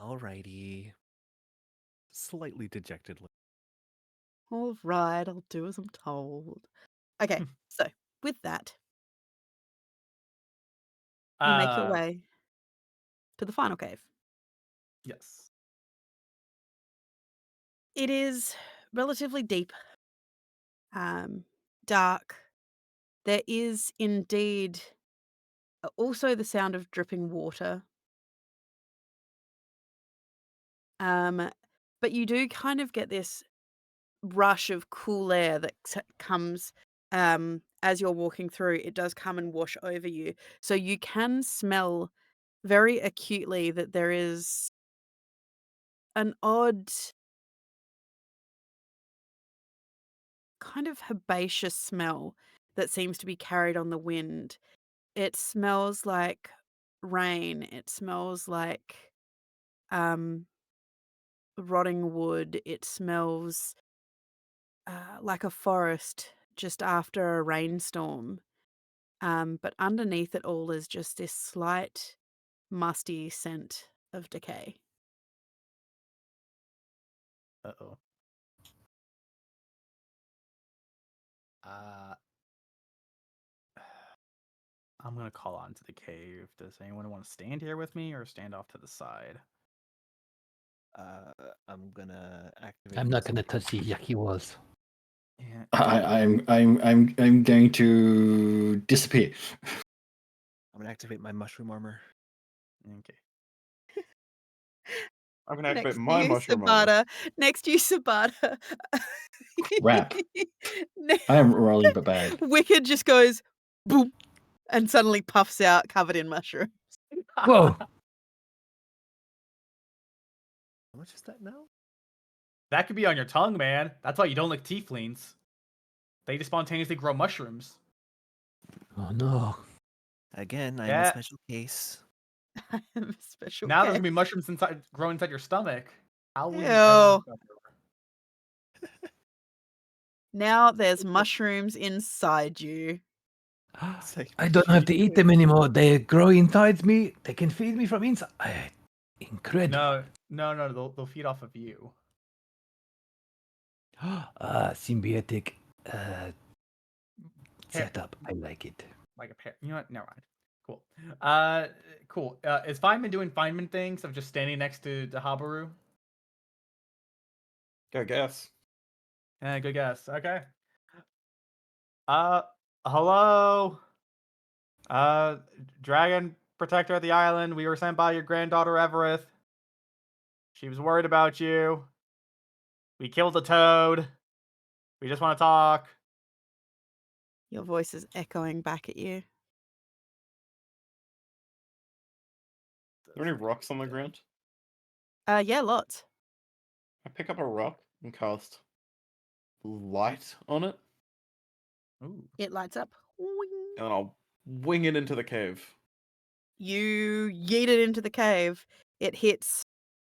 Alrighty. Slightly dejectedly. All right, I'll do as I'm told. Okay, so with that, you make your way to the final cave. Yes. It is relatively deep, dark. There is indeed also the sound of dripping water. but you do kind of get this rush of cool air that comes as you're walking through. It does come and wash over you. So you can smell very acutely that there is an odd kind of herbaceous smell that seems to be carried on the wind. It smells like rain. It smells like um, rotting wood. It smells like a forest just after a rainstorm. But underneath it all is just this slight musty scent of decay. Uh-oh. Uh, I'm gonna call on to the cave. Does anyone want to stand here with me or stand off to the side? I'm gonna activate. I'm not gonna touch the yucky walls. Yeah. I'm going to disappear. I'm gonna activate my mushroom armor. Okay. I'm gonna activate Next to my you, mushroom armor. Sabata. Next to you, Sabata. Crap. Ne- I am rolling but bad. Wicked just goes boom and suddenly puffs out covered in mushroom. Whoa! How much is that now? That could be on your tongue, man. That's why you don't like tieflings. They just spontaneously grow mushrooms. Oh no! Again, I'm Yeah. a special case. I am a special Now there's case. gonna be mushrooms growing inside your stomach. How will you Ew. ever discover? Now there's mushrooms inside you. It's like I don't have to eat them anymore. They grow inside me. They can feed me from inside. Incredible. No. They'll feed off of you. Symbiotic Here, setup. I like it. like a pair. You know what? Never mind. Cool. Cool. Is Feynman doing Feynman things of just standing next to Habaru? Go guess. Good guess. Okay. Hello. Dragon protector at the island. We were sent by your granddaughter Evereth. She was worried about you. We killed a toad. We just want to talk. Your voice is echoing back at you. Are there any rocks on the ground? Yeah, lots. I pick up a rock and cast light on it, Ooh. It lights up. Wing. and then I'll wing it into the cave. You yeet it into the cave. It hits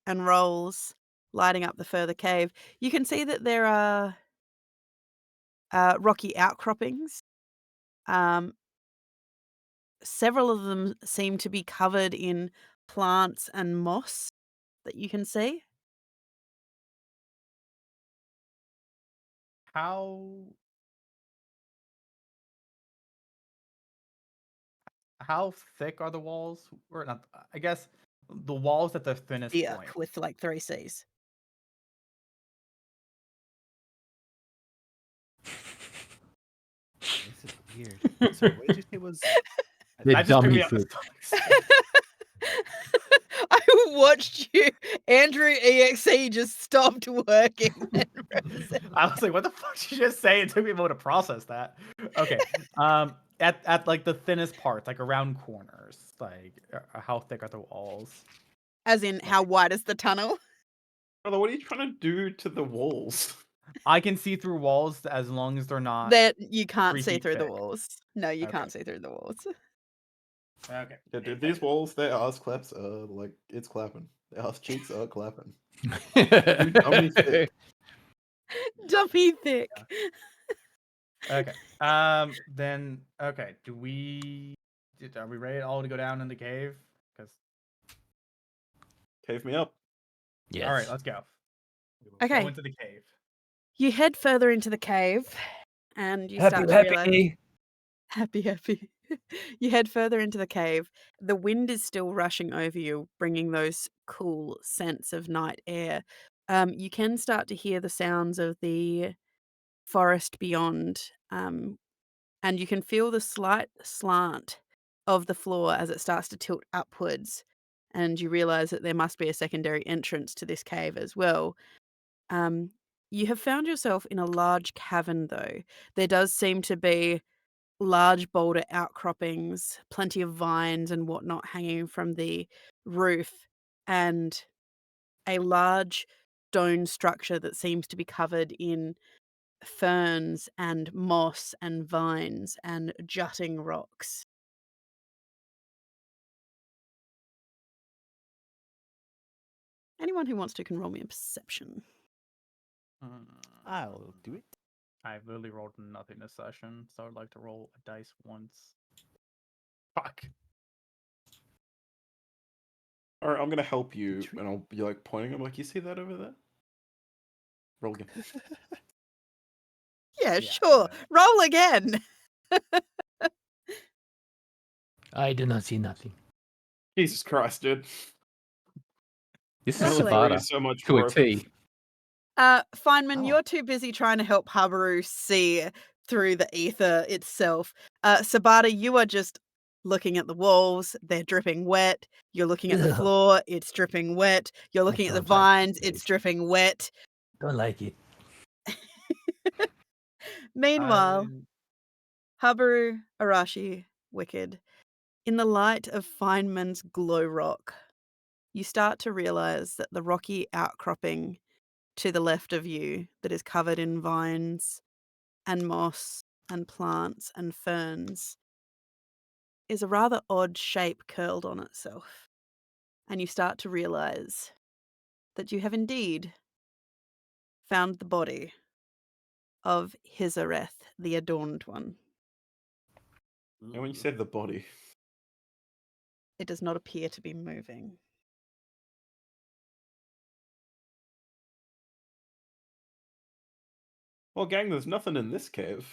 and rolls, lighting up the further cave. You can see that there are rocky outcroppings. Several of them seem to be covered in plants and moss that you can see. How thick are the walls? Or not? I guess the walls at the thinnest Yeah, point. with like 3 Cs. This is weird. Sorry, what did you say was? The That just took dummy me out the food. stomach. I watched you, Andrew EXE just stopped working. I was like, what the fuck did you just say? It took me a moment to process that. Okay. At like the thinnest parts, like around corners, like how thick are the walls? As in, how wide is the tunnel? Brother, what are you trying to do to the walls? I can see through walls as long as they're not. That you can't 3 see feet through the thick. walls. No, you Okay. can't see through the walls. Okay. Yeah, dude, these walls, their ass claps like it's clapping. Their ass cheeks are clapping. Dummy thick. Dummy thick. Okay. Then okay. Are we ready all to go down in the cave? Because Cave me up. Yes. all right, let's go. Go Okay, into the cave. you head further into the cave and you start to realize. Happy. You head further into the cave. The wind is still rushing over you, bringing those cool scents of night air. You can start to hear the sounds of the forest beyond, and you can feel the slight slant of the floor as it starts to tilt upwards. and you realize that there must be a secondary entrance to this cave as well. You have found yourself in a large cavern, though. There does seem to be large boulder outcroppings, plenty of vines and whatnot hanging from the roof, and a large stone structure that seems to be covered in ferns and moss and vines and jutting rocks. Anyone who wants to can roll me a perception. I'll do it. I've really rolled nothing this session, so I'd like to roll a dice once. Fuck. All right, I'm gonna help you, and I'll be like pointing. I'm like, you see that over there? Roll again. Yeah, Yeah, sure. yeah. Roll again. I do not see nothing. Jesus Christ, dude. This Roll is it. Savada So much to a growth. T. Feynman, Oh. you're too busy trying to help Habaru see through the ether itself. Sabata, you are just looking at the walls, they're dripping wet. You're looking at the Ugh. floor, it's dripping wet. You're looking at the don't like vines, this it's place. dripping wet. Don't like it. Meanwhile, Habaru, Arashi, Wicked, in the light of Feynman's glow rock, you start to realize that the rocky outcropping to the left of you that is covered in vines and moss and plants and ferns is a rather odd shape curled on itself. And you start to realize that you have indeed found the body of Hizareth, the Adorned One. And when you said the body, It does not appear to be moving. well, gang, there's nothing in this cave.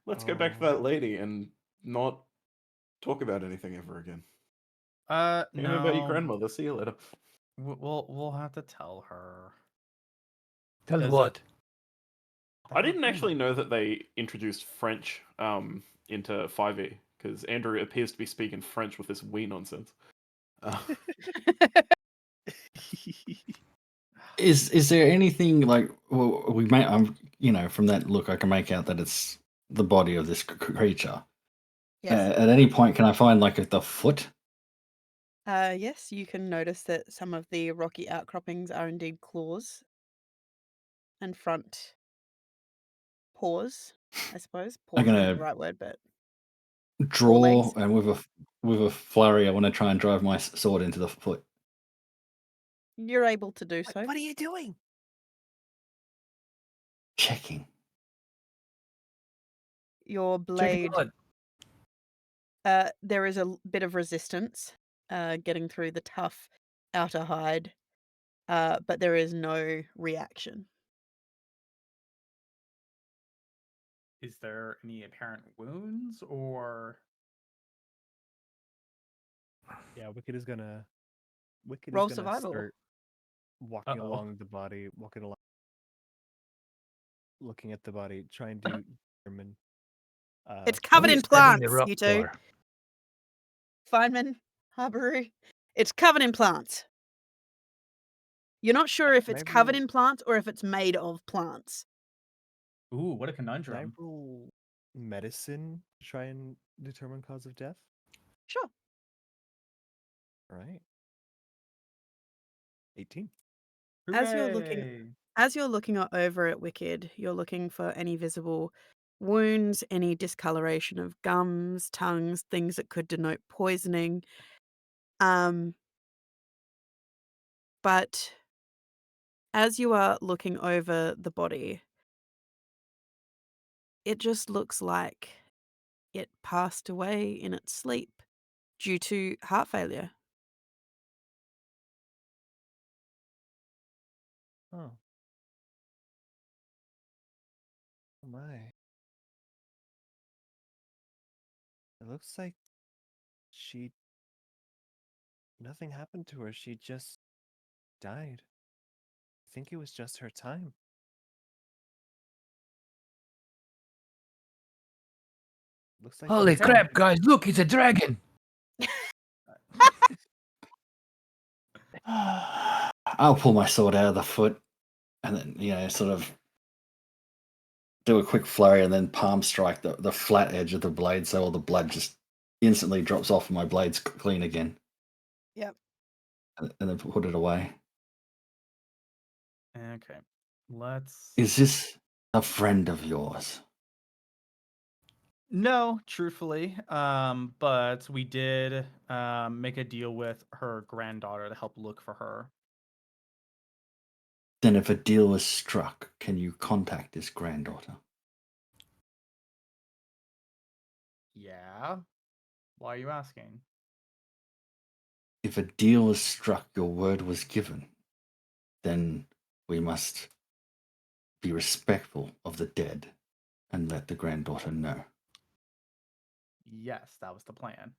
Let's go back to that lady and not talk about anything ever again. No. Tell me about your grandmother. See you later. We'll have to tell her. Tell Does what? I didn't actually know that they introduced French into 5e because Andrew appears to be speaking French with this wee nonsense. Is there anything like we may from that look I can make out that it's the body of this creature. Yes. At any point, can I find like the foot? Yes, you can notice that some of the rocky outcroppings are indeed claws and front paws, I suppose. I'm Paws isn't the gonna right word, but draw, legs. and with a flurry, I want to try and drive my sword into the foot. You're able to do so. What are you doing? Checking. Your Checking blade, what? there is a bit of resistance getting through the tough outer hide, but there is no reaction. Is there any apparent wounds or? Yeah, Wicked is gonna Roll survival. start walking Uh-oh. along the body, walking along, looking at the body, trying to determine. It's covered Who in is stabbing the plants, rock you two. door? Feynman, Habaru. It's covered in plants. You're not sure if Can it's I covered roll- in plants or if it's made of plants. Ooh, what a Can I conundrum! roll medicine to try and determine cause of death? Sure. All right. 18. As you're looking Hooray! As you're looking over at Wicked, you're looking for any visible wounds, any discoloration of gums, tongues, things that could denote poisoning. But as you are looking over the body, it just looks like it passed away in its sleep due to heart failure. Oh. Oh my. It looks like nothing happened to her. She just died. I think it was just her time. Looks like Holy she's crap, dead. guys! Look, it's a dragon. I'll pull my sword out of the foot and then, sort of do a quick flurry and then palm strike the flat edge of the blade so all the blood just instantly drops off and my blade's clean again. Yep. And then put it away. Okay. Let's. Is this a friend of yours? No, truthfully. But we did make a deal with her granddaughter to help look for her. Then if a deal was struck, can you contact his granddaughter? Yeah. Why are you asking? If a deal was struck, your word was given, then we must be respectful of the dead and let the granddaughter know. Yes, that was the plan.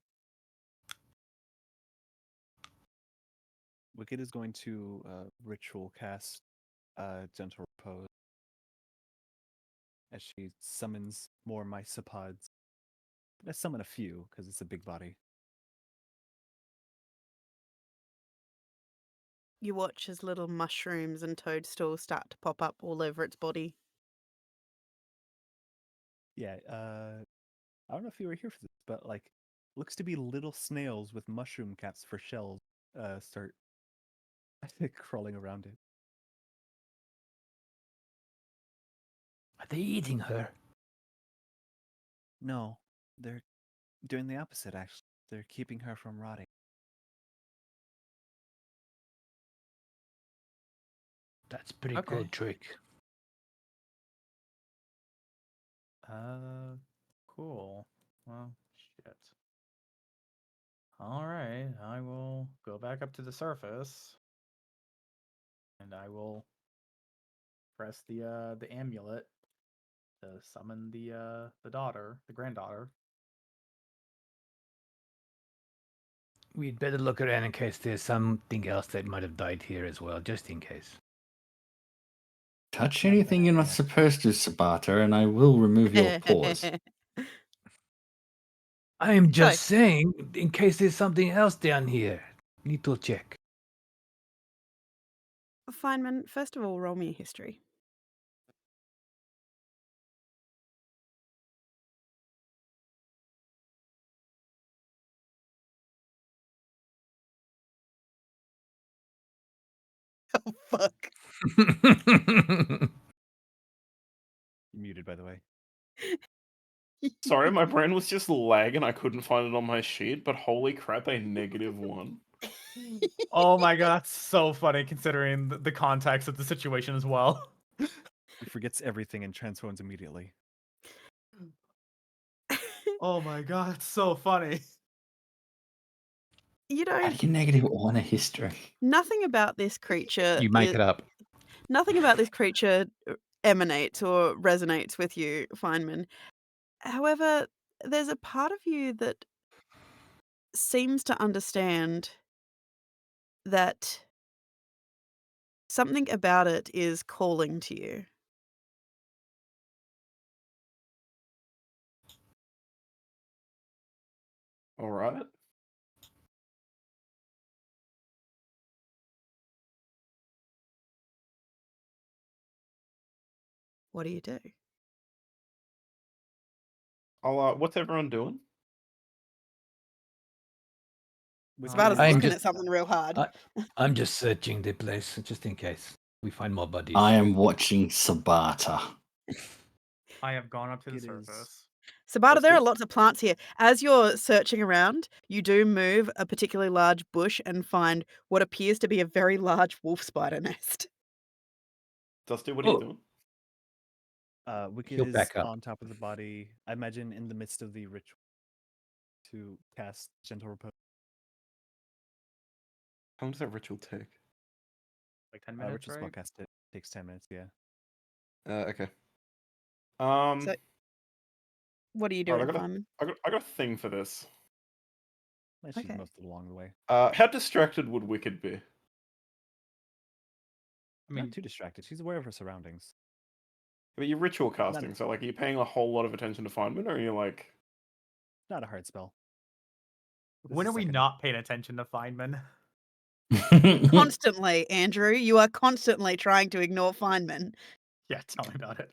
Wicked is going to ritual cast Gentle Repose as she summons more mysopods. I summon a few because it's a big body. You watch as little mushrooms and toadstools start to pop up all over its body. Yeah, I don't know if you were here for this, but like, looks to be little snails with mushroom caps for shells start crawling around it. Are they eating her? No, they're doing the opposite, actually. They're keeping her from rotting. That's pretty Okay. good trick. Cool. Well, shit. All right, I will go back up to the surface, and I will press the amulet to summon the daughter, the granddaughter. We'd better look around in case there's something else that might have died here as well, just in case. Touch Not a bad anything you're not idea. supposed to, Sabata, and I will remove your paws. I am just So- saying, in case there's something else down here. Need to check. Feynman, first of all, roll me a history. Oh, fuck. You're muted, by the way. Sorry, my brain was just lagging. I couldn't find it on my sheet, but holy crap, a -1. Oh my god, that's so funny considering the context of the situation as well. He forgets everything and transforms immediately. Oh my god, it's so funny. You How don't. do you negative on a history? Nothing about this creature. You make it up. Nothing about this creature emanates or resonates with you, Feynman. However, there's a part of you that seems to understand that something about it is calling to you. All right. What do you do? What's everyone doing? Spada's I'm looking just- at something real hard. I'm just searching the place, just in case we find more bodies. I am watching Sabata. I have gone up to the It is- surface. Sabata, Let's there do are it. lots of plants here. As you're searching around, you do move a particularly large bush and find what appears to be a very large wolf spider nest. Dusty, what are you Oh. doing? Wicked He'll is back up. on top of the body. I imagine in the midst of the ritual to cast Gentle Repose. How long does that ritual take? Like 10 minutes, Ritual spell right? cast it takes 10 minutes. Yeah. Okay. So- What are you doing, Alright, Feynman? I got a thing for this. She's Okay. most of it along the way. How distracted would Wicked be? I mean, Not too distracted. She's aware of her surroundings. But you're ritual casting, so like, are you paying a whole lot of attention to Feynman, or are you like? Not a hard spell. This when is are we second. not paying attention to Feynman? Constantly, Andrew. You are constantly trying to ignore Feynman. Yeah, tell me about it.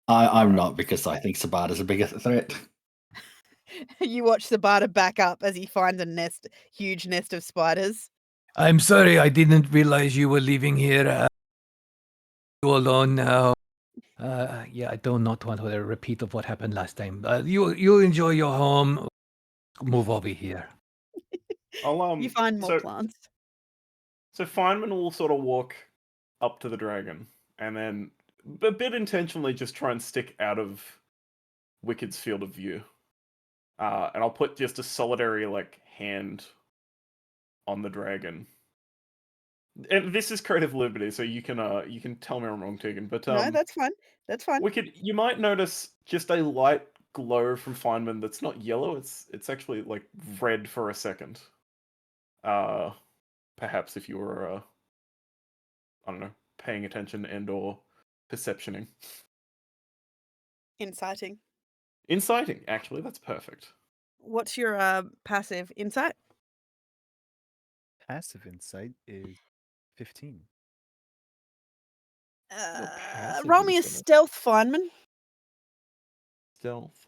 I'm not, because I think Sabata's a bigger threat. You watch Sabata back up as he finds a huge nest of spiders. I'm sorry, I didn't realize you were leaving here. You alone now. Yeah, I do not want a repeat of what happened last time. You enjoy your home. Move over here. I'll You find more so plants. so Feynman will sort of walk up to the dragon and then a bit intentionally just try and stick out of Wicked's field of view. And I'll put just a solitary like hand on the dragon. And this is creative liberty, so you can tell me I'm wrong, Tegan. But No, that's fine. That's fine. Wicked, you might notice just a light glow from Feynman that's not yellow. It's actually like red for a second. Perhaps if you were I don't know, paying attention and or perceptioning. Inciting. Inciting, actually, that's perfect. What's your passive insight? Passive insight is 15. Your passive Roll me a insight. stealth, Feynman. Stealth.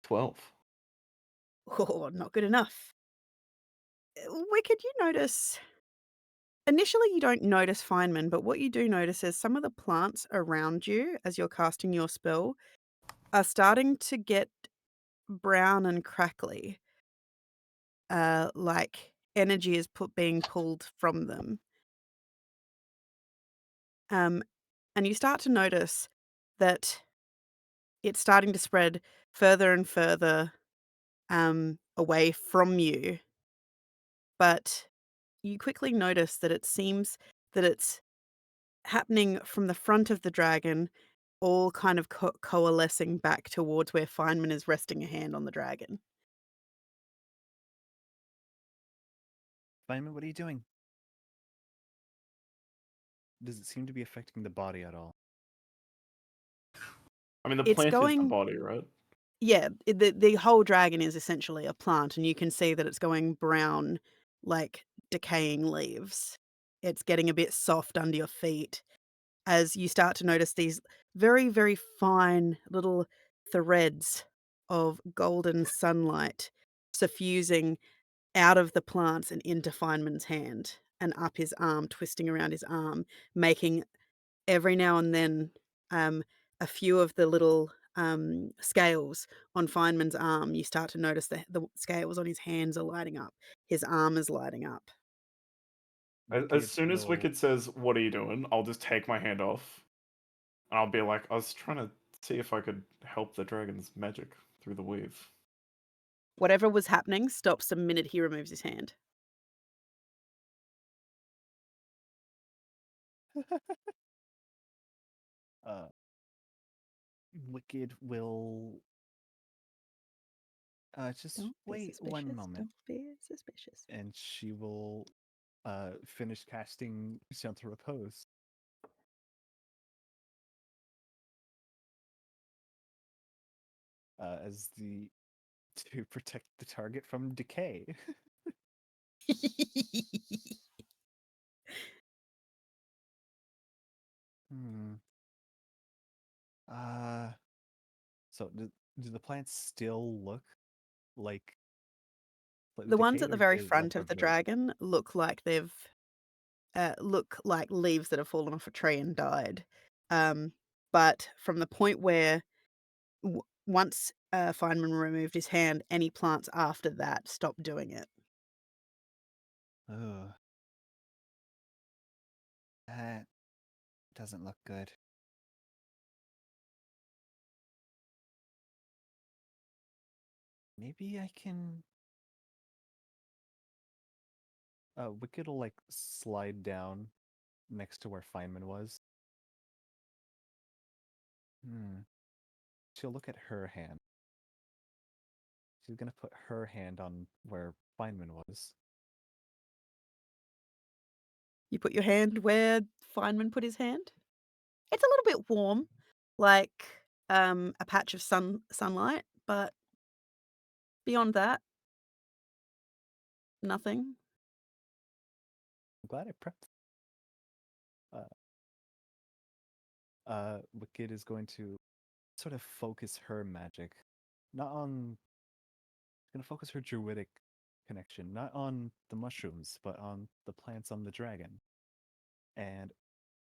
12. Oh, not good enough. Wicked, you notice. Initially, you don't notice Feynman, but what you do notice is some of the plants around you as you're casting your spell are starting to get brown and crackly. Like energy is being pulled from them. And you start to notice that it's starting to spread further and further away from you. But you quickly notice that it seems that it's happening from the front of the dragon, all kind of coalescing back towards where Feynman is resting a hand on the dragon. Feynman, what are you doing? Does it seem to be affecting the body at all? I mean, the It's plant is the going. body, right? Yeah, the whole dragon is essentially a plant, and you can see that it's going brown, like decaying leaves. It's getting a bit soft under your feet as you start to notice these very, very fine little threads of golden sunlight suffusing out of the plants and into Feynman's hand and up his arm, twisting around his arm, making every now and then a few of the little scales on Feynman's arm. You start to notice the scales on his hands are lighting up. His arm is lighting up. As Wicked soon as will- Wicked says, "What are you doing?" I'll just take my hand off. And I'll be like, I was trying to see if I could help the dragon's magic through the weave. Whatever was happening stops the minute he removes his hand. uh, Wicked will just Don't be wait one suspicious. moment, Don't be suspicious. and she will finish casting Gentle Repose. As to protect the target from decay. Hmm. So do the plants still look like The ones at decayed, the or very is that front of the part dragon look like they've look like leaves that have fallen off a tree and died. But from the point where once Feynman removed his hand, any plants after that stopped doing it. Oh, that doesn't look good. Maybe I can. Wicked will like slide down next to where Feynman was. She'll look at her hand. She's gonna put her hand on where Feynman was. You put your hand where Feynman put his hand. It's a little bit warm, like a patch of sunlight, but beyond that, nothing. I'm glad I prepped. Wicked is going to sort of focus her magic, not on. Going to focus her druidic connection, not on the mushrooms, but on the plants on the dragon. And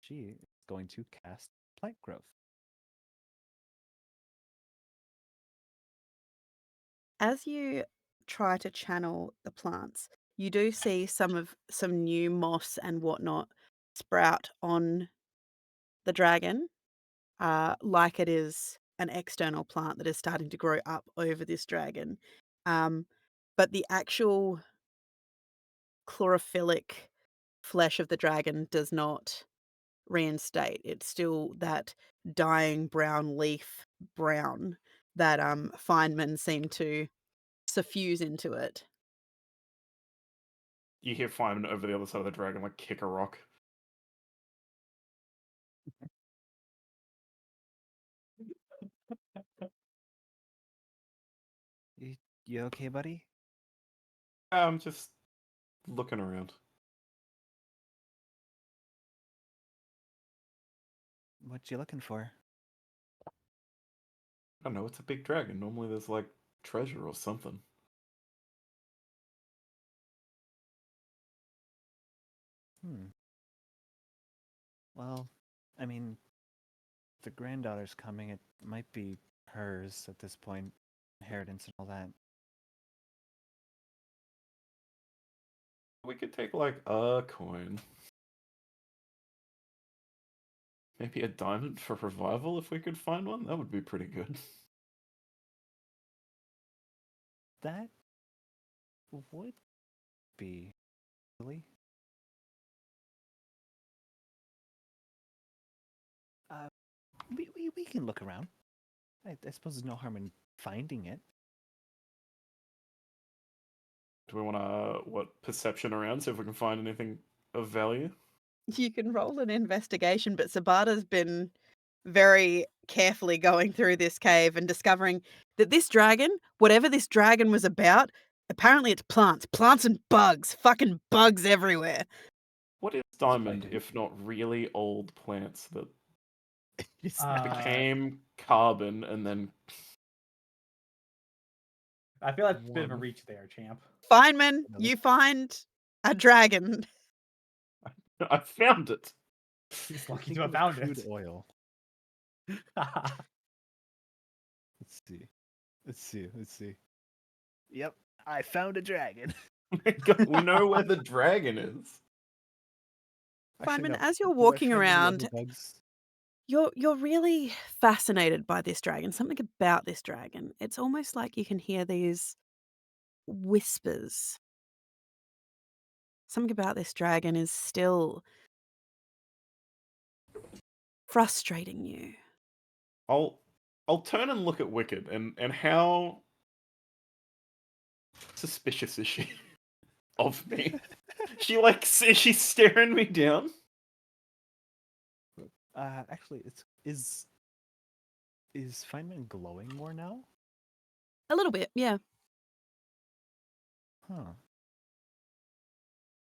she is going to cast plant growth. As you try to channel the plants, you do see some new moss and whatnot sprout on the dragon, like it is an external plant that is starting to grow up over this dragon. But the actual chlorophyllic flesh of the dragon does not reinstate. It's still that dying brown leaf brown that Feynman seemed to suffuse into it. You hear Feynman over the other side of the dragon like kick a rock. You okay, buddy? I'm just looking around. What you looking for? I don't know, it's a big dragon. Normally there's like treasure or something. Well, I mean, the granddaughter's coming. It might be hers at this point. Inheritance and all that. We could take like a coin. Maybe a diamond for revival if we could find one. That would be pretty good. That would be really. We can look around. I suppose there's no harm in finding it. Do we want to, perception around, see if we can find anything of value? You can roll an investigation, but Sabata's been very carefully going through this cave and discovering that this dragon, whatever this dragon was about, apparently it's plants and bugs, fucking bugs everywhere. What is diamond if not really old plants that became carbon and then... I feel like it's a bit of a reach there, champ. Feynman, you find a dragon. I found it. He's lucky to have found crude it. oil. Let's see. Yep, I found a dragon. We know where the dragon is. Actually, Feynman, no. as you're Do I walking find any other around, bugs? you're really fascinated by this dragon. Something about this dragon. It's almost like you can hear these whispers. Something about this dragon is still frustrating you. I'll turn and look at Wicked and how suspicious is she of me? She's staring me down. Actually, is Feynman glowing more now? A little bit, yeah. Huh.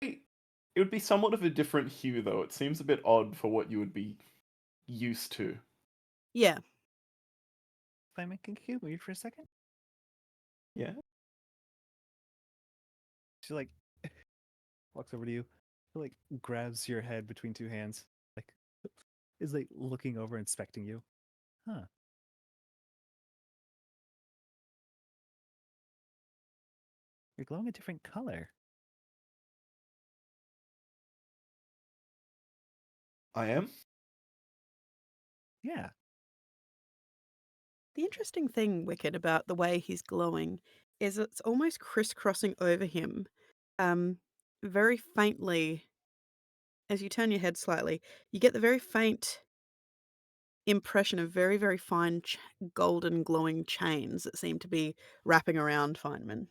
It would be somewhat of a different hue, though. It seems a bit odd for what you would be used to. Yeah. Feynman, can you wait for a second? Yeah. She like walks over to you, like grabs your head between two hands, like is like looking over, inspecting you. Huh. You're glowing a different color. I am? Yeah. The interesting thing, Wicked, about the way he's glowing is it's almost crisscrossing over him. Very faintly, as you turn your head slightly, you get the very faint impression of very, very fine golden glowing chains that seem to be wrapping around Feynman.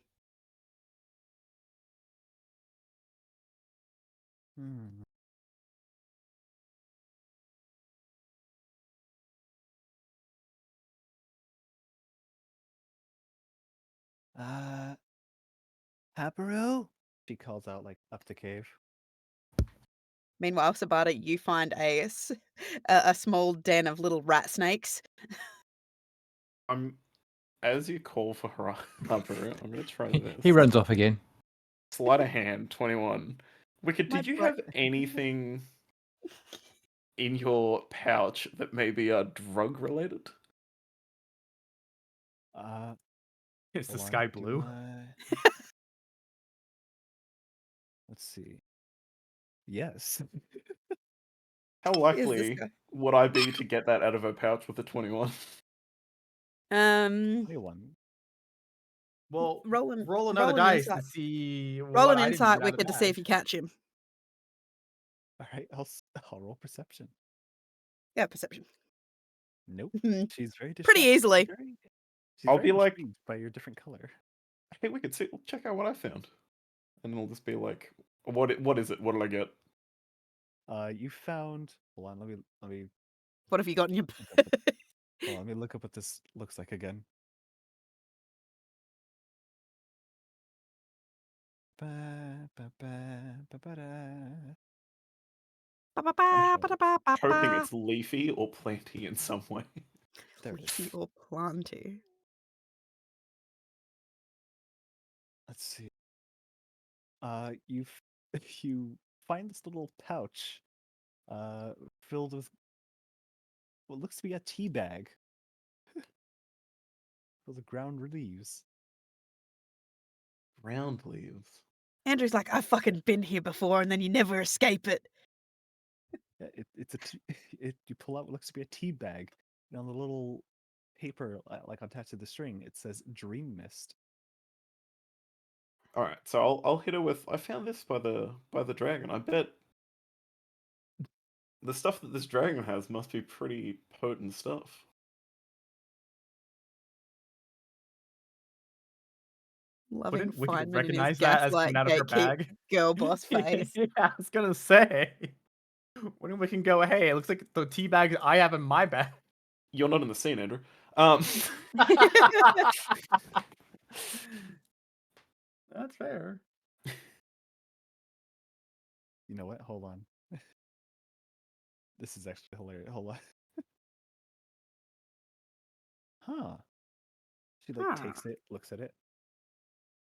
Hmm. Haparu? She calls out like up the cave. Meanwhile, Sabata, you find a small den of little rat snakes. As you call for Harper, I'm gonna try this. He runs off again. Sleight of hand, 21. Wicked, My did you bra- have anything in your pouch that maybe are drug related? Is the hold on, sky do blue? Let's see. Yes. How Is this likely guy? would I be to get that out of a pouch with a 21? 21. Well, Roll an another dice to insight. see Roll what an items you insight, get out of the Wicked, to see bag. if you catch him. All right, I'll roll perception. Yeah, perception. Nope. Mhm. She's very Pretty distracted. easily. She's I'll very be like- intrigued by your different color. Hey, Wicked, check out what I found. And then I'll just be like, what is it? What did I get? You found. Hold on, let me What have you got in your? look up what- hold on, let me look up what this looks like again. Ba, ba, ba, ba, ba, da. Hoping it's leafy or planty in some way. There it is. Leafy or planty. Let's see. You you find this little pouch, filled with what looks to be a tea bag, filled with ground leaves. Round leaves. Andrew's like, I've fucking been here before, and then you never escape it. Yeah, it's a you pull out what looks to be a tea bag, and on the little paper like attached to the string, it says "Dream Mist." All right, so I'll hit her with. I found this by the dragon. I bet the stuff that this dragon has must be pretty potent stuff. Loving Wouldn't Wicked Feynman in his recognize that as coming gaslight out of her gatekeep bag? girl boss face. Yeah, I was gonna say. Wouldn't we can go, hey, it looks like the tea bag I have in my bag. You're not in the scene, Andrew. That's fair. You know what? Hold on. This is actually hilarious. Hold on. Huh. She like Huh. takes it, looks at it.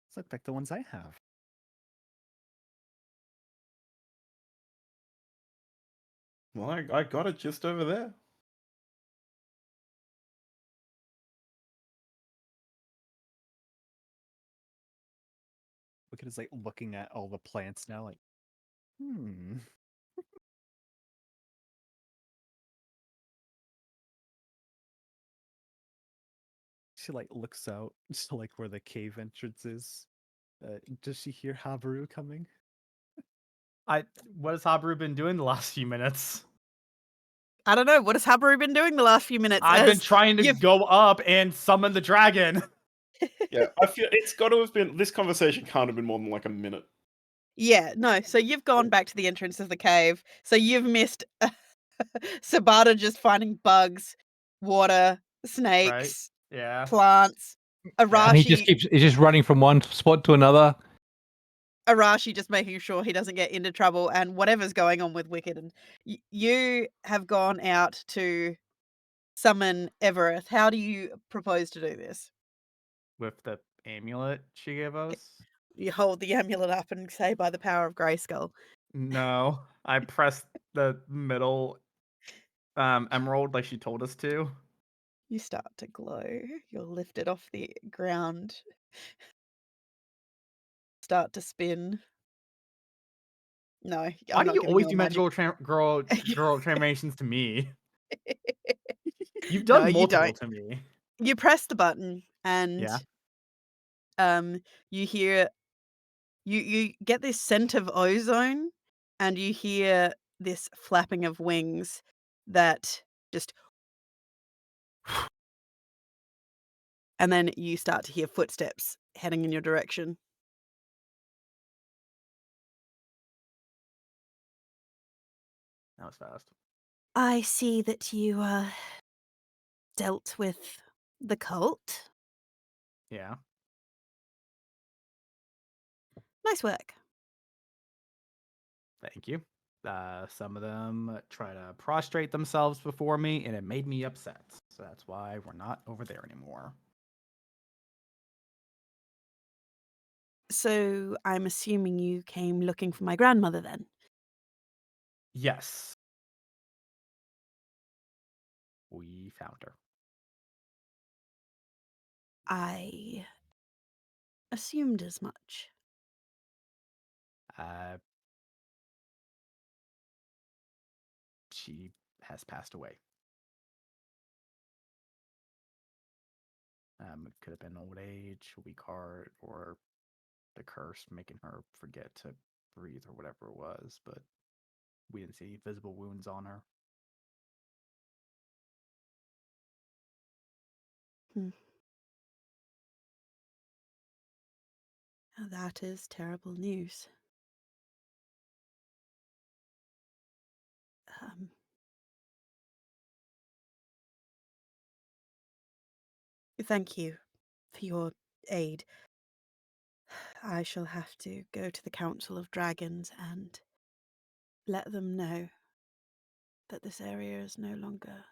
It's like the ones I have. Well, I got it just over there. Wicked is like looking at all the plants now, like, hmm. She like looks out to like where the cave entrance is. Does she hear Habaru coming? What has Habaru been doing the last few minutes? I don't know. What has Habaru been doing the last few minutes? I've been as trying to you've- go up and summon the dragon. Yeah, I feel it's got to have been. This conversation can't have been more than like a minute. Yeah, no. So you've gone back to the entrance of the cave. So you've missed Sabata just finding bugs, water, snakes, Yeah. plants. And Arashi, he's just running from one spot to another. Arashi just making sure he doesn't get into trouble, and whatever's going on with Wicked. And you have gone out to summon Evereth. How do you propose to do this? With the amulet she gave us? You hold the amulet up and say, by the power of Grayskull. No. I pressed the middle emerald like she told us to. You start to glow. You're lifted off the ground. Start to spin. No, Why I'm do not you giving always you a do magic. magical girl transformations to me? You've No, done you multiple don't. to me. You press the button and you hear you get this scent of ozone and you hear this flapping of wings that just and then you start to hear footsteps heading in your direction. That was fast. I see that you dealt with the cult. Yeah. Nice work. Thank you. Some of them try to prostrate themselves before me, and it made me upset. So that's why we're not over there anymore. So I'm assuming you came looking for my grandmother then? Yes. We found her. I assumed as much. Uh, she has passed away. It could have been old age, a weak heart, or the curse making her forget to breathe or whatever it was, but we didn't see any visible wounds on her. Hmm. Now that is terrible news. Um, Thank you for your aid. I shall have to go to the Council of Dragons and let them know that this area is no longer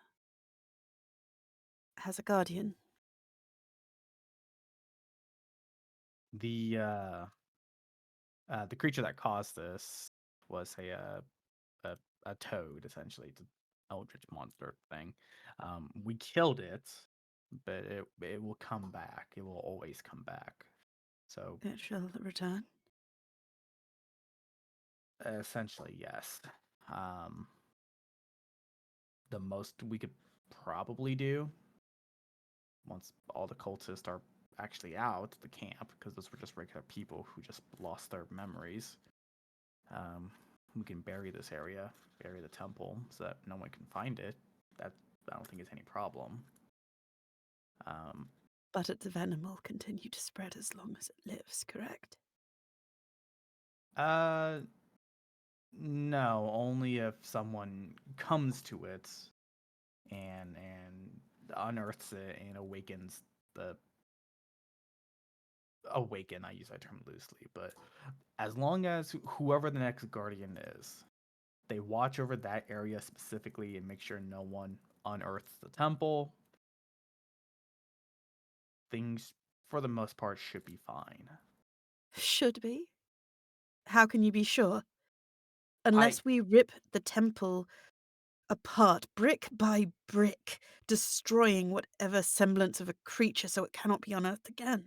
has a guardian. The creature that caused this was a toad, essentially. It's an eldritch monster thing. We killed it, but it will come back. It will always come back. So It shall return. essentially, yes. Um, the most we could probably do once all the cultists are actually out the camp, because those were just regular people who just lost their memories. We can bury this area, bury the temple, so that no one can find it. That I don't think is any problem. But its venom will continue to spread as long as it lives, correct? Uh, no, only if someone comes to it and unearths it and awakens the awaken. I use that term loosely, but as long as whoever the next guardian is, they watch over that area specifically and make sure no one unearths the temple, things for the most part should be fine. Should be. How can you be sure? I Unless we rip the temple apart, brick by brick, destroying whatever semblance of a creature so it cannot be unearthed again.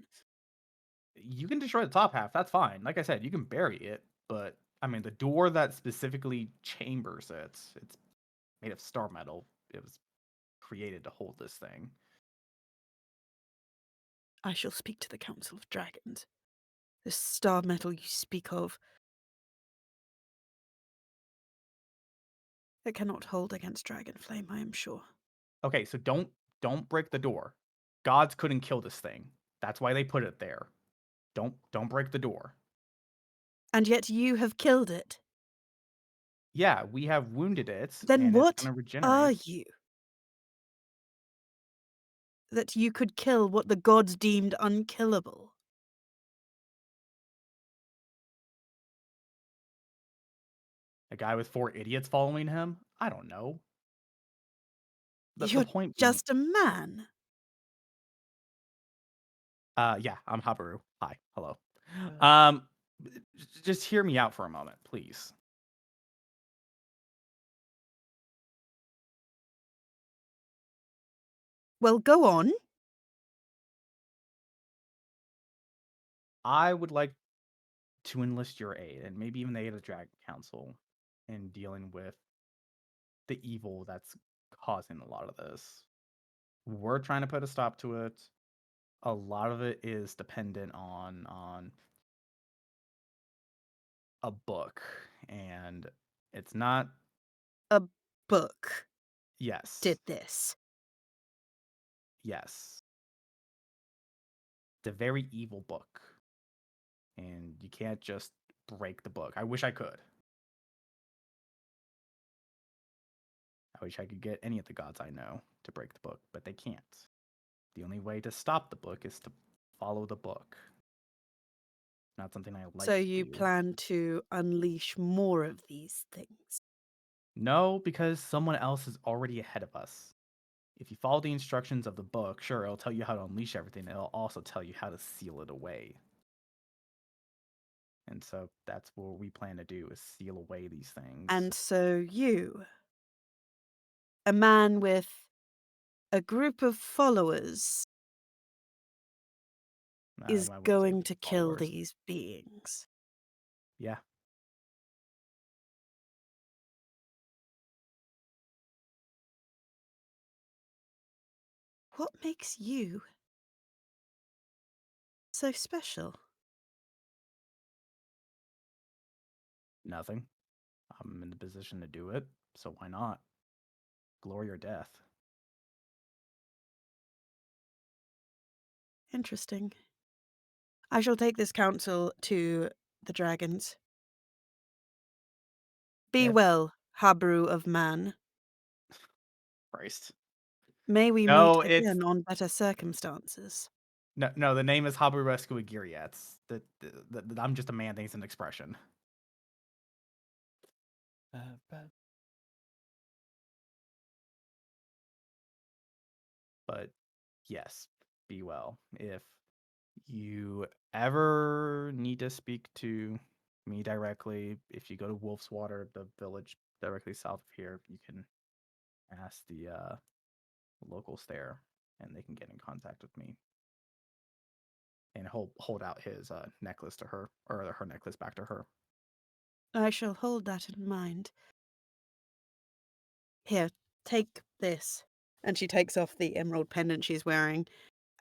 You can destroy the top half, that's fine. Like I said, you can bury it, but I mean the door that specifically chambers it's made of star metal. It was created to hold this thing. I shall speak to the Council of Dragons. This star metal you speak of, it cannot hold against dragon flame, I am sure. Okay, so don't break the door. Gods couldn't kill this thing. That's why they put it there. Don't break the door. And yet you have killed it. Yeah, we have wounded it Then and it's what gonna are regenerate. you? That you could kill what the gods deemed unkillable. A guy with 4 idiots following him? I don't know. The You're point being, just a man. yeah, I'm Habaru. Hi, hello. Uh, Um, just hear me out for a moment, please. Well, go on. I would like to enlist your aid and maybe even the aid of the Dragon Council in dealing with the evil that's causing a lot of this. We're trying to put a stop to it. A lot of it is dependent on a book, and it's not. A book Yes, did this. yes, it's a very evil book, and you can't just break the book. I wish I could. I wish I could get any of the gods I know to break the book, but they can't. The only way to stop the book is to follow the book. Not something I like So to you do. plan to unleash more of these things? No, because someone else is already ahead of us. If you follow the instructions of the book, sure, it'll tell you how to unleash everything. It'll also tell you how to seal it away. And so that's what we plan to do, is seal away these things. And so you, a man with a group of followers, is I wouldn't say going to kill followers. these beings. Yeah. What makes you so special? Nothing. I'm in the position to do it, so why not? Glory or death. Interesting. I shall take this counsel to the dragons. Be Yeah. well, Habru of Man. Christ. May we No, meet it's again on better circumstances. no. The name is Habu Rescue Giriats. I'm just a man. Thinks an expression. But yes, be well. If you ever need to speak to me directly, if you go to Wolf's Water, the village directly south of here, you can ask the locals there, and they can get in contact with me. And hold out his necklace to her, or her necklace back to her. I shall hold that in mind. Here, take this. And she takes off the emerald pendant she's wearing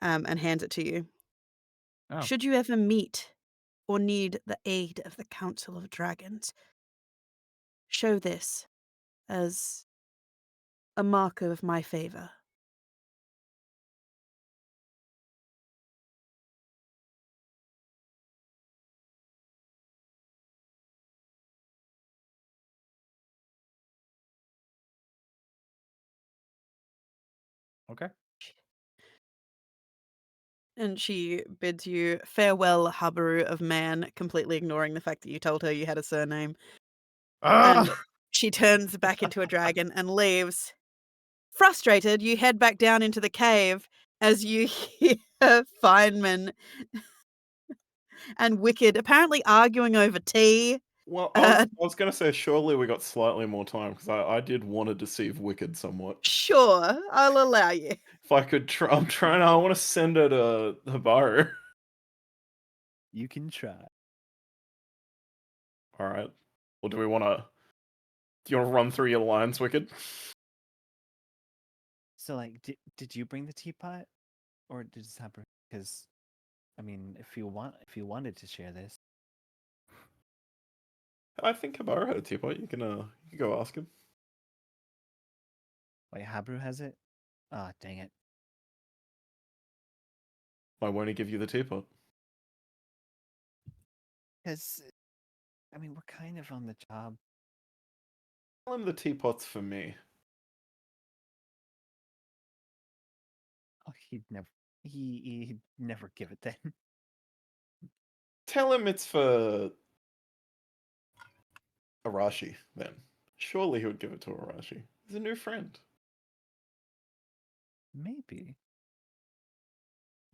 and hands it to you. Oh, Should you ever meet or need the aid of the Council of Dragons, show this as a marker of my favor. okay. And she bids you farewell, Habaru of Man, completely ignoring the fact that you told her you had a surname. And Ah! she turns back into a dragon and leaves. Frustrated, you head back down into the cave as you hear Feynman and Wicked apparently arguing over tea. Well, Uh, I was going to say, surely we got slightly more time because I did want to deceive Wicked somewhat. Sure, I'll allow you. If I could, I'm trying. I want to send her to Habaru. You can try. All right. Or do we want to? Do you want to run through your lines, Wicked? So, like, did you bring the teapot, or did Sabra? Because, I mean, if you wanted to share this, I think Habaru had a teapot. You can go ask him. like Habru has it. Ah, dang it. Why won't he give you the teapot? Because, I mean, we're kind of on the job. Tell him the teapot's for me. Oh, he'd never give it then. Tell him it's for Arashi. Then surely he would give it to Arashi. He's a new friend. Maybe.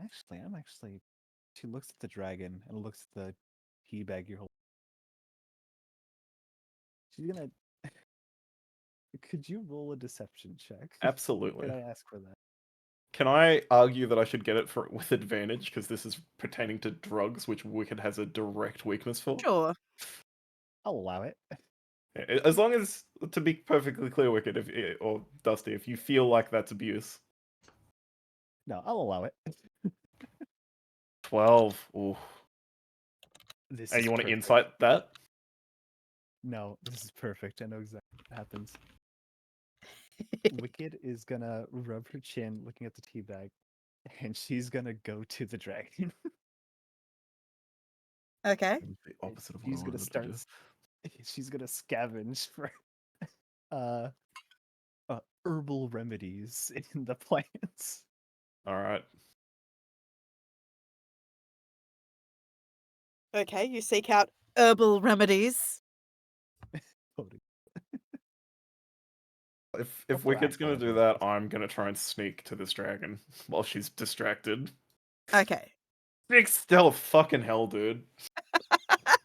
Actually, She looks at the dragon and looks at the tea bag you're holding. She's gonna. Could you roll a deception check? Absolutely. Could I ask for that? Can I argue that I should get it with advantage because this is pertaining to drugs, which Wicked has a direct weakness for? Sure. I'll allow it. As long as, to be perfectly clear, Wicked, or Dusty, if you feel like that's abuse. No, I'll allow it. 12. Ooh. This Hey, is you want to perfect. insight that? No, this is perfect. I know exactly what happens. Wicked is gonna rub her chin looking at the tea bag, and she's gonna go to the dragon. Okay. The opposite of what She's I gonna wanted to start. do. She's gonna scavenge for uh, herbal remedies in the plants. All right. Okay, you seek out herbal remedies. Voting. If black Wicked's gonna do herbal. that, I'm gonna try and sneak to this dragon while she's distracted. Okay. Big stealth, fucking hell, dude.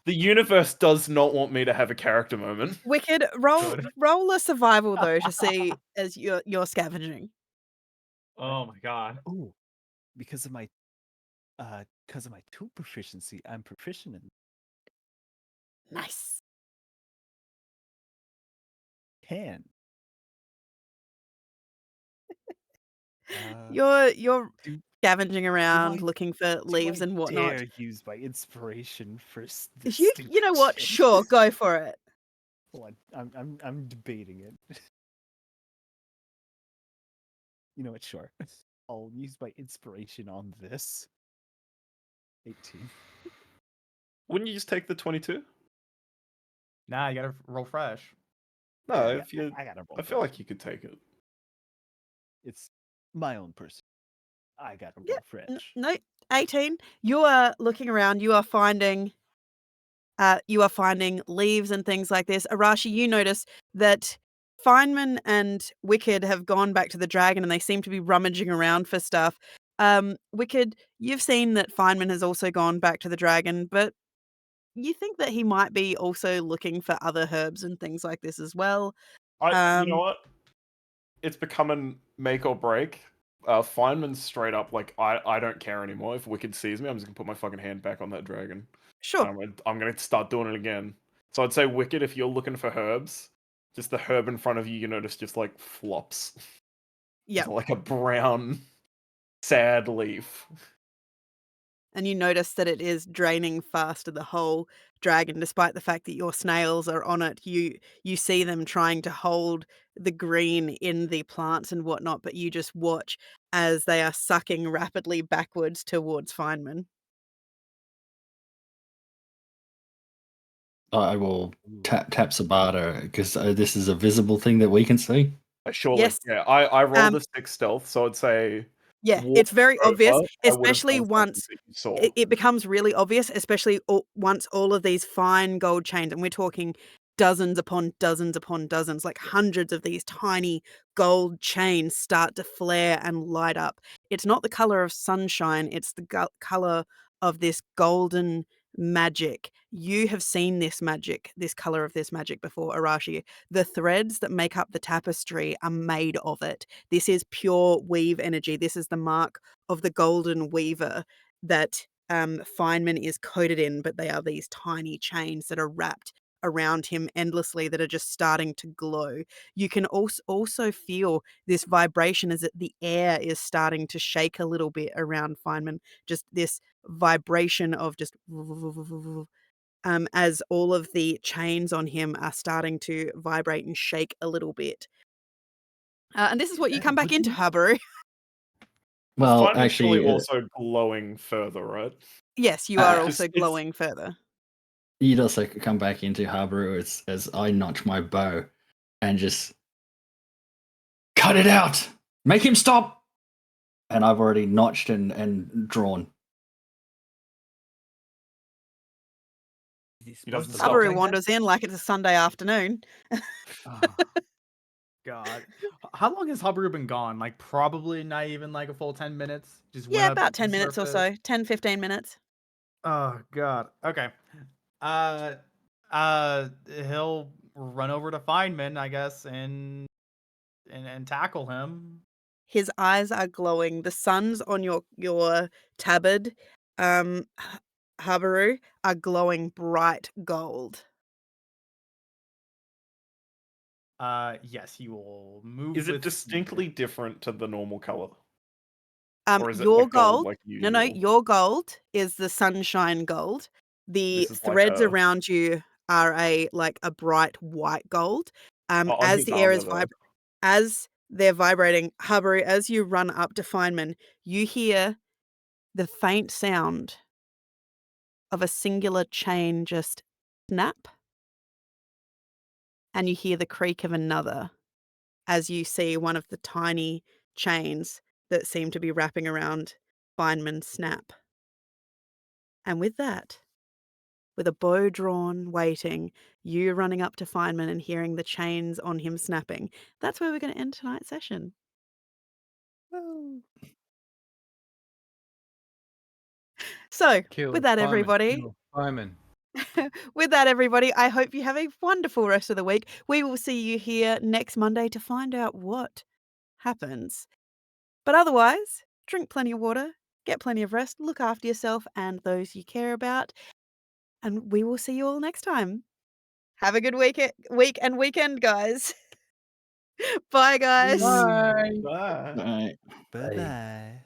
The universe does not want me to have a character moment. Wicked, roll Good. roll a survival though to see as you're scavenging. Oh my god. Ooh, because of my tool proficiency, I'm proficient in Nice. 10. You're do scavenging do around I looking for do leaves I and whatnot. dare use my inspiration for this You know stupid what? shit? Sure, go for it. Hold on, I'm debating it. You know what? Sure, I'll use my inspiration on this. 18. Wouldn't you just take the 22? Nah, you gotta roll fresh. No, Yeah, if you. I gotta roll. I feel first. like you could take it. It's my own person. I gotta roll Yeah, fresh. no, 18. You are looking around. You are finding leaves and things like this. Arashi, you notice that Feynman and Wicked have gone back to the dragon and they seem to be rummaging around for stuff. Wicked, you've seen that Feynman has also gone back to the dragon, but you think that he might be also looking for other herbs and things like this as well. You know Um, what? It's becoming make or break. Feynman's straight up like, I don't care anymore. If Wicked sees me, I'm just gonna put my fucking hand back on that dragon. sure. I'm gonna start doing it again. So I'd say Wicked, if you're looking for herbs, just the herb in front of you notice just like flops. Yeah. It's like a brown, sad leaf. And you notice that it is draining faster the whole dragon, despite the fact that your snails are on it. You see them trying to hold the green in the plants and whatnot, but you just watch as they are sucking rapidly backwards towards Feynman. I will Ooh. tap Sabata because this is a visible thing that we can see. Surely, Yes. yeah. I rolled Um, a 6 stealth, so I'd say Yeah, walk it's very obvious, over, I would have especially done something once that you saw. it becomes really obvious, especially once all of these fine gold chains, and we're talking dozens upon dozens upon dozens, like hundreds of these tiny gold chains start to flare and light up. It's not the color of sunshine, it's the color of this golden magic. You have seen this magic, this color of this magic before, Arashi. The threads that make up the tapestry are made of it. This is pure weave energy. This is the mark of the golden weaver that Feynman is coated in, but they are these tiny chains that are wrapped around him endlessly that are just starting to glow. You can also feel this vibration as the air is starting to shake a little bit around Feynman. Just this vibration of just as all of the chains on him are starting to vibrate and shake a little bit. And this is what you come back into, Habaru. Well, Feynman's surely actually, also glowing further, right? Yes, you are Just also it's glowing further. you'd also come back into Harbour as I notch my bow and just cut it out, make him stop. And I've already notched and drawn. Is he He doesn't supposed to stop. look Habaru like that? wanders in like it's a Sunday afternoon. Oh, God. How long has Habaru been gone? Like, probably not even like a full 10 minutes. Just went Yeah, up about to 10 the minutes or surface. so. 10, 15 minutes. Oh, God. Okay. Uh, he'll run over to Feynman, I guess, and tackle him. His eyes are glowing. The suns on your tabard, Habaru, are glowing bright gold. Yes, he will move Is it with distinctly speed. different to the normal color? Or is it Your like gold gold, like no, usual? your gold is the sunshine gold. The This is like threads a around you are like a bright white gold. on As his the air armor is though. as they're vibrating, Habaru, as you run up to Feynman, you hear the faint sound of a singular chain just snap, and you hear the creak of another as you see one of the tiny chains that seem to be wrapping around Feynman snap. And with that, with a bow drawn, waiting, you running up to Feynman and hearing the chains on him snapping. That's where we're going to end tonight's session. Woo. So, Kill with that, Feynman, everybody, kill Feynman. with that, everybody, I hope you have a wonderful rest of the week. We will see you here next Monday to find out what happens. But otherwise, drink plenty of water, get plenty of rest, look after yourself and those you care about, and we will see you all next time. Have a good week and weekend, guys. Bye, guys. Bye. Bye. Right. Bye bye.